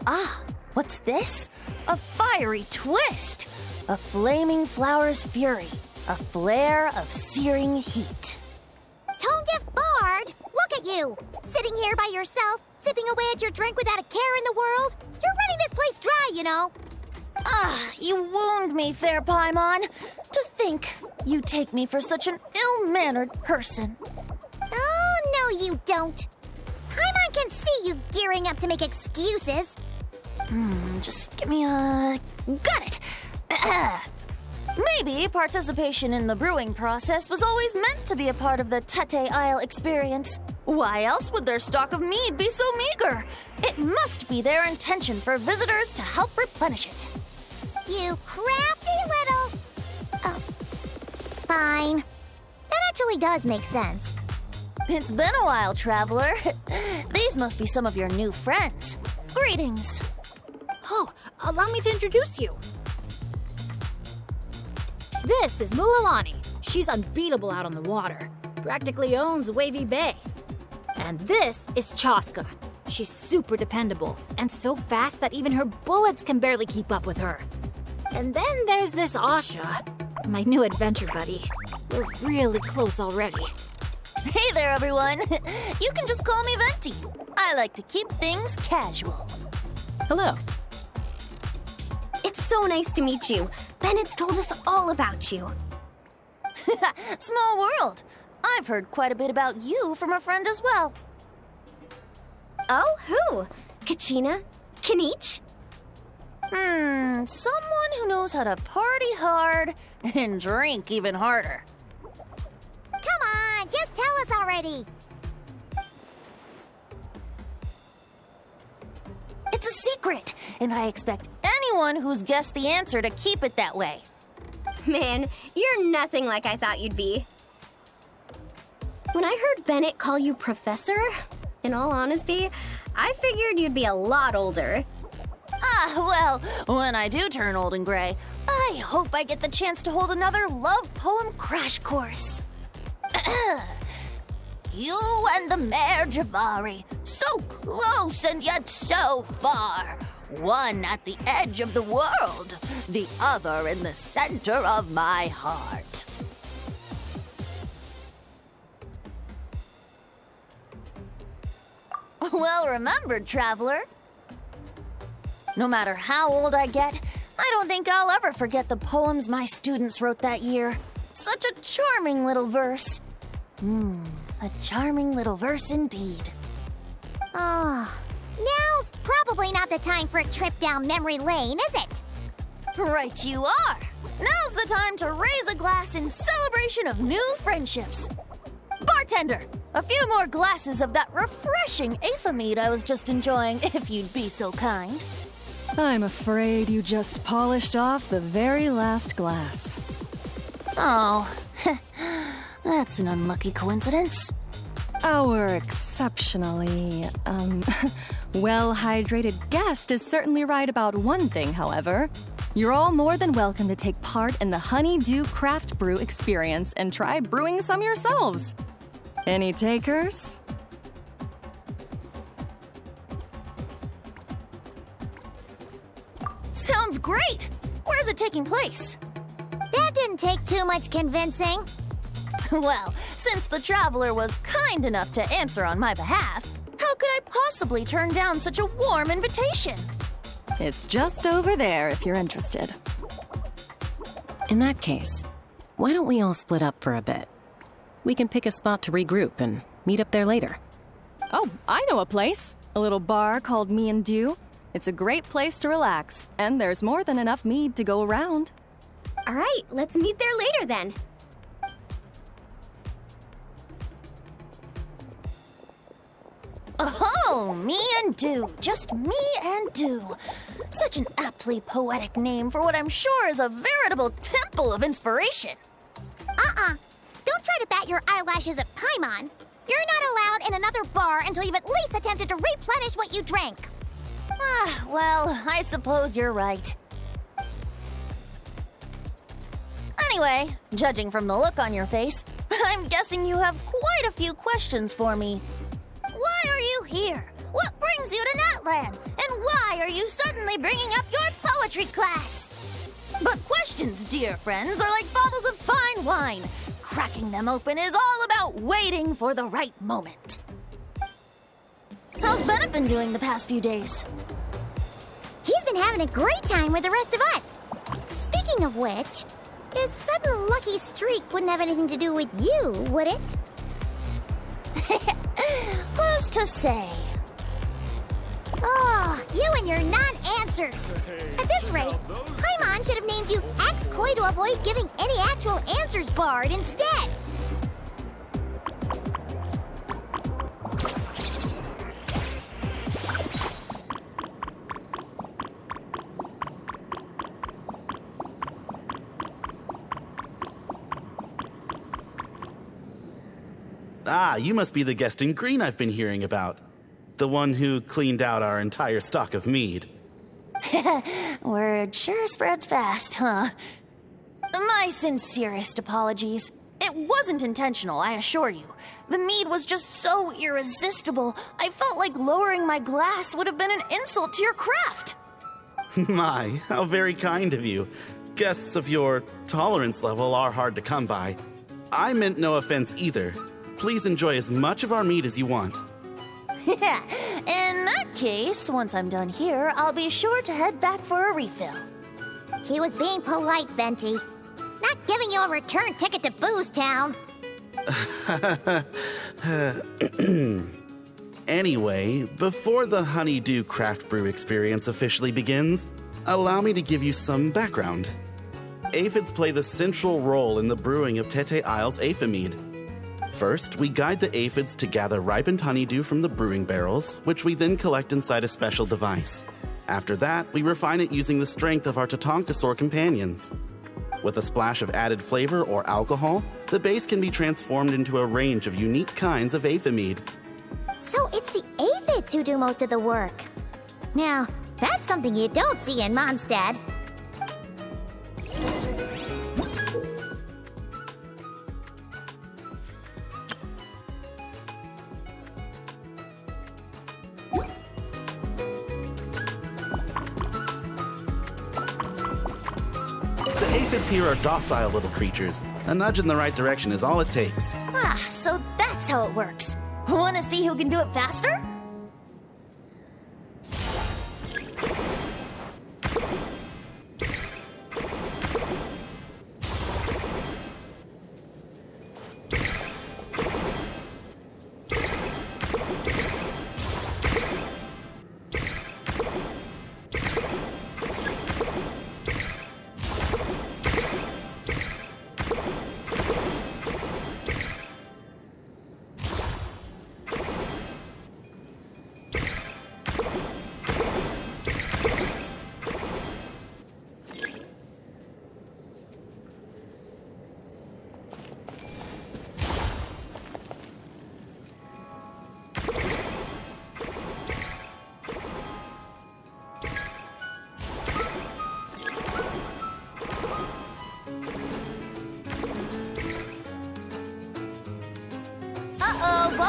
what's this? A fiery twist! A flaming flower's fury, a flare of searing heat. Tone-deaf Bard, look at you! Sitting here by yourself, sipping away at your drink without a care in the world. You're running this place dry, you know. You wound me, fair Paimon. To think you take me for such an ill-mannered person. Oh, no you don't. Paimon can see you gearing up to make excuses. Just give me a... Got it! Maybe participation in the brewing process was always meant to be a part of the Tete Isle experience. Why else would their stock of mead be so meager? It must be their intention for visitors to help replenish it. You crafty little... Oh, fine. That actually does make sense. It's been a while, traveler. These must be some of your new friends. Greetings. Oh, allow me to introduce you. This is Mualani. She's unbeatable out on the water. Practically owns Wavy Bay. And this is Chaska. She's super dependable and so fast that even her bullets can barely keep up with her. And then there's this Asha, my new adventure buddy. We're really close already. Hey there, everyone. You can just call me Venti. I like to keep things casual. Hello. It's so nice to meet you. Bennett's told us all about you. Small world. I've heard quite a bit about you from a friend as well. Oh, who? Kachina? Kanich? Someone who knows how to party hard and drink even harder. Come on, just tell us already. It's a secret, and I expect anyone who's guessed the answer to keep it that way. Man, you're nothing like I thought you'd be. When I heard Bennett call you Professor, in all honesty, I figured you'd be a lot older. Well, when I do turn old and gray, I hope I get the chance to hold another love poem crash course. You and the Mare Javari, so close and yet so far. One at the edge of the world, the other in the center of my heart. Well remembered, traveler. No matter how old I get, I don't think I'll ever forget the poems my students wrote that year. Such a charming little verse. A charming little verse indeed. Oh, now's probably not the time for a trip down memory lane, is it? Right you are. Now's the time to raise a glass in celebration of new friendships. Bartender, a few more glasses of that refreshing Aphamide I was just enjoying, if you'd be so kind. I'm afraid you just polished off the very last glass. Oh, that's an unlucky coincidence. Our exceptionally, well-hydrated guest is certainly right about one thing, however. You're all more than welcome to take part in the Honeydew Craft Brew experience and try brewing some yourselves. Any takers? Sounds great! Where's it taking place? That didn't take too much convincing. Well, since the traveler was kind enough to answer on my behalf, how could I possibly turn down such a warm invitation? It's just over there if you're interested. In that case, why don't we all split up for a bit? We can pick a spot to regroup and meet up there later. Oh, I know a place. A little bar called Me and Dew. It's a great place to relax, and there's more than enough mead to go around. All right, let's meet there later then. Oh, Me and Dew. Just Me and Dew. Such an aptly poetic name for what I'm sure is a veritable temple of inspiration. Don't try to bat your eyelashes at Paimon. You're not allowed in another bar until you've at least attempted to replenish what you drank. Well, I suppose you're right. Anyway, judging from the look on your face, I'm guessing you have quite a few questions for me. Why are you here? What brings you to Natland? And why are you suddenly bringing up your poetry class? But questions, dear friends, are like bottles of fine wine. Cracking them open is all about waiting for the right moment. How's Bennett been doing the past few days? He's been having a great time with the rest of us. Speaking of which, his sudden lucky streak wouldn't have anything to do with you, would it? Who's to say? Oh, you and your non-answers. At this rate, Paimon should have named you Axe Koi to avoid giving any actual answers barred instead. Ah, you must be the guest in green I've been hearing about. The one who cleaned out our entire stock of mead. Word sure spreads fast, huh? My sincerest apologies. It wasn't intentional, I assure you. The mead was just so irresistible, I felt like lowering my glass would have been an insult to your craft. My, how very kind of you. Guests of your tolerance level are hard to come by. I meant no offense either. Please enjoy as much of our mead as you want. In that case, once I'm done here, I'll be sure to head back for a refill. He was being polite, Venti. Not giving you a return ticket to Booze Town. Anyway, before the Honeydew Craft Brew experience officially begins, allow me to give you some background. Aphids play the central role in the brewing of Tete Isle's Aphid. First, we guide the aphids to gather ripened honeydew from the brewing barrels, which we then collect inside a special device. After that, we refine it using the strength of our Tatankasaur companions. With a splash of added flavor or alcohol, the base can be transformed into a range of unique kinds of aphid. So it's the aphids who do most of the work. Now, that's something you don't see in Mondstadt. Aphids here are docile little creatures. A nudge in the right direction is all it takes. So that's how it works. Wanna see who can do it faster?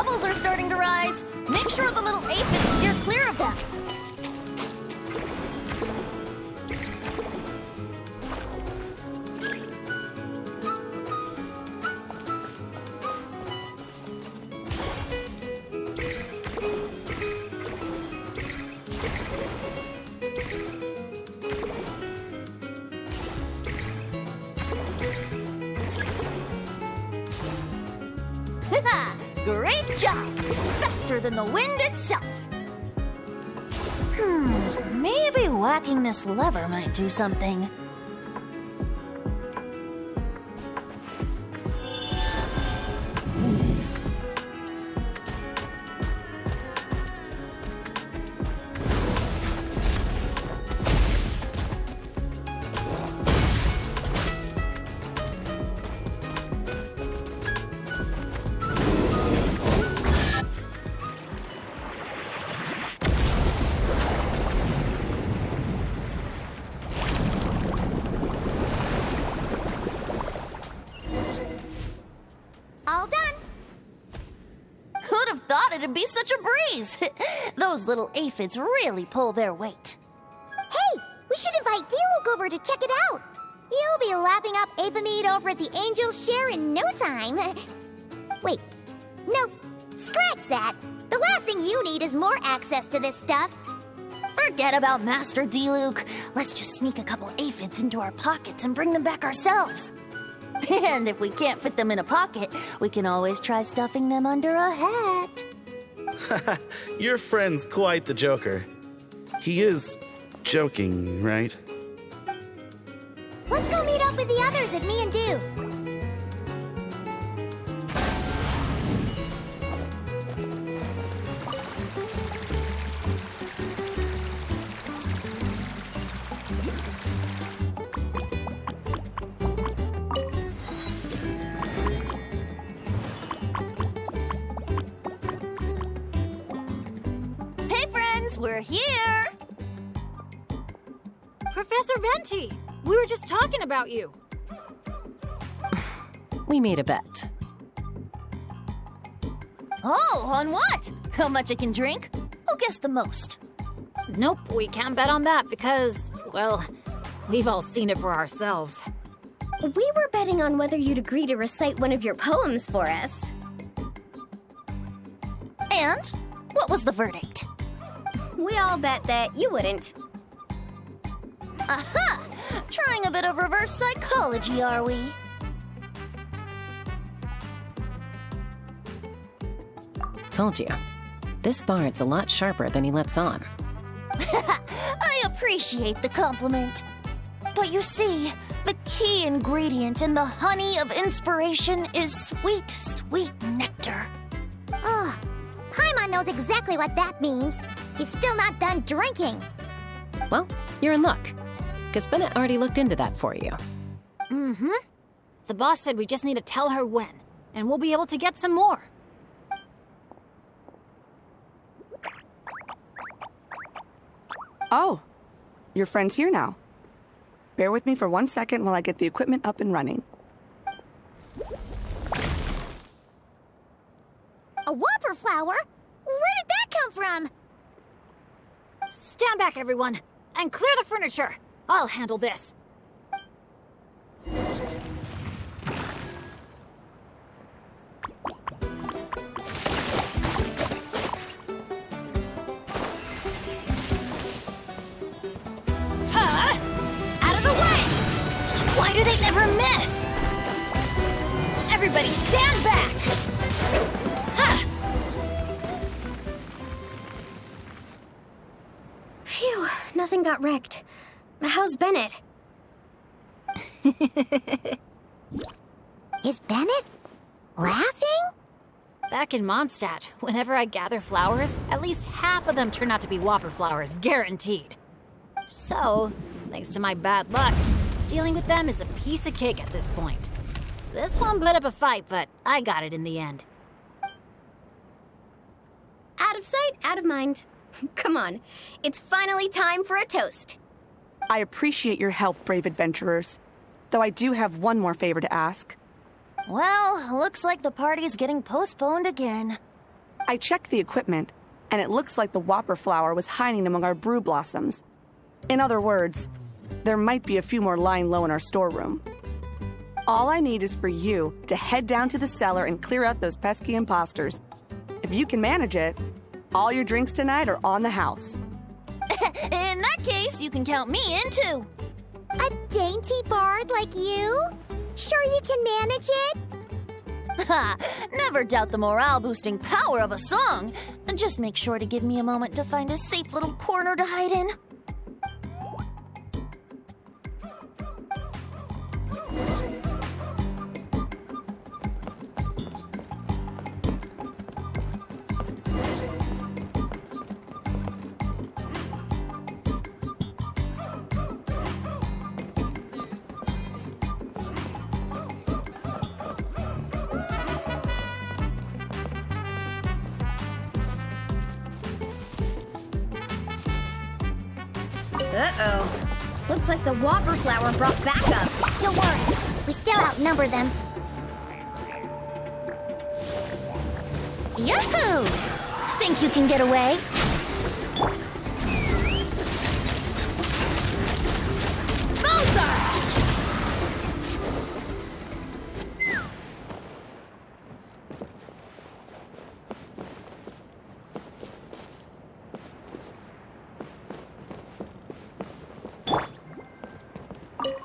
bubbles are starting to rise. Make sure the little aphids steer clear of them. Great job! Faster than the wind itself. Maybe whacking this lever might do something. All done. Who'd have thought it'd be such a breeze? Those little aphids really pull their weight. Hey, we should invite Diluc over to check it out. You'll be lapping up aphid over at the Angel's Share in no time. Wait, nope, scratch that. The last thing you need is more access to this stuff. Forget about Master Diluc. Let's just sneak a couple aphids into our pockets and bring them back ourselves. And if we can't fit them in a pocket, we can always try stuffing them under a hat. Your friend's quite the joker. He is joking, right? Let's go meet up with the others at Me and Do. Hey friends, we're here! Professor Venti, we were just talking about you. We made a bet. Oh, on what? How much I can drink? Who guessed the most? Nope, we can't bet on that because, well, we've all seen it for ourselves. We were betting on whether you'd agree to recite one of your poems for us. And what was the verdict? We all bet that you wouldn't. Aha! Trying a bit of reverse psychology, are we? Told you. This bard's a lot sharper than he lets on. I appreciate the compliment. But you see, the key ingredient in the honey of inspiration is sweet, sweet nectar. Oh, Paimon knows exactly what that means. He's still not done drinking. Well, you're in luck. Because Bennett already looked into that for you. Mm-hmm. The boss said we just need to tell her when, and we'll be able to get some more. Oh, your friend's here now. Bear with me for 1 second while I get the equipment up and running. A whopper flower? Where did that come from? Stand back, everyone, and clear the furniture. I'll handle this. Out of the way! Why do they never miss? Everybody stand back! Phew, nothing got wrecked. How's Bennett? Is Bennett laughing? Back in Mondstadt, whenever I gather flowers, at least half of them turn out to be whopper flowers, guaranteed. So, thanks to my bad luck, dealing with them is a piece of cake at this point. This one put up a fight, but I got it in the end. Out of sight, out of mind. Come on, it's finally time for a toast. I appreciate your help, brave adventurers. Though I do have one more favor to ask. Well, looks like the party's getting postponed again. I checked the equipment, and it looks like the Whopper flower was hiding among our brew blossoms. In other words, there might be a few more lying low in our storeroom. All I need is for you to head down to the cellar and clear out those pesky imposters. If you can manage it, all your drinks tonight are on the house. In that case, you can count me in too. A dainty bard like you? Sure you can manage it? Ha! Never doubt the morale-boosting power of a song. Just make sure to give me a moment to find a safe little corner to hide in. Uh-oh. Looks like the Whopper flower brought backup. Don't worry, we still outnumber them. Yahoo! Think you can get away?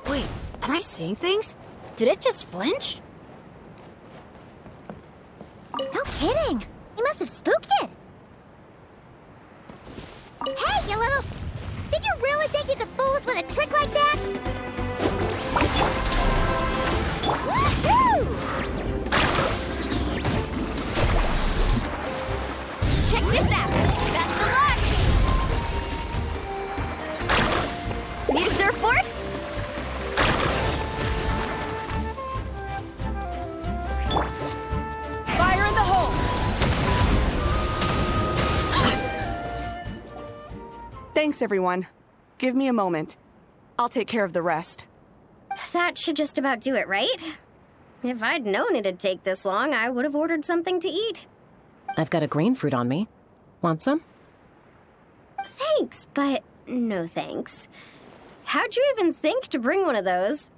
Wait, am I seeing things? Did it just flinch? No kidding. You must have spooked it. Hey, you little... Did you really think you could fool us with a trick like that? Woohoo! Check this out. Best of luck. Need a surfboard? Fire in the hole! Thanks, everyone. Give me a moment. I'll take care of the rest. That should just about do it, right? If I'd known it'd take this long, I would have ordered something to eat. I've got a green fruit on me. Want some? Thanks, but no thanks. How'd you even think to bring one of those?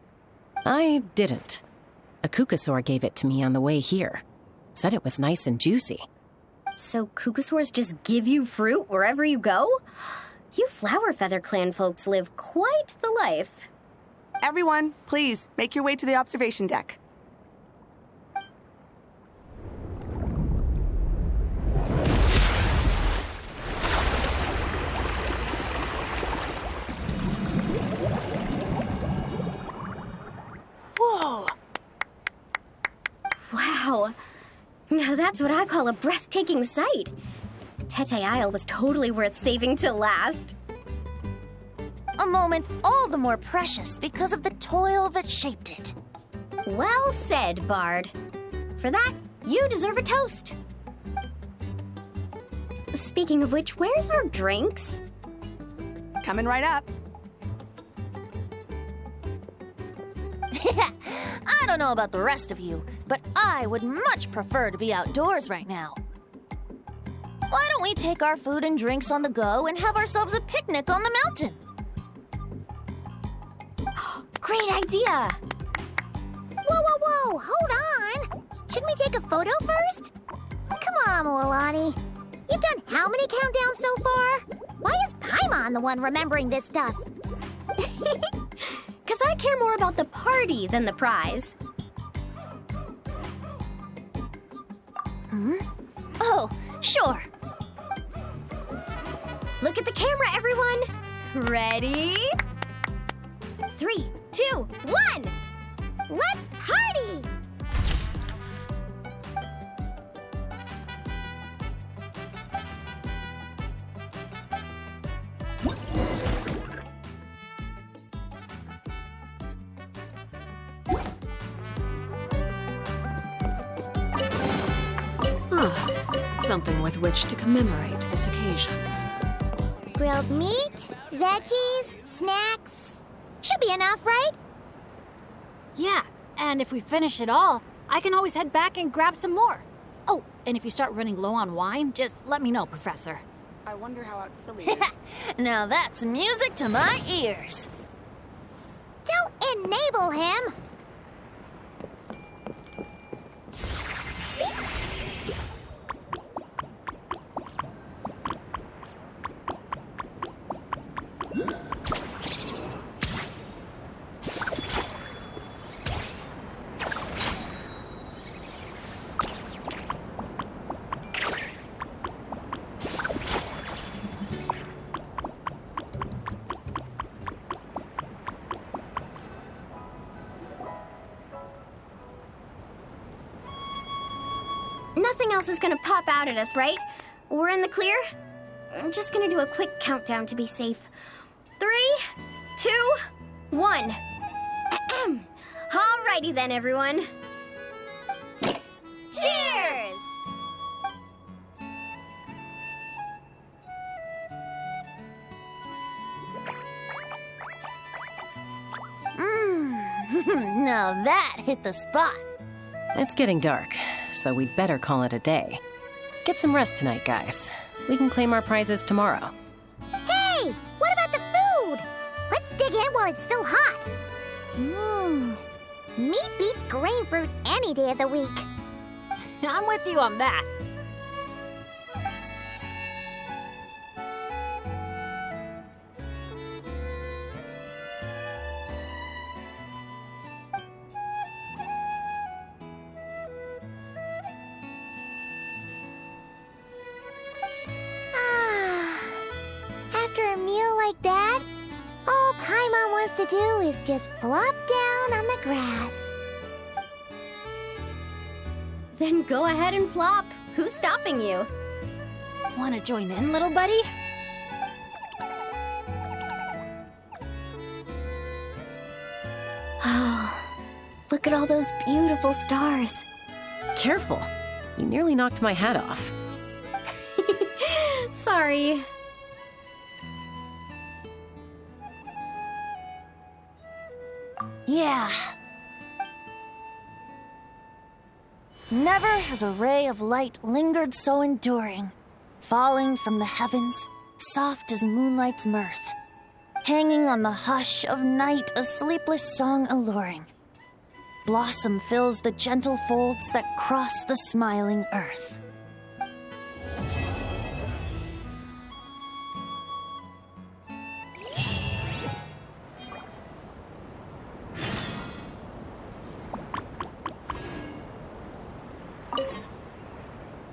I didn't. A Kukasaur gave it to me on the way here. Said it was nice and juicy. So Kukasaurs just give you fruit wherever you go? You Flower Feather Clan folks live quite the life. Everyone, please, make your way to the observation deck. Whoa! Wow. Now that's what I call a breathtaking sight. Tete Isle was totally worth saving till last. A moment all the more precious because of the toil that shaped it. Well said, Bard. For that, you deserve a toast. Speaking of which, where's our drinks? Coming right up. I don't know about the rest of you, but I would much prefer to be outdoors right now. Why don't we take our food and drinks on the go and have ourselves a picnic on the mountain? Great idea! Whoa, whoa, whoa! Hold on! Shouldn't we take a photo first? Come on, Milani. You've done how many countdowns so far? Why is Paimon the one remembering this stuff? Because I care more about the party than the prize. Oh, sure. Look at the camera, everyone! Ready? 3, 2, 1! Let's party! Something with which to commemorate this occasion. Grilled meat, veggies, snacks. Should be enough, right? Yeah, and if we finish it all, I can always head back and grab some more. Oh, And if you start running low on wine, just let me know, Professor. I wonder how out silly is. Now that's music to my ears. Don't enable him! Nothing else is gonna pop out at us, right? We're in the clear? I'm just gonna do a quick countdown to be safe. 3, 2, 1. Ahem. Alrighty then, everyone. Cheers! Now that hit the spot. It's getting dark, so we'd better call it a day. Get some rest tonight, guys. We can claim our prizes tomorrow. Hey! What about the food? Let's dig in while it's still hot. Meat beats grain fruit any day of the week. I'm with you on that. After a meal like that, all Paimon wants to do is just flop down on the grass. Then go ahead and flop. Who's stopping you? Wanna join in, little buddy? Oh, look at all those beautiful stars. Careful. You nearly knocked my hat off. Sorry. Yeah. Never has a ray of light lingered so enduring, falling from the heavens, soft as moonlight's mirth, hanging on the hush of night, a sleepless song alluring. Blossom fills the gentle folds that cross the smiling earth.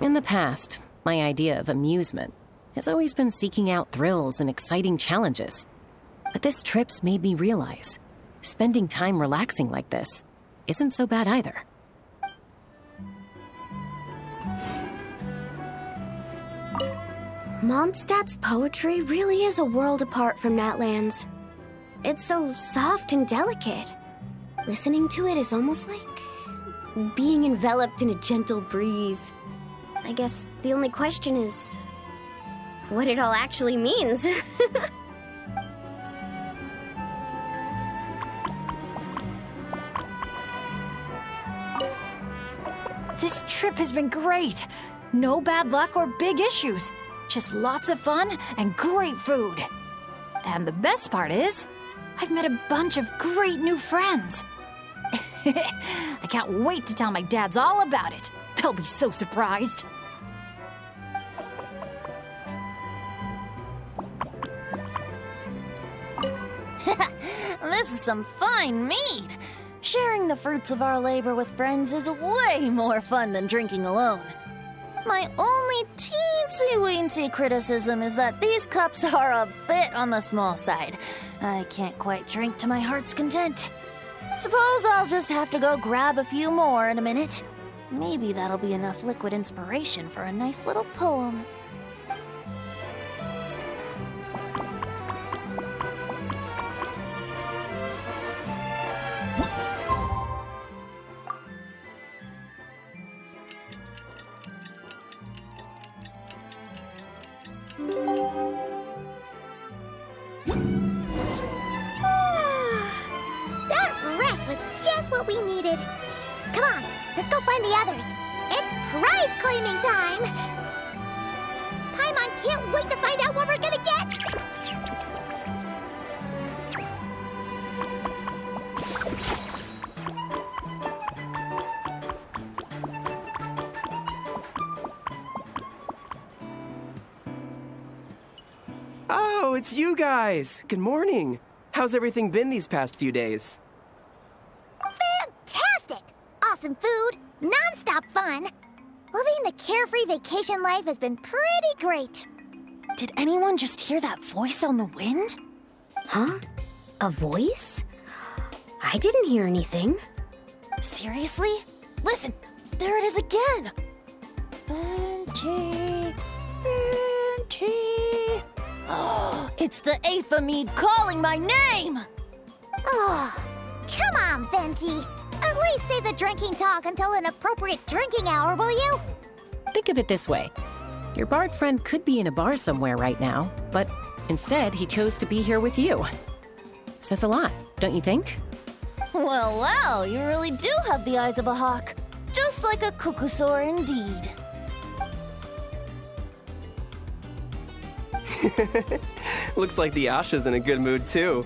In the past, my idea of amusement has always been seeking out thrills and exciting challenges. But this trip's made me realize spending time relaxing like this isn't so bad either. Mondstadt's poetry really is a world apart from Natlan's. It's so soft and delicate. Listening to it is almost like being enveloped in a gentle breeze. I guess the only question is what it all actually means. This trip has been great. No bad luck or big issues. Just lots of fun and great food. And the best part is, I've met a bunch of great new friends. I can't wait to tell my dads all about it. They'll be so surprised. This is some fine mead. Sharing the fruits of our labor with friends is way more fun than drinking alone. My only teensy-weensy criticism is that these cups are a bit on the small side. I can't quite drink to my heart's content. Suppose I'll just have to go grab a few more in a minute. Maybe that'll be enough liquid inspiration for a nice little poem. That rest was just what we needed. Come on, let's go find the others. It's prize claiming time! Paimon can't wait to find out what we're gonna get! Oh, it's you guys! Good morning! How's everything been these past few days? Fantastic! Awesome food, non-stop fun. Living the carefree vacation life has been pretty great. Did anyone just hear that voice on the wind? Huh? A voice? I didn't hear anything. Seriously? Listen, there it is again! Venti, Venti. Oh, it's the Aphamid calling my name! Oh, come on, Venti. At least say the drinking talk until an appropriate drinking hour, will you? Think of it this way. Your bard friend could be in a bar somewhere right now, but instead he chose to be here with you. Says a lot, don't you think? Well, well, you really do have the eyes of a hawk. Just like a cuckoosaur indeed. Looks like the Asha's in a good mood too.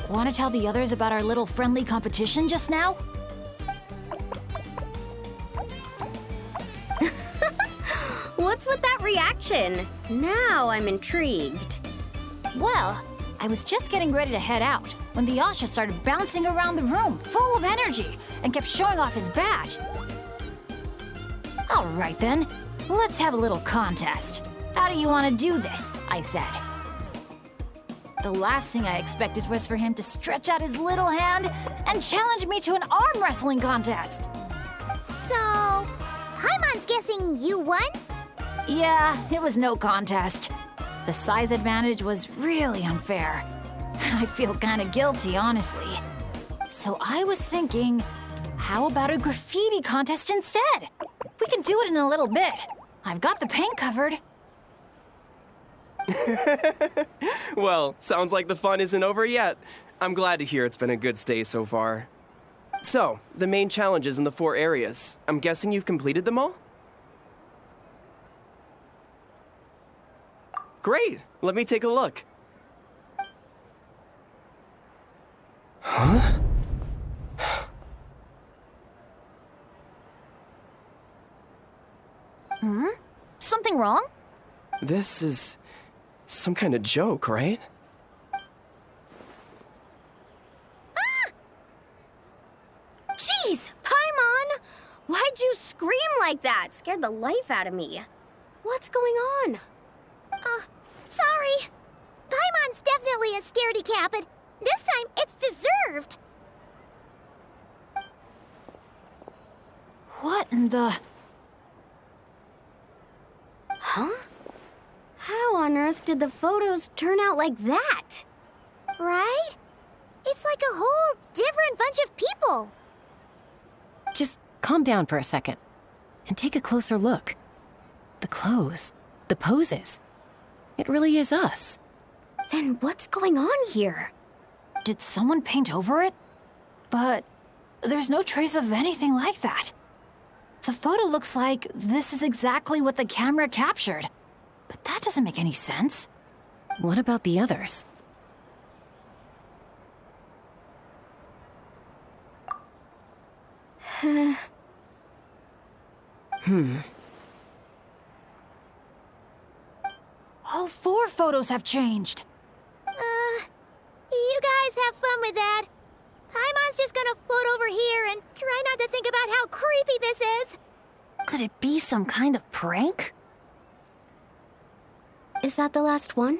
Want to tell the others about our little friendly competition just now? What's with that reaction? Now I'm intrigued. Well, I was just getting ready to head out when the Asha started bouncing around the room, full of energy, and kept showing off his badge. All right then, let's have a little contest. How do you want to do this? I said. The last thing I expected was for him to stretch out his little hand and challenge me to an arm wrestling contest. So, Paimon's guessing you won? Yeah, it was no contest. The size advantage was really unfair. I feel kind of guilty, honestly. So I was thinking, how about a graffiti contest instead? We can do it in a little bit. I've got the paint covered. Well, sounds like the fun isn't over yet. I'm glad to hear it's been a good stay so far. So, the main challenges in the 4 areas. I'm guessing you've completed them all? Great! Let me take a look. Huh? Something wrong? This is some kind of joke, right? Jeez, Paimon! Why'd you scream like that? Scared the life out of me. What's going on? Sorry. Paimon's definitely a scaredy cat, but this time it's deserved. What in the... Huh? How on earth did the photos turn out like that? Right? It's like a whole different bunch of people. Just calm down for a second and take a closer look. The clothes, the poses. It really is us. Then what's going on here? Did someone paint over it? But there's no trace of anything like that. The photo looks like this is exactly what the camera captured. But that doesn't make any sense. What about the others? All 4 photos have changed. You guys have fun with that. Paimon's just gonna float over here and try not to think about how creepy this is. Could it be some kind of prank? Is that the last one?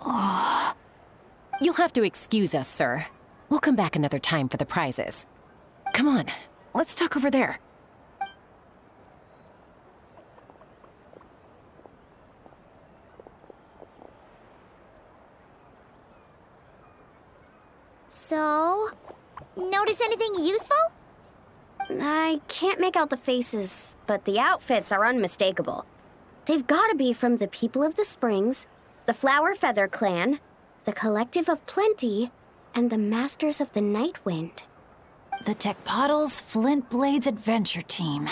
Oh. You'll have to excuse us, sir. We'll come back another time for the prizes. Come on, let's talk over there. So, notice anything useful? I can't make out the faces, but the outfits are unmistakable. They've gotta be from the People of the Springs, the Flower Feather Clan, the Collective of Plenty, and the Masters of the Night Wind. The Tecpotals Flint Blades Adventure Team.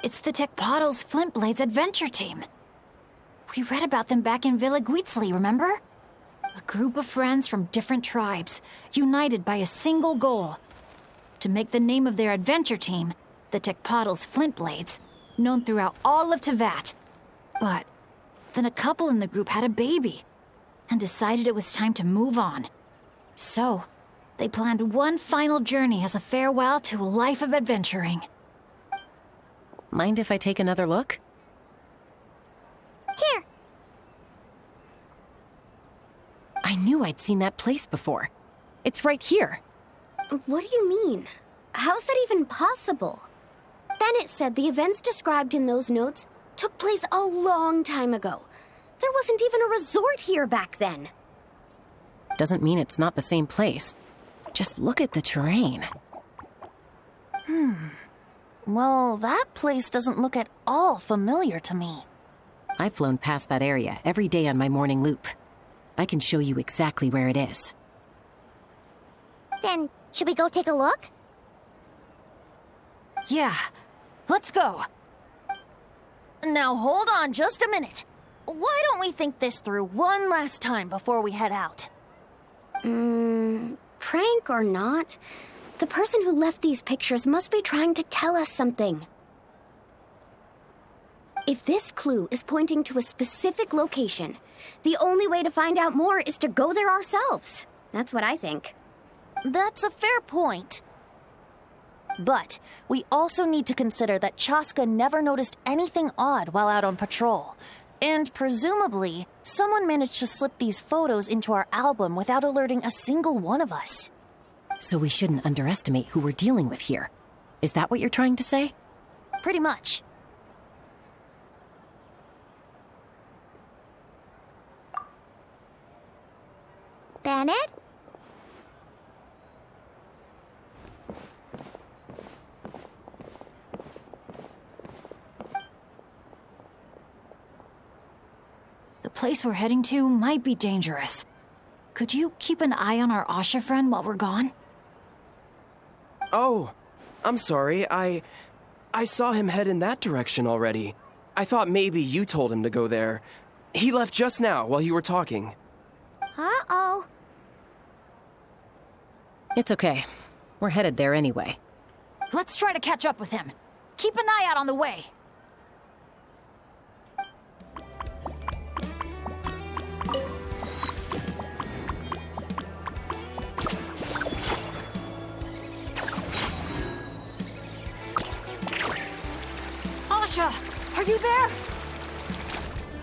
It's the Tecpotals Flint Blades Adventure Team. We read about them back in Villa Guitzli, remember? A group of friends from different tribes, united by a single goal. To make the name of their adventure team, the Tecpotals Flint Blades, known throughout all of Teyvat. But then a couple in the group had a baby, and decided it was time to move on. So, they planned one final journey as a farewell to a life of adventuring. Mind if I take another look? Here. I knew I'd seen that place before. It's right here. What do you mean? How's that even possible? Bennett said the events described in those notes took place a long time ago. There wasn't even a resort here back then. Doesn't mean it's not the same place. Just look at the terrain. Well, that place doesn't look at all familiar to me. I've flown past that area every day on my morning loop. I can show you exactly where it is. Then, should we go take a look? Yeah, let's go. Now hold on just a minute. Why don't we think this through one last time before we head out? Prank or not, the person who left these pictures must be trying to tell us something. If this clue is pointing to a specific location, the only way to find out more is to go there ourselves. That's what I think. That's a fair point. But we also need to consider that Chaska never noticed anything odd while out on patrol. And presumably, someone managed to slip these photos into our album without alerting a single one of us. So we shouldn't underestimate who we're dealing with here. Is that what you're trying to say? Pretty much. Bennett? The place we're heading to might be dangerous. Could you keep an eye on our Asha friend while we're gone? Oh, I'm sorry. I saw him head in that direction already. I thought maybe you told him to go there. He left just now while you were talking. Uh-oh. It's okay. We're headed there anyway. Let's try to catch up with him. Keep an eye out on the way. Asha, are you there?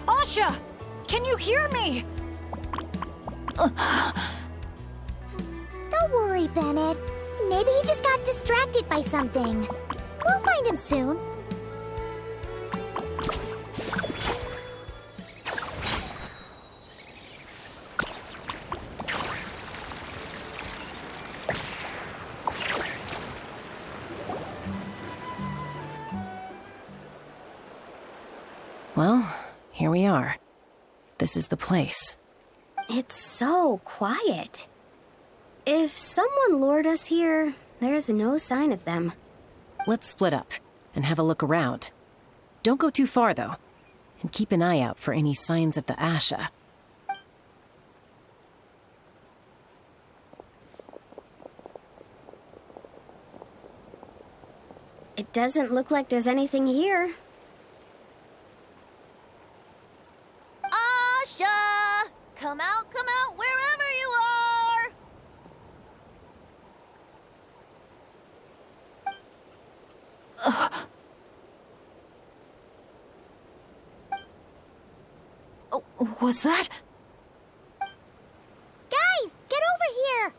Asha, can you hear me? Don't worry, Bennett. Maybe he just got distracted by something. We'll find him soon. Well, here we are. This is the place. It's so quiet. If someone lured us here, there's no sign of them. Let's split up and have a look around. Don't go too far, though. And keep an eye out for any signs of the Asha. It doesn't look like there's anything here. Asha! Come out, wherever you are! Oh, was that? Guys, get over here!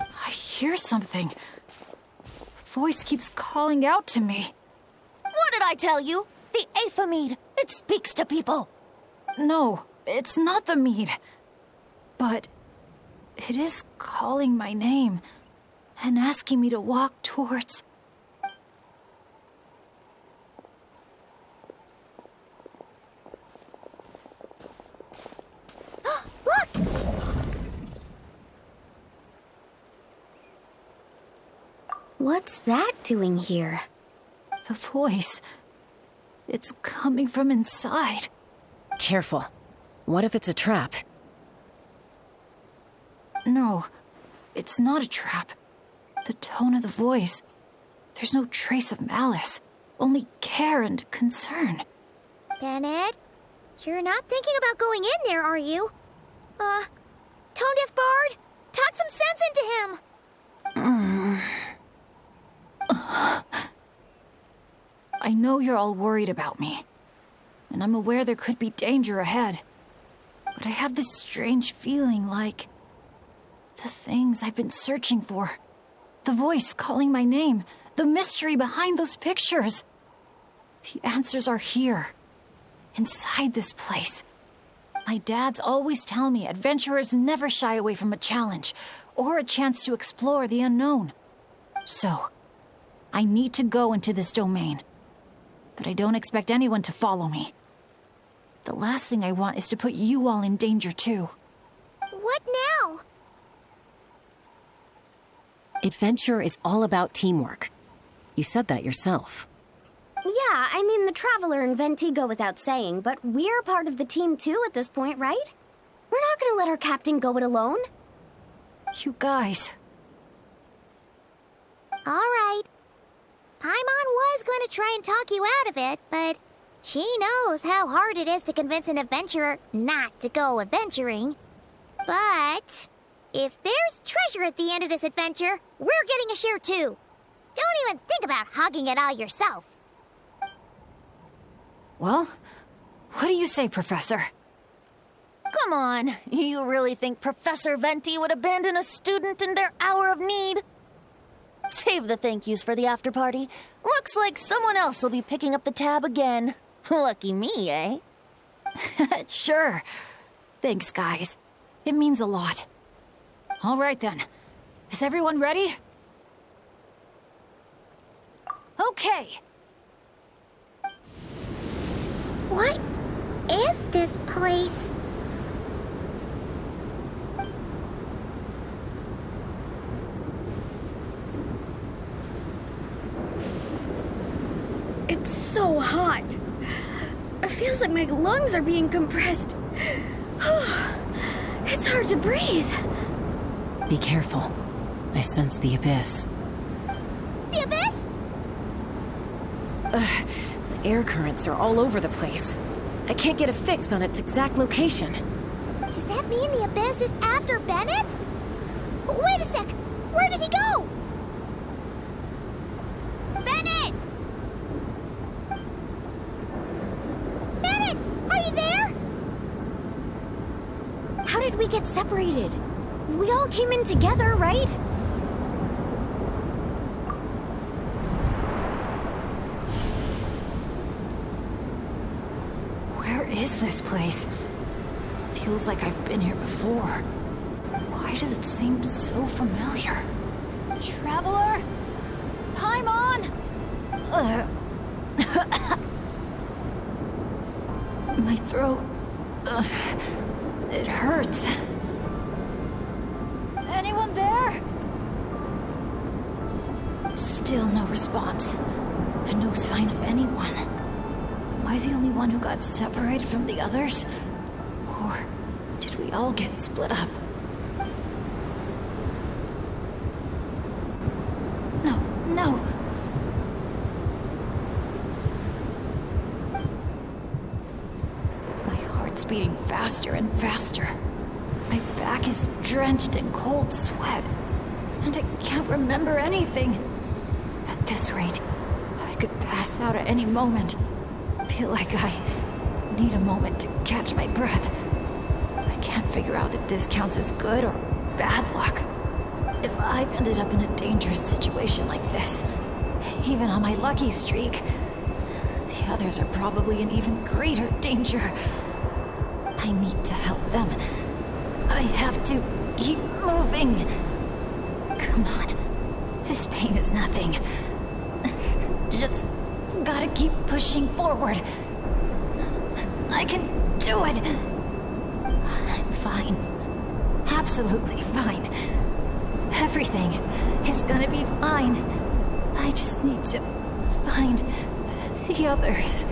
I hear something. A voice keeps calling out to me. What did I tell you? The Aethamid. It speaks to people. No, it's not the mead. But it is calling my name. and asking me to walk towards... Look! What's that doing here? The voice. It's coming from inside. Careful. What if it's a trap? No, it's not a trap. The tone of the voice. There's no trace of malice. Only care and concern. Bennett, you're not thinking about going in there, are you? Tone Deaf Bard, talk some sense into him! I know you're all worried about me, and I'm aware there could be danger ahead. But I have this strange feeling like... the things I've been searching for. The voice calling my name. The mystery behind those pictures. The answers are here. Inside this place. My dad's always tell me adventurers never shy away from a challenge or a chance to explore the unknown. So, I need to go into this domain. But I don't expect anyone to follow me. The last thing I want is to put you all in danger too. What now? Adventure is all about teamwork. You said that yourself. Yeah, I mean, the Traveler and Venti go without saying, but we're part of the team too at this point, right? We're not gonna let our captain go it alone. You guys. All right. Paimon was going to try and talk you out of it, but she knows how hard it is to convince an adventurer not to go adventuring. But if there's treasure at the end of this adventure, we're getting a share too. Don't even think about hogging it all yourself. Well, what do you say, Professor? Come on, you really think Professor Venti would abandon a student in their hour of need? Save the thank yous for the after party. Looks like someone else will be picking up the tab again. Lucky me, eh? Sure. Thanks, guys. It means a lot. All right, then. Is everyone ready? Okay. What is this place? It's so hot. It feels like my lungs are being compressed. It's hard to breathe. Be careful. I sense the abyss. The abyss? The air currents are all over the place. I can't get a fix on its exact location. Does that mean the abyss is after Bennett? Wait a sec! Where did he go? Bennett! Bennett! Are you there? How did we get separated? We all came in together, right? Where is this place? Feels like I've been here before. Why does it seem so familiar? Traveler? Paimon? My throat... it hurts. Anyone there? Still no response. And no sign of anyone. Am I the only one who got separated from the others? Or did we all get split up? No. My heart's beating faster and faster. My back is drenched in cold sweat. And I can't remember anything. At this rate, I could pass out at any moment. Feel like I need a moment to catch my breath. I can't figure out if this counts as good or bad luck. If I've ended up in a dangerous situation like this, even on my lucky streak, the others are probably in even greater danger. I need to help them. I have to keep moving. Come on, This pain is nothing. Just gotta keep pushing forward. I can do it. I'm fine. Absolutely fine. Everything is gonna be fine. I just need to find the others.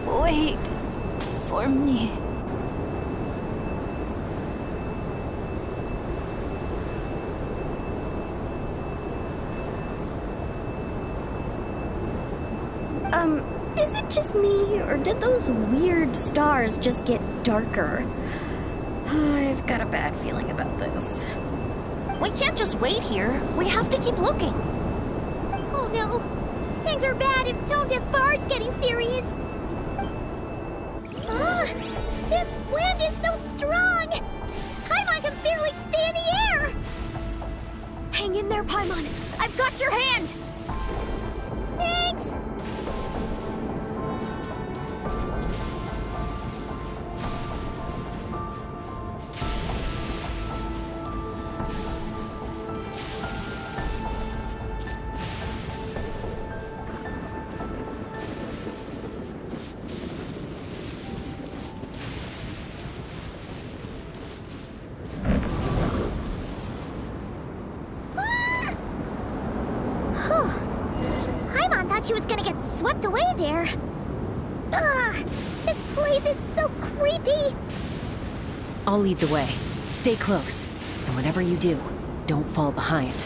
Wait for me. Is it just me, or did those weird stars just get darker? I've got a bad feeling about this. We can't just wait here. We have to keep looking. Oh no! Things are bad if Tone Deaf Bard's getting serious. This wind is so strong! Paimon can barely stay in the air! Hang in there, Paimon. I've got your hand! Thanks! She was gonna get swept away there. Ugh, this place is so creepy. I'll lead the way. Stay close. And whatever you do, don't fall behind.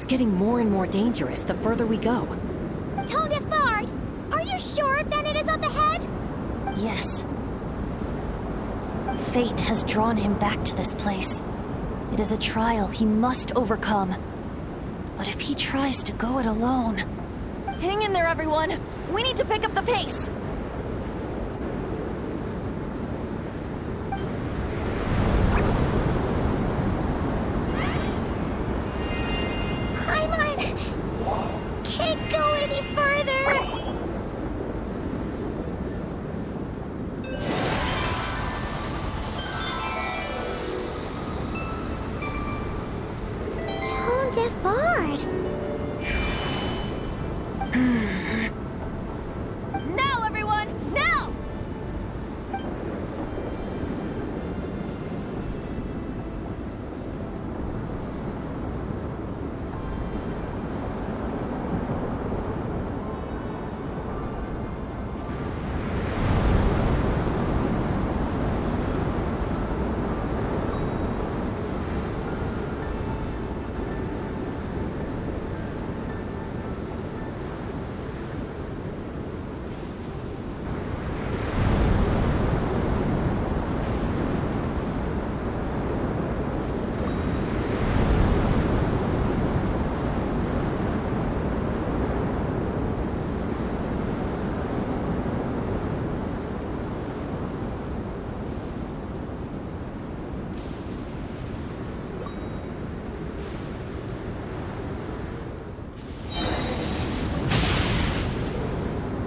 Getting more and more dangerous the further we go. Tone Deaf Bard, are you sure Bennett is up ahead? Yes. Fate has drawn him back to this place. It is a trial he must overcome. But if he tries to go it alone... Hang in there, everyone! We need to pick up the pace!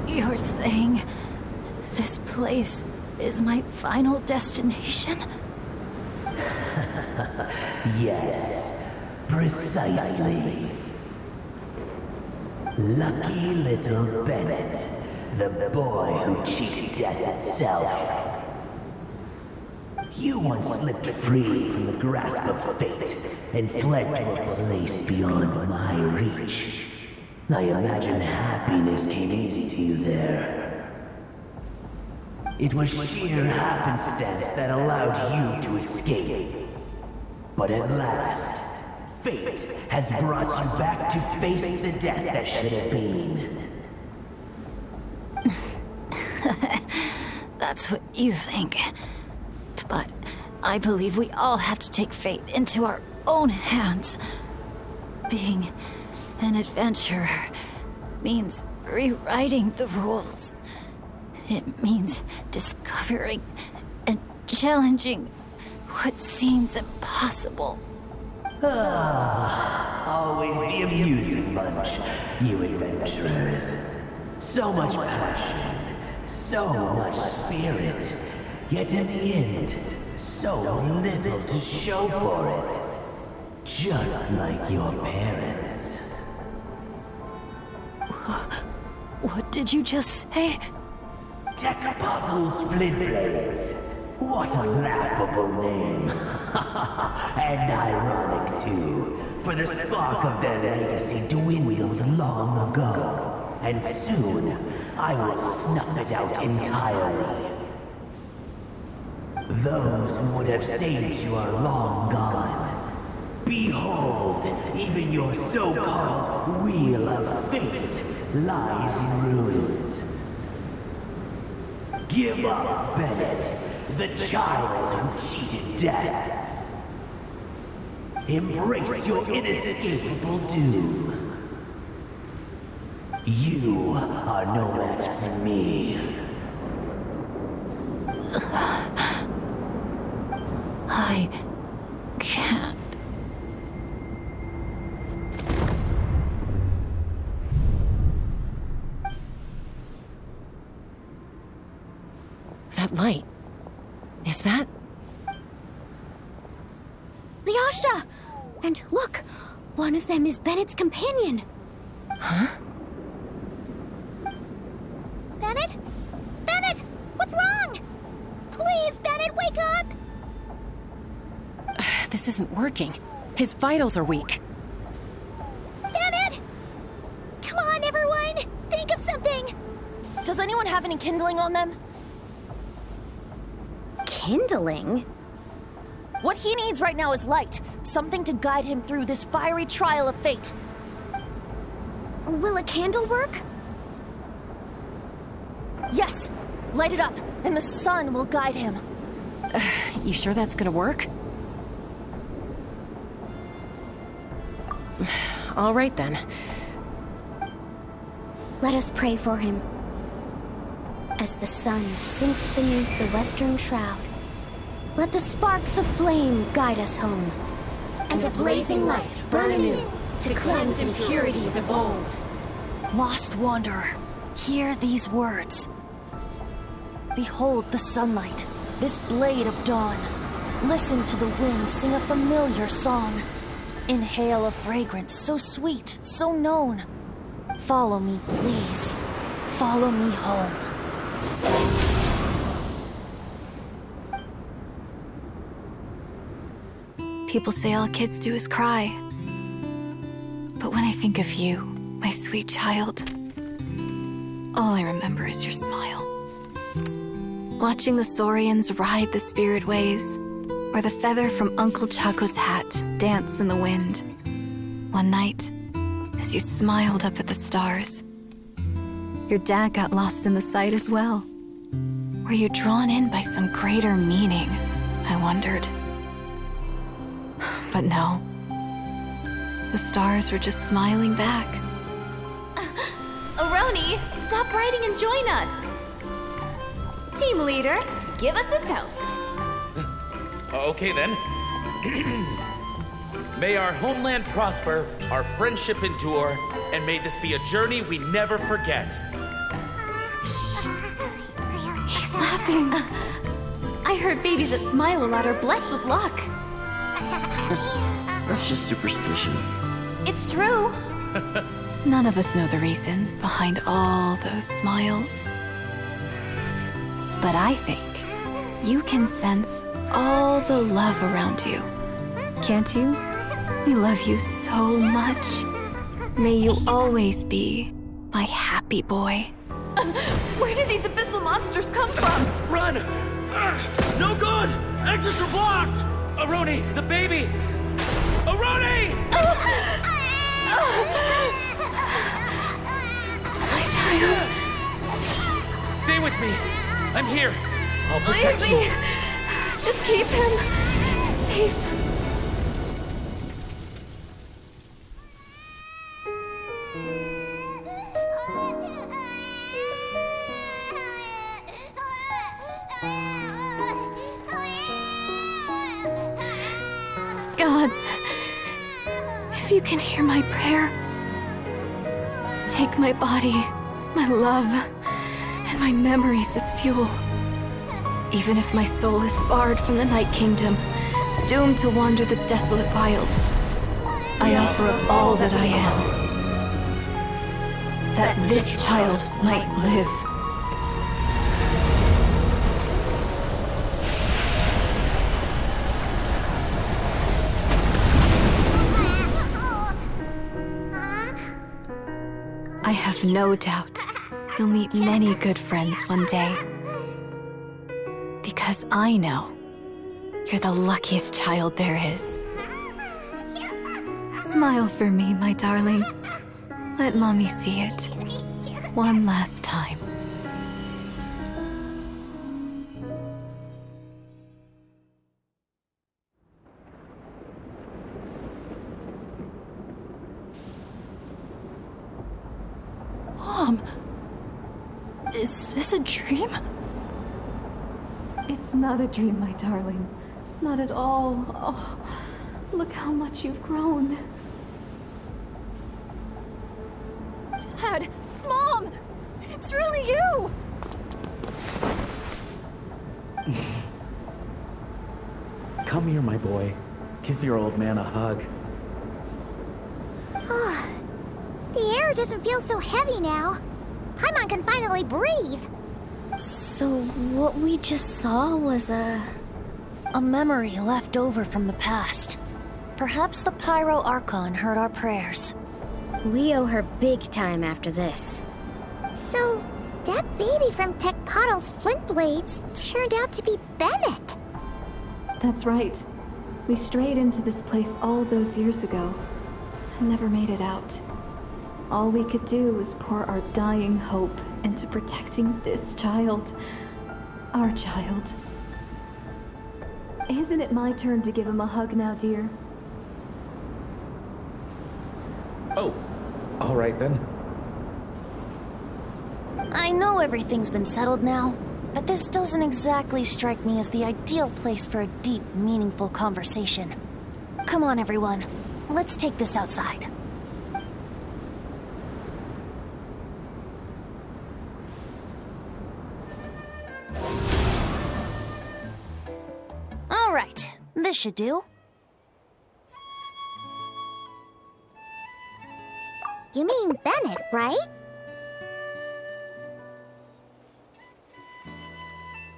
You're saying this place is my final destination? Yes, precisely. Lucky little Bennett, the boy who cheated death itself. You once slipped free from the grasp of fate and fled to a place beyond my reach. I imagine happiness came easy to you there. It was sheer happenstance that allowed you to escape. But at last, fate has brought you back to face the death that should have been. That's what you think. But I believe we all have to take fate into our own hands. Being an adventurer means rewriting the rules. It means discovering and challenging what seems impossible. Always the amusing bunch, you adventurers. So much passion, so much spirit, yet in the end, so little to show for it. Just like your parents. What did you just say? Tech Puzzle Split Blades. What a laughable name. And ironic, too, for the spark of their legacy dwindled long ago. And soon, I will snuff it out entirely. Those who would have saved you are long gone. Behold, even your so-called Wheel of Fate lies in ruins. Give up, Bennett, the child who cheated death. Embrace your inescapable doom. You are no match for me. I can't. That light. Is that? The Asha! And look, one of them is Bennett's companion. Huh? Bennett? Bennett! What's wrong? Please, Bennett, wake up! This isn't working. His vitals are weak. Bennett! Come on, everyone! Think of something! Does anyone have any kindling on them? Kindling? What he needs right now is light. Something to guide him through this fiery trial of fate. Will a candle work? Yes! Light it up, and the sun will guide him. You sure that's gonna work? All right then. Let us pray for him. As the sun sinks beneath the western shroud, let the sparks of flame guide us home. And a blazing light burn anew to cleanse impurities of old. Lost wanderer, hear these words. Behold the sunlight, this blade of dawn. Listen to the wind sing a familiar song. Inhale a fragrance so sweet, so known. Follow me, please. Follow me home. People say all kids do is cry. But when I think of you, my sweet child, all I remember is your smile. Watching the Saurians ride the spirit ways, or the feather from Uncle Chaco's hat dance in the wind. One night, as you smiled up at the stars, your dad got lost in the sight as well. Were you drawn in by some greater meaning, I wondered. But no. The stars were just smiling back. Aroni, stop writing and join us. Team leader, give us a toast. Okay then. May our homeland prosper, our friendship endure, and may this be a journey we never forget. He's laughing. I heard babies that smile a lot are blessed with luck. That's just superstition. It's true. None of us know the reason behind all those smiles. But I think you can sense all the love around you. Can't you? We love you so much. May you always be my happy boy. Where did these abyssal monsters come from? Run! No good! Exits are blocked! Aroni, the baby! Aroni! My child. Stay with me. I'm here. I'll protect you. Just keep him safe. Gods, if you can hear my prayer, take my body, my love, and my memories as fuel. Even if my soul is barred from the Night Kingdom, doomed to wander the desolate wilds, I offer up all that I am, that this child might live. I have no doubt you'll meet many good friends one day. Because I know you're the luckiest child there is. Smile for me, my darling. Let Mommy see it. One last time. Mom! Is this a dream? It's not a dream, my darling. Not at all. Oh, look how much you've grown. Dad! Mom! It's really you! Come here, my boy. Give your old man a hug. The air doesn't feel so heavy now. Paimon can finally breathe. So what we just saw was a memory left over from the past. Perhaps the Pyro Archon heard our prayers. We owe her big time after this. So, that baby from Tecpato's Flint Blades turned out to be Bennett. That's right. We strayed into this place all those years ago and never made it out. All we could do was pour our dying hope into protecting this child. Our child. Isn't it my turn to give him a hug now, dear? Oh, all right then. I know everything's been settled now, but this doesn't exactly strike me as the ideal place for a deep, meaningful conversation. Come on, everyone. Let's take this outside. All right, this should do. You mean Bennett, right?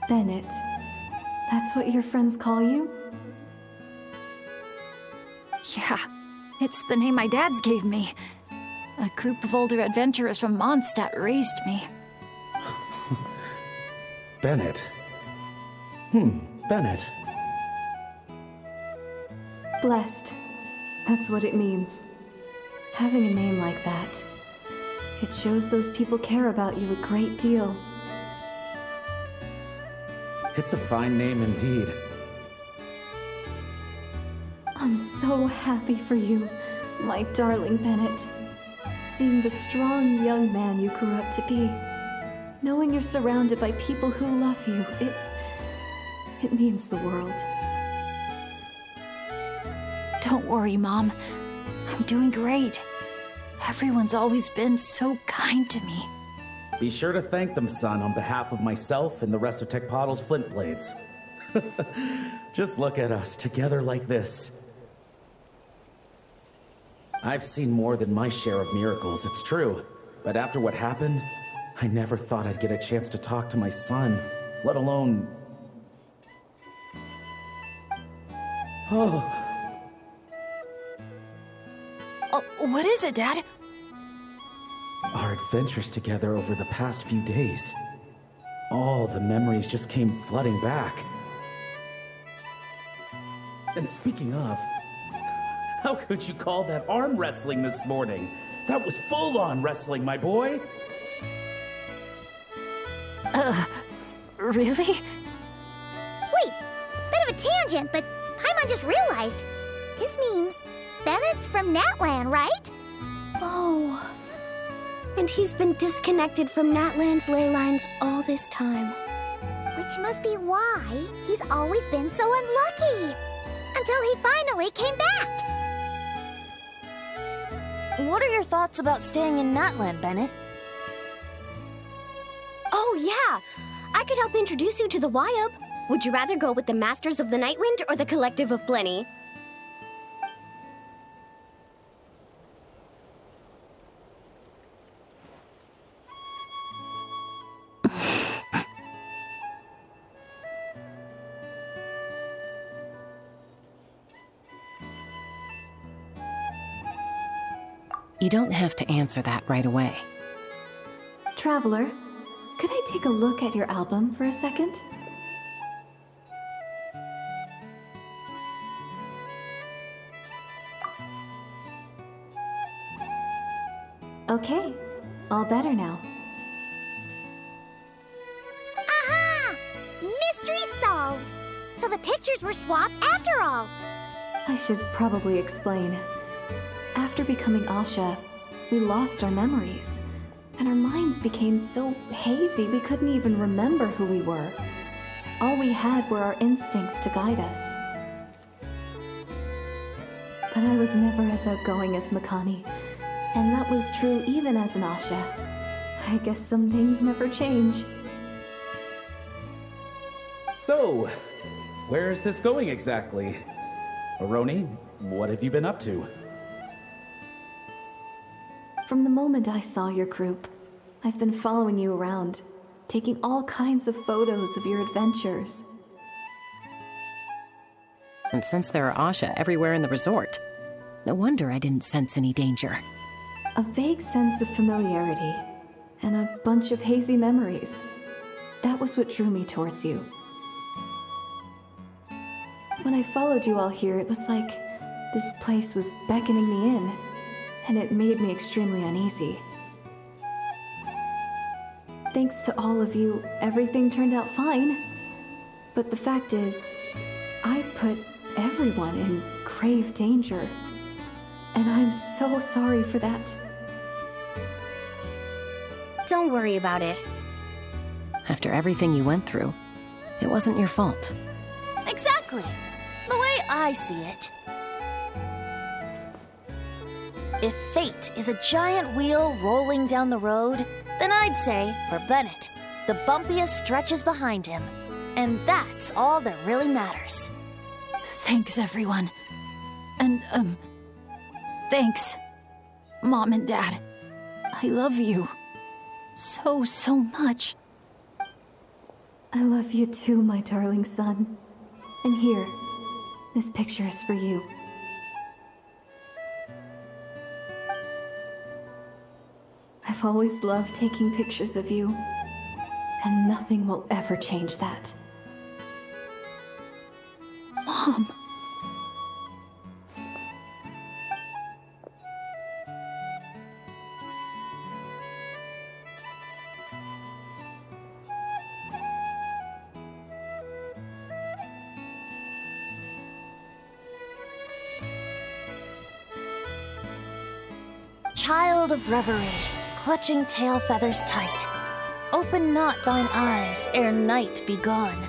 Bennett. That's what your friends call you? Yeah, it's the name my dad's gave me. A group of older adventurers from Mondstadt raised me. Bennett. Bennett. Blessed. That's what it means. Having a name like that. It shows those people care about you a great deal. It's a fine name indeed. I'm so happy for you, my darling Bennett. Seeing the strong young man you grew up to be. Knowing you're surrounded by people who love you, it means the world. Don't worry, Mom. I'm doing great. Everyone's always been so kind to me. Be sure to thank them, son, on behalf of myself and the rest of Tecpato's Flint Blades. Just look at us, together like this. I've seen more than my share of miracles, it's true. But after what happened, I never thought I'd get a chance to talk to my son, let alone... Oh, what is it, Dad? Our adventures together over the past few days. All the memories just came flooding back. And speaking of, how could you call that arm wrestling this morning? That was full-on wrestling, my boy! Really? Wait, tangent, but Paimon just realized. This means Bennett's from Natlan, right? Oh. And he's been disconnected from Natlan's ley lines all this time. Which must be why he's always been so unlucky. Until he finally came back. What are your thoughts about staying in Natlan, Bennett? Oh, yeah. I could help introduce you to the YUB. Would you rather go with the Masters of the Nightwind or the Collective of Plenty? You don't have to answer that right away. Traveler, could I take a look at your album for a second? Okay, all better now. Aha! Mystery solved! So the pictures were swapped after all. I should probably explain. After becoming Asha, we lost our memories, and our minds became so hazy we couldn't even remember who we were. All we had were our instincts to guide us. But I was never as outgoing as Makani, and that was true even as an Asha. I guess some things never change. So, where's this going exactly? Aroni, what have you been up to? From the moment I saw your group, I've been following you around, taking all kinds of photos of your adventures. And since there are Asha everywhere in the resort, no wonder I didn't sense any danger. A vague sense of familiarity, and a bunch of hazy memories. That was what drew me towards you. When I followed you all here, it was like this place was beckoning me in, and it made me extremely uneasy. Thanks to all of you, everything turned out fine. But the fact is, I put everyone in grave danger. And I'm so sorry for that. Don't worry about it. After everything you went through, it wasn't your fault. Exactly. The way I see it. If fate is a giant wheel rolling down the road, then I'd say, for Bennett, the bumpiest stretches behind him. And that's all that really matters. Thanks, everyone. And, thanks, Mom and Dad. I love you. So much. I love you too, my darling son. And here, this picture is for you. I've always loved taking pictures of you, and nothing will ever change that. Mom. Child of reverie, clutching tail feathers tight, open not thine eyes ere night be gone.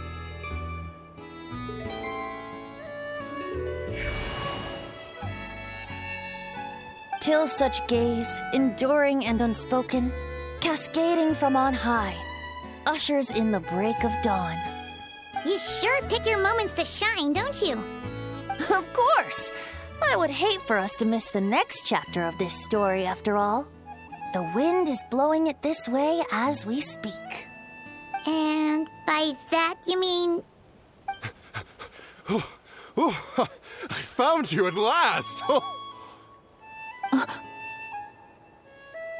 Till such gaze, enduring and unspoken, cascading from on high, ushers in the break of dawn. You sure pick your moments to shine, don't you? Of course! I would hate for us to miss the next chapter of this story, after all. The wind is blowing it this way as we speak. And by that you mean... I found you at last!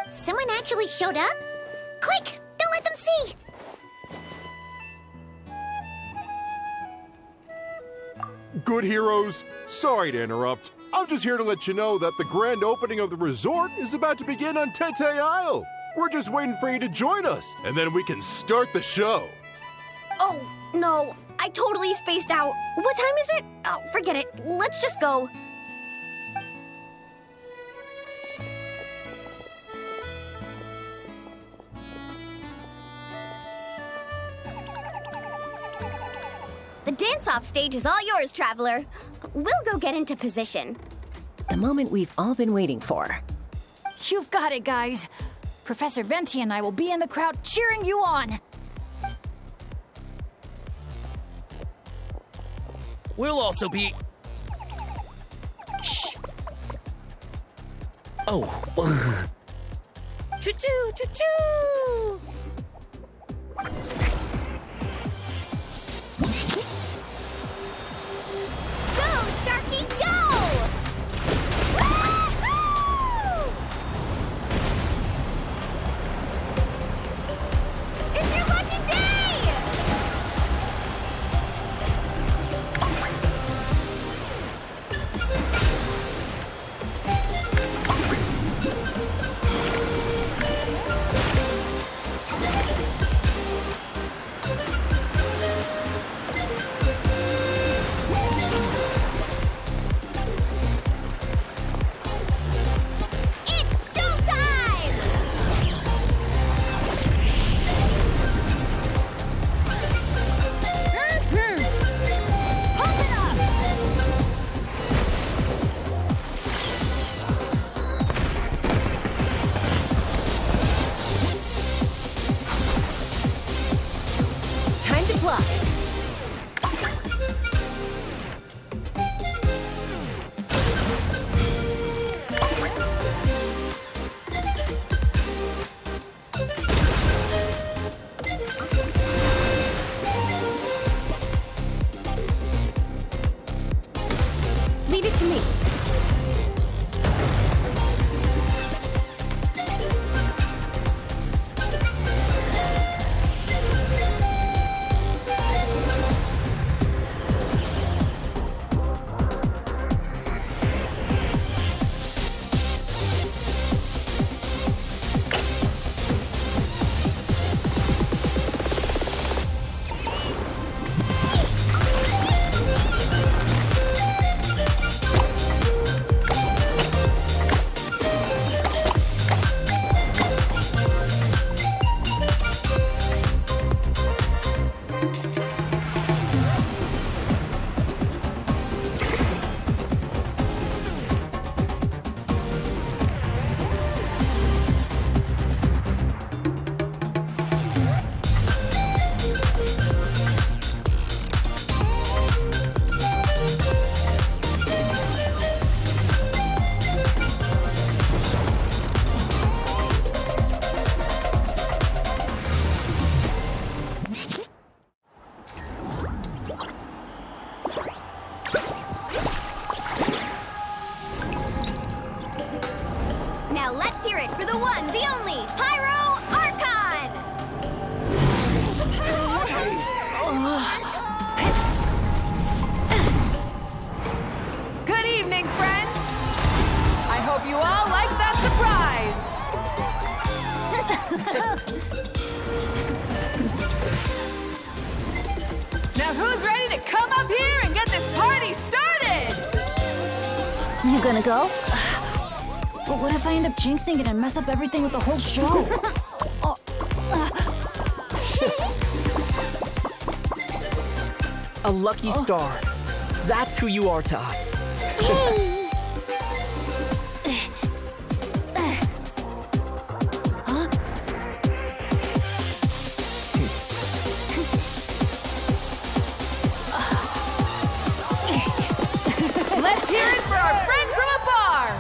Someone actually showed up? Quick! Don't let them see! Good heroes, sorry to interrupt. I'm just here to let you know that the grand opening of the resort is about to begin on Tete Isle. We're just waiting for you to join us, and then we can start the show. Oh, no. I totally spaced out. What time is it? Oh, forget it. Let's just go. The dance-off stage is all yours, Traveler. We'll go get into position. The moment we've all been waiting for. You've got it, guys. Professor Venti and I will be in the crowd cheering you on. We'll also be... Shh. Oh. Choo-choo, choo-choo! Go, Sharky, go! Woo-hoo! It's your lucky day! It's showtime! Pump it up! Time to fly. Leave it to me. Now let's hear it for the one, the only, Pyro Archon! Good evening, friends. I hope you all like that surprise. Now who's ready to come up here and get this party started? You gonna go? But what if I end up jinxing it and mess up everything with the whole show? A lucky star. That's who you are to us. Let's hear it for our friend from afar.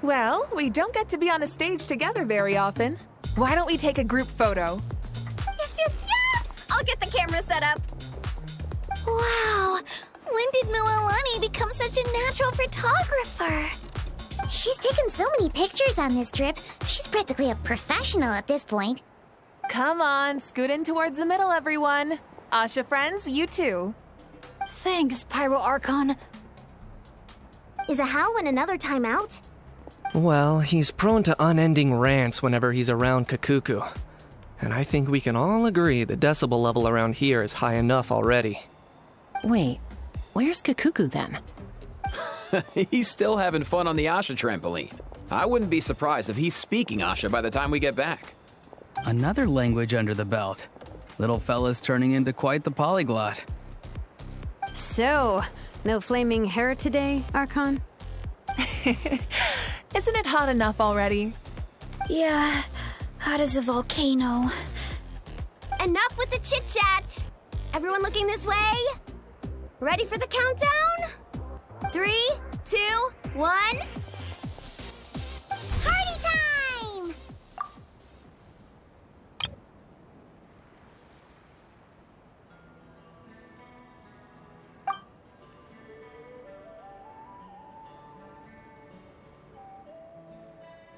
Well, we don't get to be on a stage together very often. Why don't we take a group photo? Yes, yes, yes! I'll get the camera set up. Wow! When did Mililani become such a natural photographer? She's taken so many pictures on this trip. She's practically a professional at this point. Come on, scoot in towards the middle, everyone. Asha friends, you too. Thanks, Pyro Archon. Is a Hal in another timeout? Well, he's prone to unending rants whenever he's around Kakuku. And I think we can all agree the decibel level around here is high enough already. Wait, where's Kakuku then? He's still having fun on the Asha trampoline. I wouldn't be surprised if he's speaking Asha by the time we get back. Another language under the belt. Little fella's turning into quite the polyglot. So, no flaming hair today, Archon? Isn't it hot enough already? Yeah, hot as a volcano. Enough with the chit-chat! Everyone looking this way? Ready for the countdown? 3, 2, 1... Party time!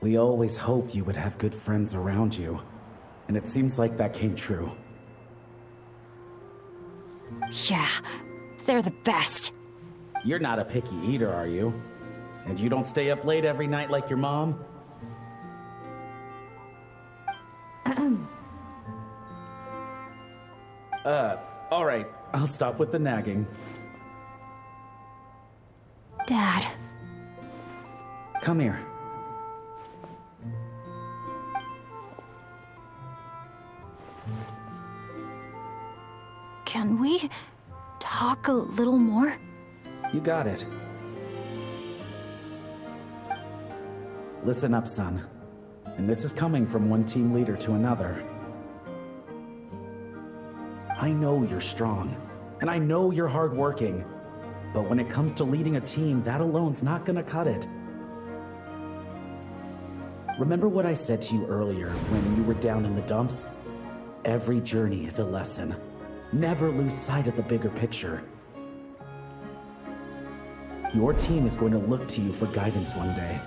We always hoped you would have good friends around you, and it seems like that came true. Yeah, they're the best. You're not a picky eater, are you? And you don't stay up late every night like your mom? Alright, I'll stop with the nagging. Dad. Come here. Can we talk a little more? You got it. Listen up, son. And this is coming from one team leader to another. I know you're strong, and I know you're hardworking. But when it comes to leading a team, that alone's not gonna cut it. Remember what I said to you earlier when you were down in the dumps? Every journey is a lesson. Never lose sight of the bigger picture. Your team is going to look to you for guidance one day.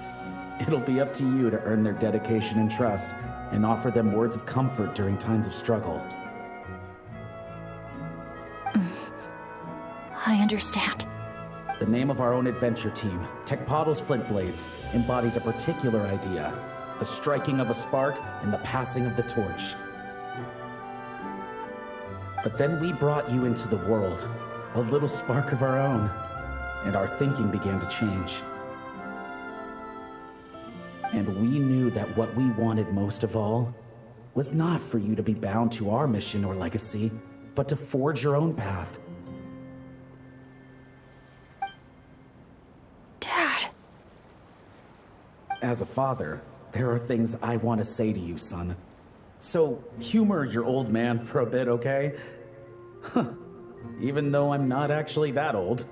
It'll be up to you to earn their dedication and trust and offer them words of comfort during times of struggle. I understand. The name of our own adventure team, Tecpado's Flint Blades, embodies a particular idea: the striking of a spark and the passing of the torch. But then we brought you into the world, a little spark of our own, and our thinking began to change. And we knew that what we wanted most of all was not for you to be bound to our mission or legacy, but to forge your own path. Dad. As a father, there are things I want to say to you, son. So humor your old man for a bit, okay? Even though I'm not actually that old.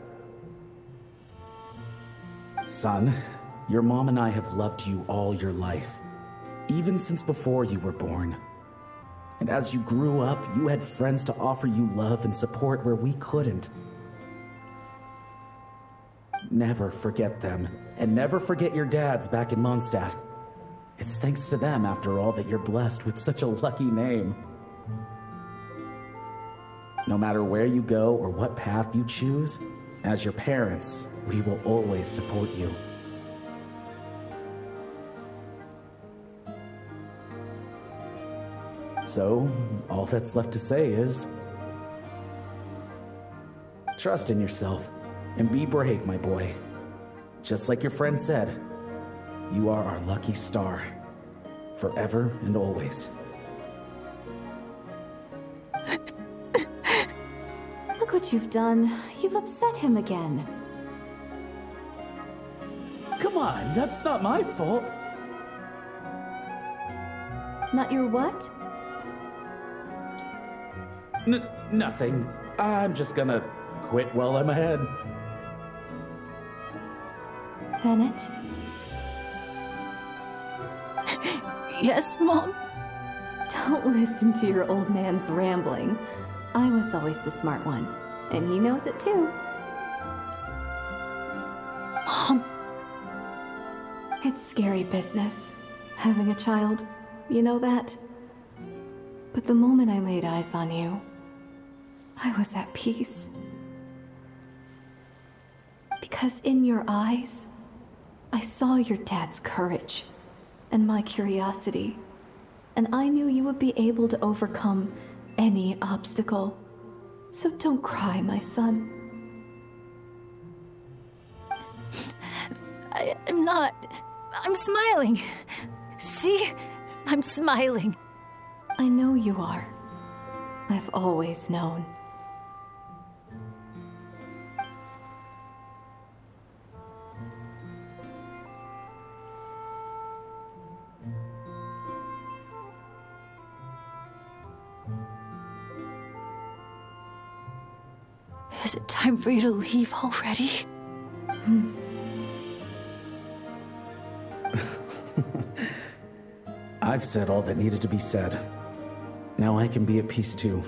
Son, your mom and I have loved you all your life, even since before you were born. And as you grew up, you had friends to offer you love and support where we couldn't. Never forget them, and never forget your dads back in Mondstadt. It's thanks to them, after all, that you're blessed with such a lucky name. No matter where you go or what path you choose, as your parents, we will always support you. So, all that's left to say is... trust in yourself, and be brave, my boy. Just like your friend said, you are our lucky star, forever and always. Look what you've done. You've upset him again. Come on, that's not my fault. Not your what? Nothing. I'm just gonna quit while I'm ahead. Bennett? Yes, Mom? Don't listen to your old man's rambling. I was always the smart one, and he knows it too. Mom. It's scary business, having a child. You know that? But the moment I laid eyes on you, I was at peace. Because in your eyes, I saw your dad's courage and my curiosity, and I knew you would be able to overcome any obstacle. So don't cry, my son. I'm not. I'm smiling. See? I'm smiling. I know you are. I've always known. Is it time for you to leave already? I've said all that needed to be said. Now I can be at peace too.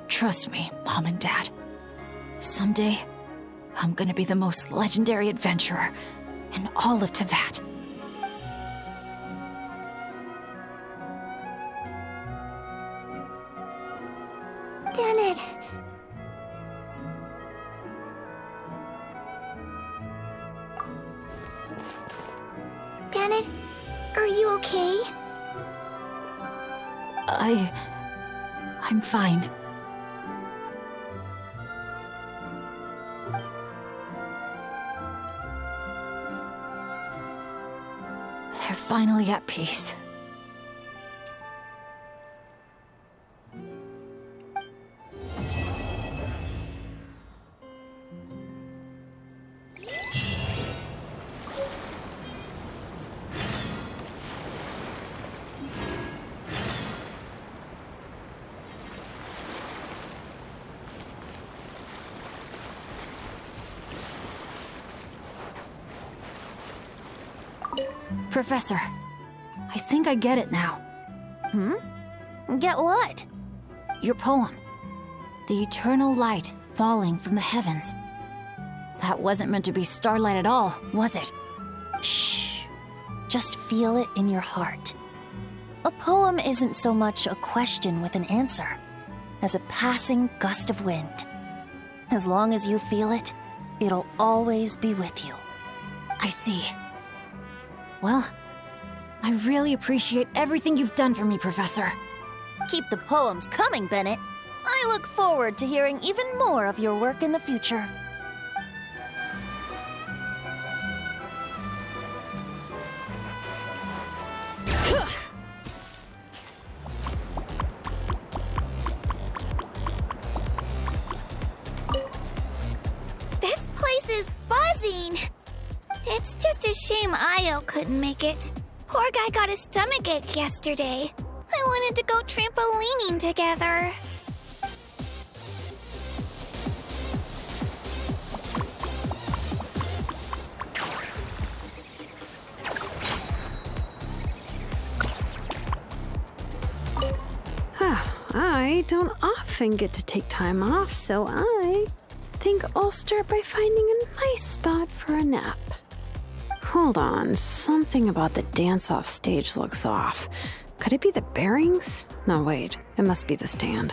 Trust me, Mom and Dad. Someday, I'm gonna be the most legendary adventurer in all of Teyvat. Bennett. Bennett, are you okay? I'm fine. They're finally at peace. Professor, I think I get it now. Get what? Your poem. The eternal light falling from the heavens. That wasn't meant to be starlight at all, was it? Shh. Just feel it in your heart. A poem isn't so much a question with an answer as a passing gust of wind. As long as you feel it, it'll always be with you. I see. Well, I really appreciate everything you've done for me, Professor. Keep the poems coming, Bennett. I look forward to hearing even more of your work in the future. This place is buzzing. It's just a shame Io couldn't make it. Poor guy got a stomachache yesterday. I wanted to go trampolining together. I don't often get to take time off, so I think I'll start by finding a nice spot for a nap. Hold on, something about the dance-off stage looks off. Could it be the bearings? No, wait, it must be the stand.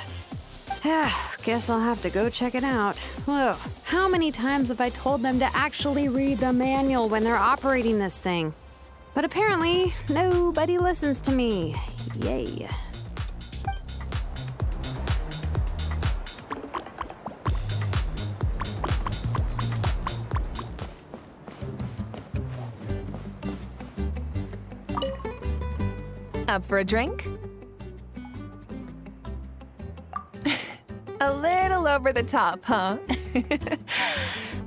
Guess I'll have to go check it out. Ugh, how many times have I told them to actually read the manual when they're operating this thing? But apparently, nobody listens to me. Yay. Up for a drink? A little over the top, huh?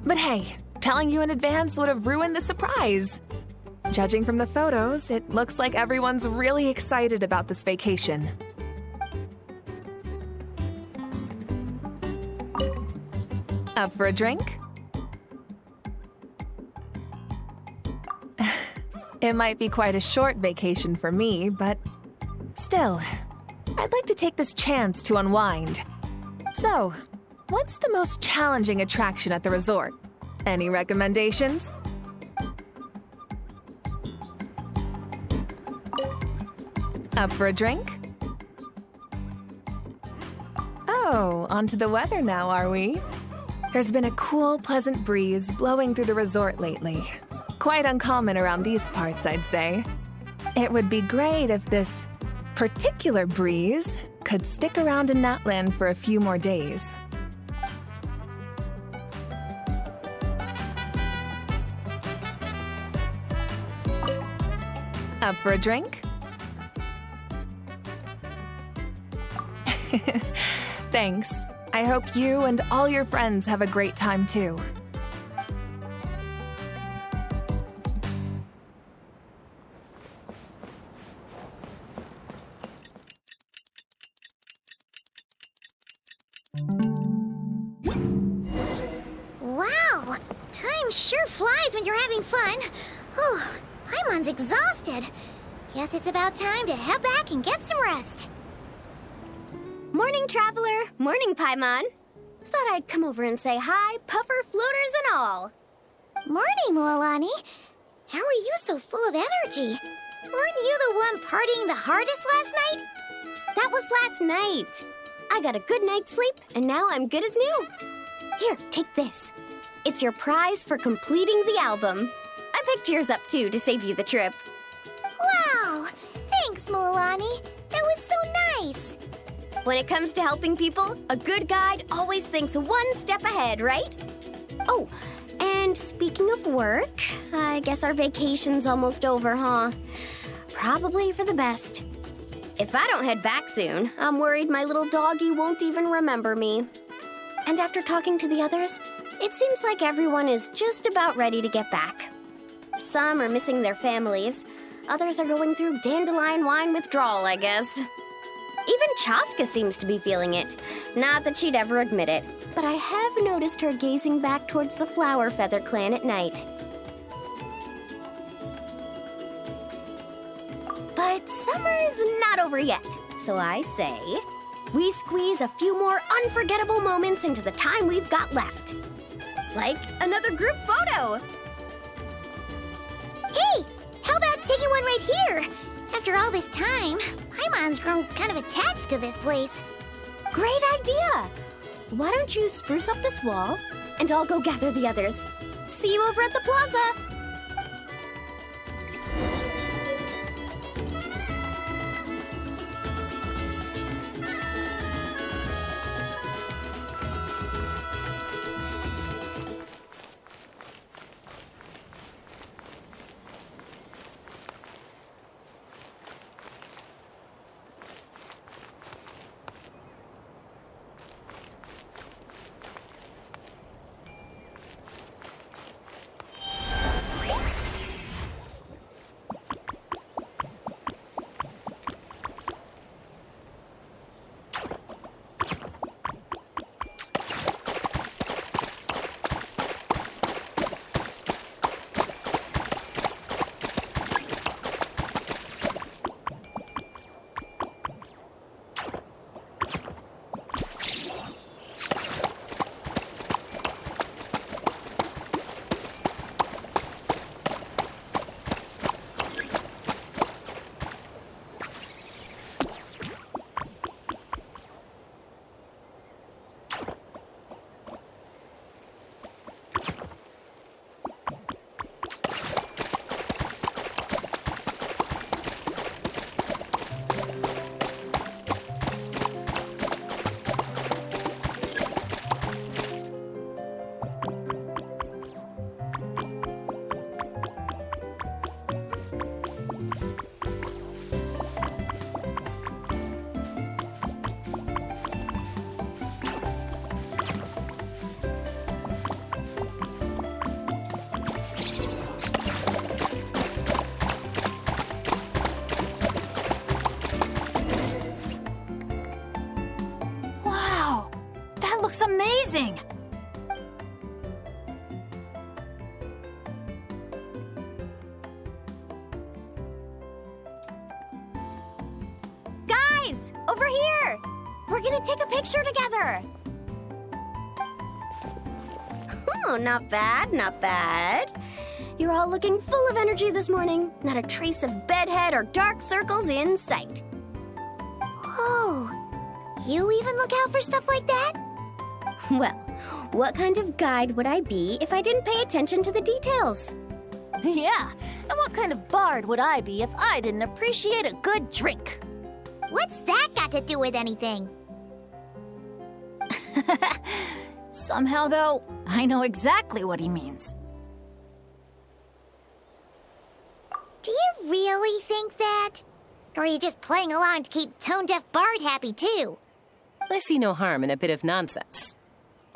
But hey, telling you in advance would have ruined the surprise. Judging from the photos, it looks like everyone's really excited about this vacation. Up for a drink? It might be quite a short vacation for me, but still, I'd like to take this chance to unwind. So, what's the most challenging attraction at the resort? Any recommendations? Up for a drink? Oh, onto the weather now, are we? There's been a cool, pleasant breeze blowing through the resort lately. Quite uncommon around these parts, I'd say. It would be great if this particular breeze could stick around in Natland for a few more days. Up for a drink? Thanks. I hope you and all your friends have a great time too. Wow! Time sure flies when you're having fun. Oh, Paimon's exhausted. Guess it's about time to head back and get some rest. Morning, Traveler. Morning, Paimon. Thought I'd come over and say hi, puffer, floaters, and all. Morning, Mualani. How are you so full of energy? Weren't you the one partying the hardest last night? That was last night. I got a good night's sleep, and now I'm good as new. Here, take this. It's your prize for completing the album. I picked yours up, too, to save you the trip. Wow! Thanks, Mualani. That was so nice. When it comes to helping people, a good guide always thinks one step ahead, right? Oh, and speaking of work, I guess our vacation's almost over, huh? Probably for the best. If I don't head back soon, I'm worried my little doggy won't even remember me. And after talking to the others, it seems like everyone is just about ready to get back. Some are missing their families. Others are going through dandelion wine withdrawal, I guess. Even Chaska seems to be feeling it. Not that she'd ever admit it, but I have noticed her gazing back towards the Flower Feather clan at night. But summer's not over yet, so I say, we squeeze a few more unforgettable moments into the time we've got left. Like another group photo. Hey, how about taking one right here? After all this time, Paimon's grown kind of attached to this place. Great idea! Why don't you spruce up this wall, and I'll go gather the others. See you over at the plaza! over here! We're gonna take a picture together! Oh, not bad, not bad. You're all looking full of energy this morning. Not a trace of bedhead or dark circles in sight. Oh, you even look out for stuff like that? Well, what kind of guide would I be if I didn't pay attention to the details? Yeah, and what kind of bard would I be if I didn't appreciate a good drink? What's that got to do with anything? Somehow, though, I know exactly what he means. Do you really think that? Or are you just playing along to keep tone-deaf Bard happy, too? I see no harm in a bit of nonsense.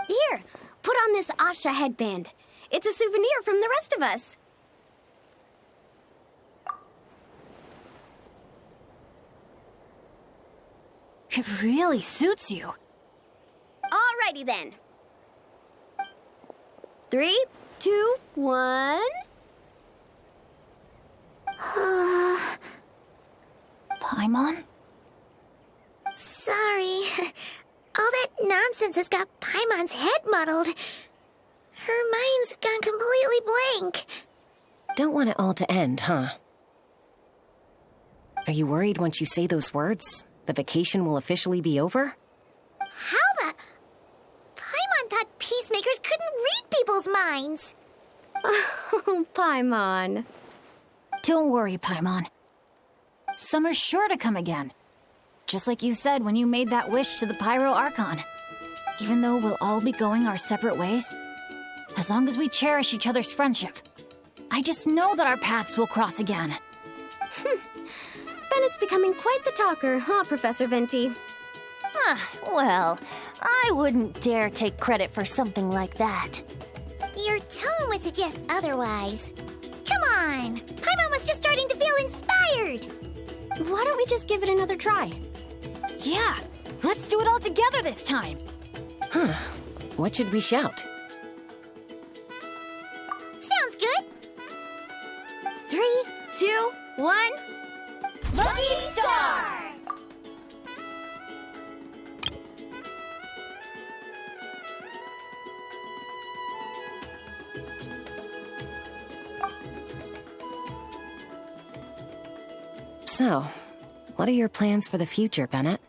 Here, put on this Asha headband. It's a souvenir from the rest of us. It really suits you. Alrighty then. 3, 2, 1... Paimon? Sorry. All that nonsense has got Paimon's head muddled. Her mind's gone completely blank. Don't want it all to end, huh? Are you worried once you say those words, the vacation will officially be over? How the... Paimon thought peacemakers couldn't read people's minds. Oh, Paimon. Don't worry, Paimon. Summer's sure to come again. Just like you said when you made that wish to the Pyro Archon. Even though we'll all be going our separate ways, as long as we cherish each other's friendship, I just know that our paths will cross again. Bennett's becoming quite the talker, huh, Professor Venti? Well, I wouldn't dare take credit for something like that. Your tone would suggest otherwise. Come on! Paimon was just starting to feel inspired! Why don't we just give it another try? Yeah, let's do it all together this time! Huh. What should we shout? Sounds good! 3, 2, 1... Lucky Star! So, what are your plans for the future, Bennett?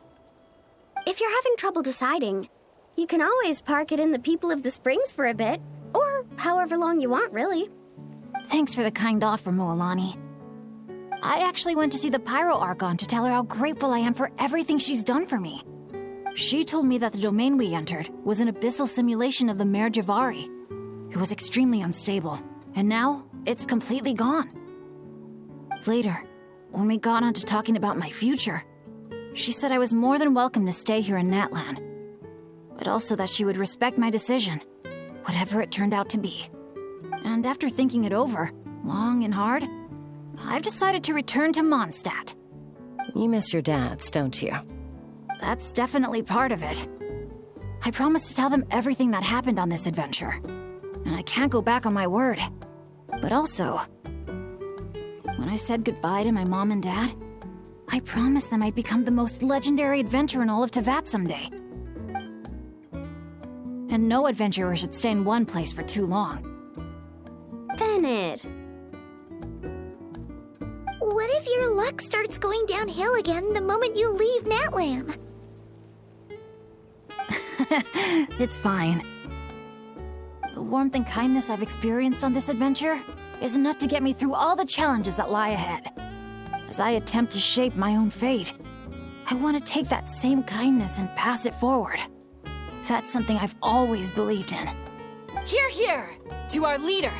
If you're having trouble deciding, you can always park it in the People of the Springs for a bit. Or however long you want, really. Thanks for the kind offer, Moalani. I actually went to see the Pyro Archon to tell her how grateful I am for everything she's done for me. She told me that the domain we entered was an abyssal simulation of the Mare Javari. It was extremely unstable, and now it's completely gone. Later, when we got on to talking about my future, she said I was more than welcome to stay here in Natlan, but also that she would respect my decision, whatever it turned out to be. And after thinking it over, long and hard, I've decided to return to Mondstadt. You miss your dads, don't you? That's definitely part of it. I promised to tell them everything that happened on this adventure, and I can't go back on my word. But also, when I said goodbye to my mom and dad, I promised them I'd become the most legendary adventurer in all of Teyvat someday. And no adventurer should stay in one place for too long. Bennett. What if your luck starts going downhill again the moment you leave Natlan? It's fine. The warmth and kindness I've experienced on this adventure is enough to get me through all the challenges that lie ahead. As I attempt to shape my own fate, I want to take that same kindness and pass it forward. That's something I've always believed in. Hear, hear! To our leader!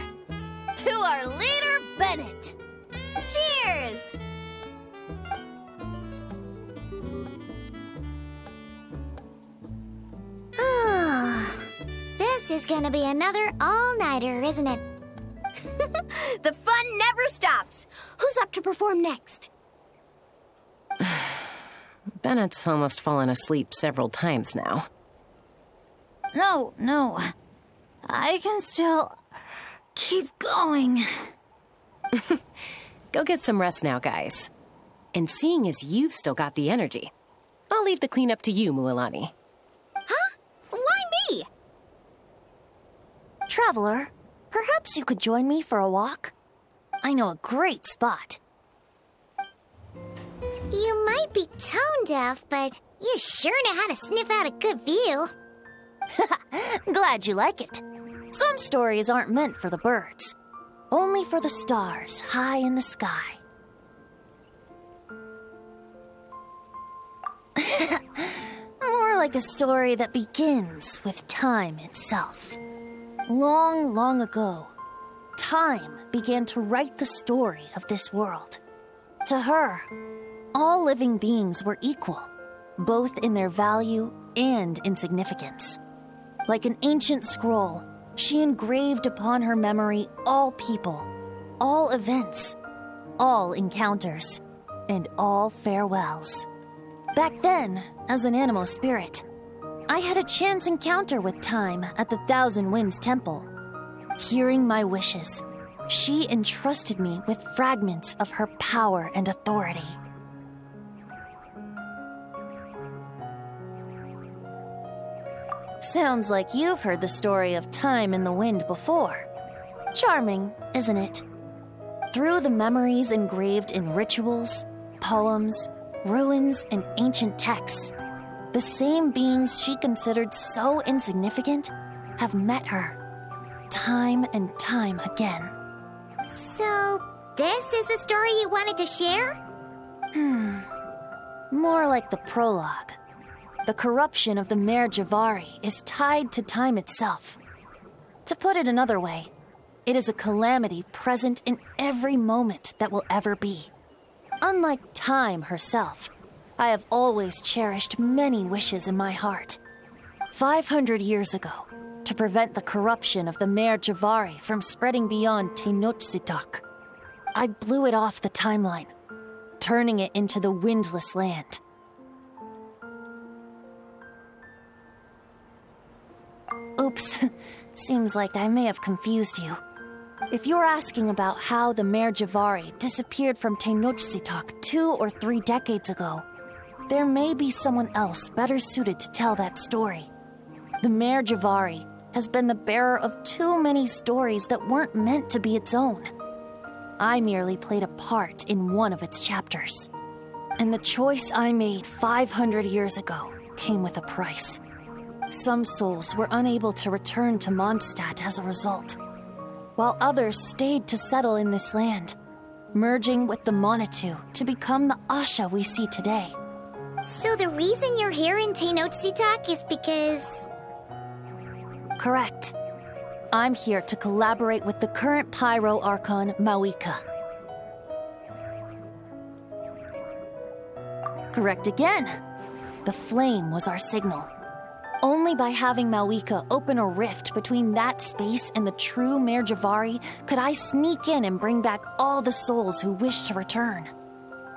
To our leader, Bennett! Cheers! This is gonna be another all-nighter, isn't it? The fun never stops! Who's up to perform next? Bennett's almost fallen asleep several times now. No. I can still keep going. Go get some rest now, guys. And seeing as you've still got the energy, I'll leave the cleanup to you, Mualani. Huh? Why me? Traveler, perhaps you could join me for a walk? I know a great spot. You might be tone deaf, but you sure know how to sniff out a good view. Glad you like it. Some stories aren't meant for the birds, only for the stars high in the sky. More like a story that begins with time itself. Long, long ago, time began to write the story of this world. To her, all living beings were equal, both in their value and in significance. Like an ancient scroll, she engraved upon her memory all people, all events, all encounters, and all farewells. Back then, as an animal spirit, I had a chance encounter with time at the Thousand Winds Temple. Hearing my wishes, she entrusted me with fragments of her power and authority. Sounds like you've heard the story of time in the wind before. Charming, isn't it? Through the memories engraved in rituals, poems, ruins, and ancient texts, the same beings she considered so insignificant have met her, time and time again. So, this is the story you wanted to share? More like the prologue. The corruption of the Mare Javari is tied to time itself. To put it another way, it is a calamity present in every moment that will ever be. Unlike time herself, I have always cherished many wishes in my heart. 500 years ago, to prevent the corruption of the Mare Javari from spreading beyond Tenochtitlan, I blew it off the timeline, turning it into the Windless Land. Oops, seems like I may have confused you. If you're asking about how the Mare Javari disappeared from Tenochtitlan 2 or 3 decades ago, there may be someone else better suited to tell that story. The Mare Javari has been the bearer of too many stories that weren't meant to be its own. I merely played a part in one of its chapters. And the choice I made 500 years ago came with a price. Some souls were unable to return to Mondstadt as a result, while others stayed to settle in this land, merging with the Monitu to become the Asha we see today. So the reason you're here in Tenochtitlan is because... Correct. I'm here to collaborate with the current Pyro Archon, Mawika. Correct again. The flame was our signal. Only by having Mawika open a rift between that space and the true Mare Javari could I sneak in and bring back all the souls who wish to return.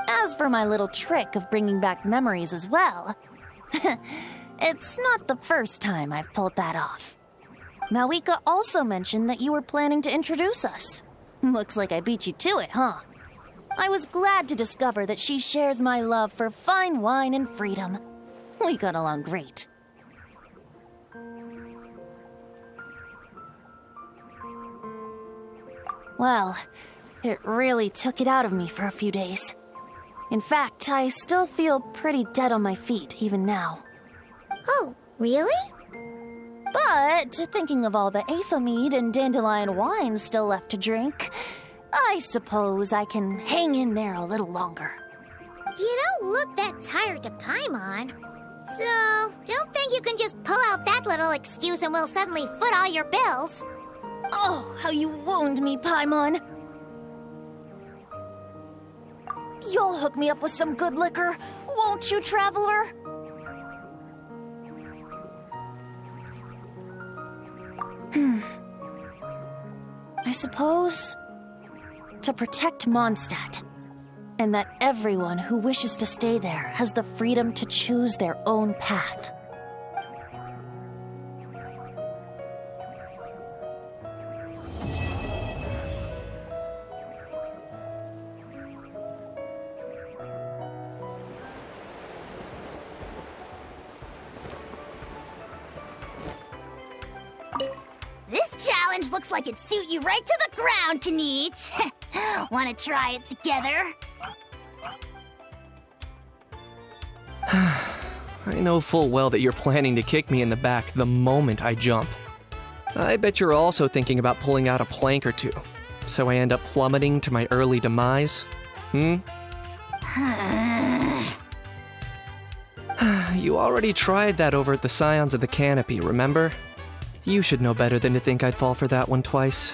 As for my little trick of bringing back memories as well, it's not the first time I've pulled that off. Mawika also mentioned that you were planning to introduce us. Looks like I beat you to it, huh? I was glad to discover that she shares my love for fine wine and freedom. We got along great. Well, it really took it out of me for a few days. In fact, I still feel pretty dead on my feet even now. Oh, really? But thinking of all the Aether mead and dandelion wine still left to drink, I suppose I can hang in there a little longer. You don't look that tired to Paimon. So, don't think you can just pull out that little excuse and we'll suddenly foot all your bills. Oh, how you wound me, Paimon. You'll hook me up with some good liquor, won't you, Traveler? I suppose to protect Mondstadt, and that everyone who wishes to stay there has the freedom to choose their own path. pose looks like it'd suit you right to the ground, Kanich. Wanna try it together? I know full well that you're planning to kick me in the back the moment I jump. I bet you're also thinking about pulling out a plank or two, so I end up plummeting to my early demise? You already tried that over at the Scions of the Canopy, remember? You should know better than to think I'd fall for that one twice.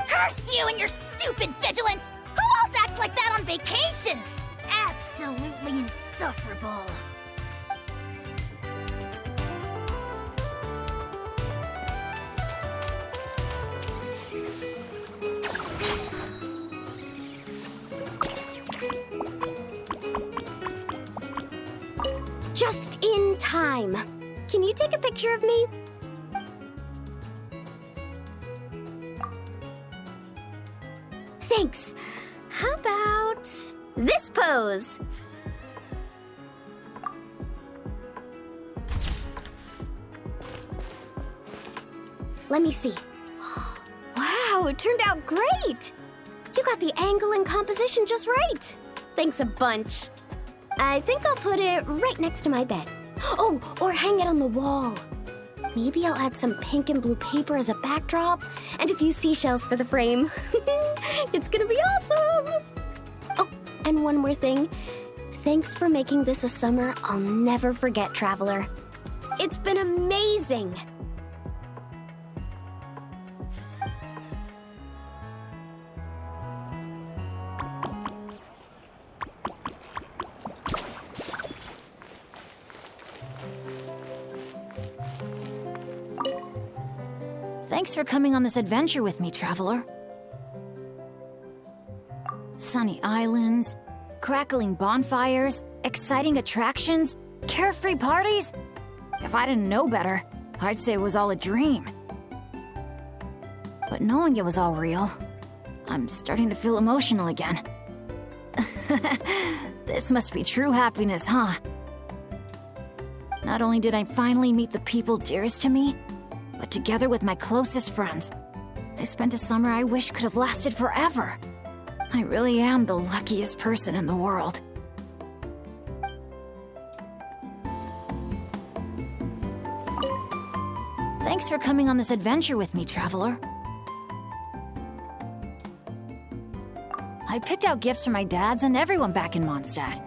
Curse you and your stupid vigilance! Who else acts like that on vacation? Absolutely insufferable. Just in time. Can you take a picture of me? Thanks. How about this pose? Let me see. Wow, it turned out great! You got the angle and composition just right. Thanks a bunch. I think I'll put it right next to my bed. Oh, or hang it on the wall. Maybe I'll add some pink and blue paper as a backdrop and a few seashells for the frame. It's gonna be awesome! Oh, and one more thing. Thanks for making this a summer I'll never forget, Traveler. It's been amazing! Thanks for coming on this adventure with me, Traveler. Sunny islands, crackling bonfires, exciting attractions, carefree parties. If I didn't know better, I'd say it was all a dream. But knowing it was all real, I'm starting to feel emotional again. This must be true happiness, huh? Not only did I finally meet the people dearest to me, but together with my closest friends, I spent a summer I wish could have lasted forever. I really am the luckiest person in the world. Thanks for coming on this adventure with me, Traveler. I picked out gifts for my dads and everyone back in Mondstadt.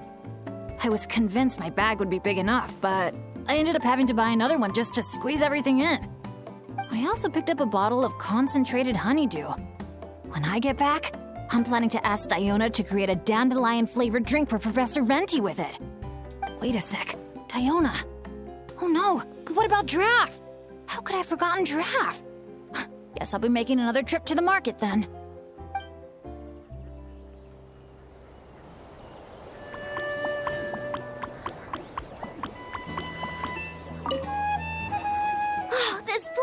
I was convinced my bag would be big enough, but I ended up having to buy another one just to squeeze everything in. I also picked up a bottle of concentrated honeydew. When I get back, I'm planning to ask Diona to create a dandelion-flavored drink for Professor Venti with it. Wait a sec. Diona. Oh no, but what about Giraffe? How could I have forgotten Giraffe? Guess I'll be making another trip to the market then.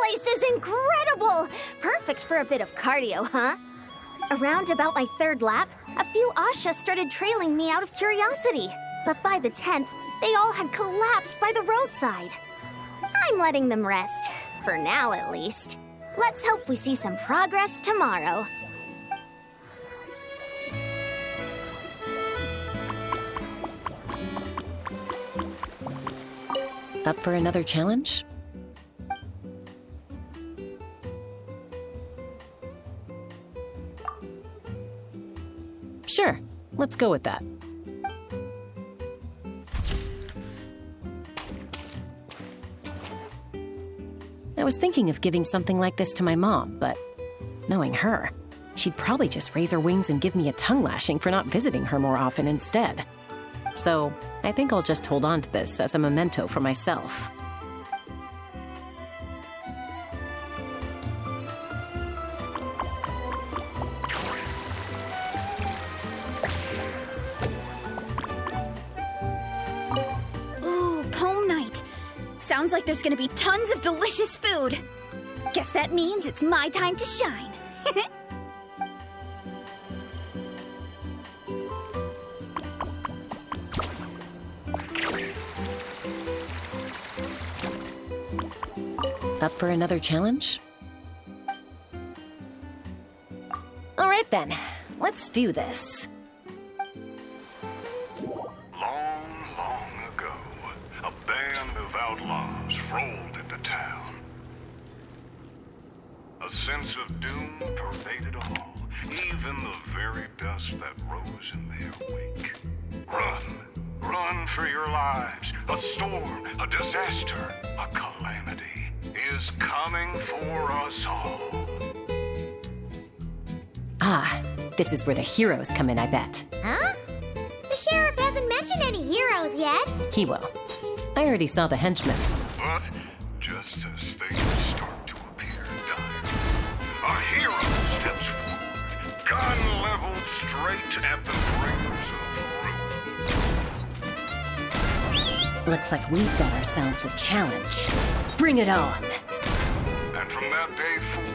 This is incredible! Perfect for a bit of cardio, huh? Around about my third lap, a few Asha started trailing me out of curiosity. But by the 10th, they all had collapsed by the roadside. I'm letting them rest. For now, at least. Let's hope we see some progress tomorrow. Up for another challenge? Sure, let's go with that. I was thinking of giving something like this to my mom, but knowing her, she'd probably just raise her wings and give me a tongue lashing for not visiting her more often instead. So I think I'll just hold on to this as a memento for myself. Sounds like there's gonna be tons of delicious food. Guess that means it's my time to shine. Up for another challenge? right then, let's do this. Long ago, a band of outlaws rolled into town. A sense of doom pervaded all, even the very dust that rose in their wake. Run for your lives. A storm, a disaster, a calamity is coming for us all. Ah, this is where the heroes come in, I bet. Huh? The sheriff hasn't mentioned any heroes yet. He will. I already saw the henchmen. But just as things start to appear dire, a hero steps forward, gun leveled straight at the bringers of ruin. Looks like we've got ourselves a challenge. Bring it on! And from that day forth,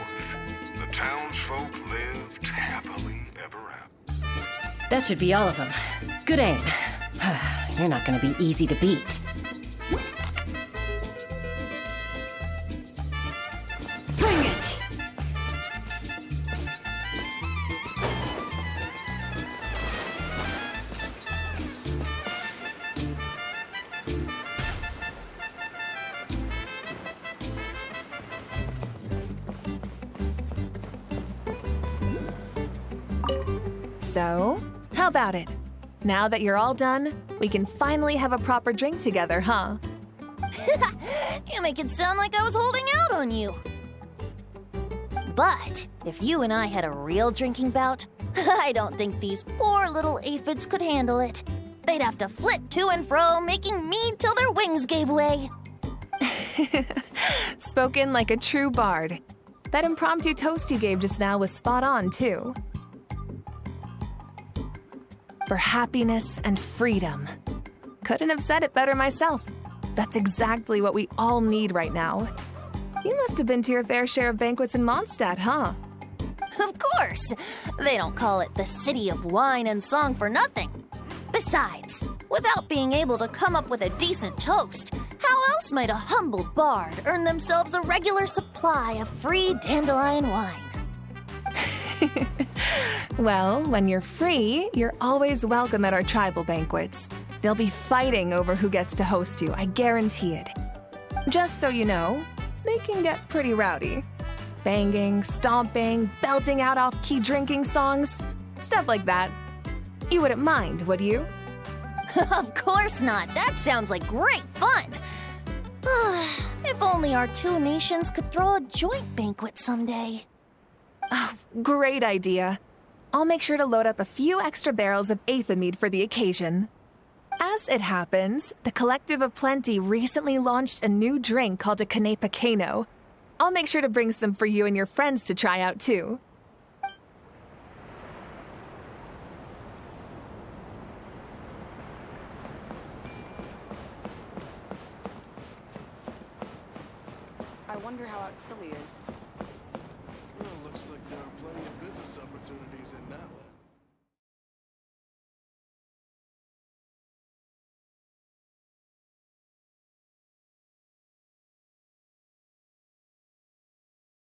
the townsfolk lived happily ever after. That should be all of them. Good aim. You're not gonna be easy to beat. Bring it! So, how about it? Now that you're all done, we can finally have a proper drink together, huh? You make it sound like I was holding out on you. But if you and I had a real drinking bout, I don't think these poor little aphids could handle it. They'd have to flit to and fro, making me till their wings gave way. Spoken like a true bard. That impromptu toast you gave just now was spot on, too. For happiness and freedom. Couldn't have said it better myself. That's exactly what we all need right now. You must have been to your fair share of banquets in Mondstadt, huh? Of course! They don't call it the City of Wine and Song for nothing. Besides, without being able to come up with a decent toast, how else might a humble bard earn themselves a regular supply of free dandelion wine? Well, when you're free, you're always welcome at our tribal banquets. They'll be fighting over who gets to host you, I guarantee it. Just so you know, they can get pretty rowdy. Banging, stomping, belting out off-key drinking songs, stuff like that. You wouldn't mind, would you? Of course not. That sounds like great fun. If only our two nations could throw a joint banquet someday. Oh, great idea. I'll make sure to load up a few extra barrels of Aether for the occasion. As it happens, the Collective of Plenty recently launched a new drink called a Canepa Cano. I'll make sure to bring some for you and your friends to try out, too. I wonder how out Silly is.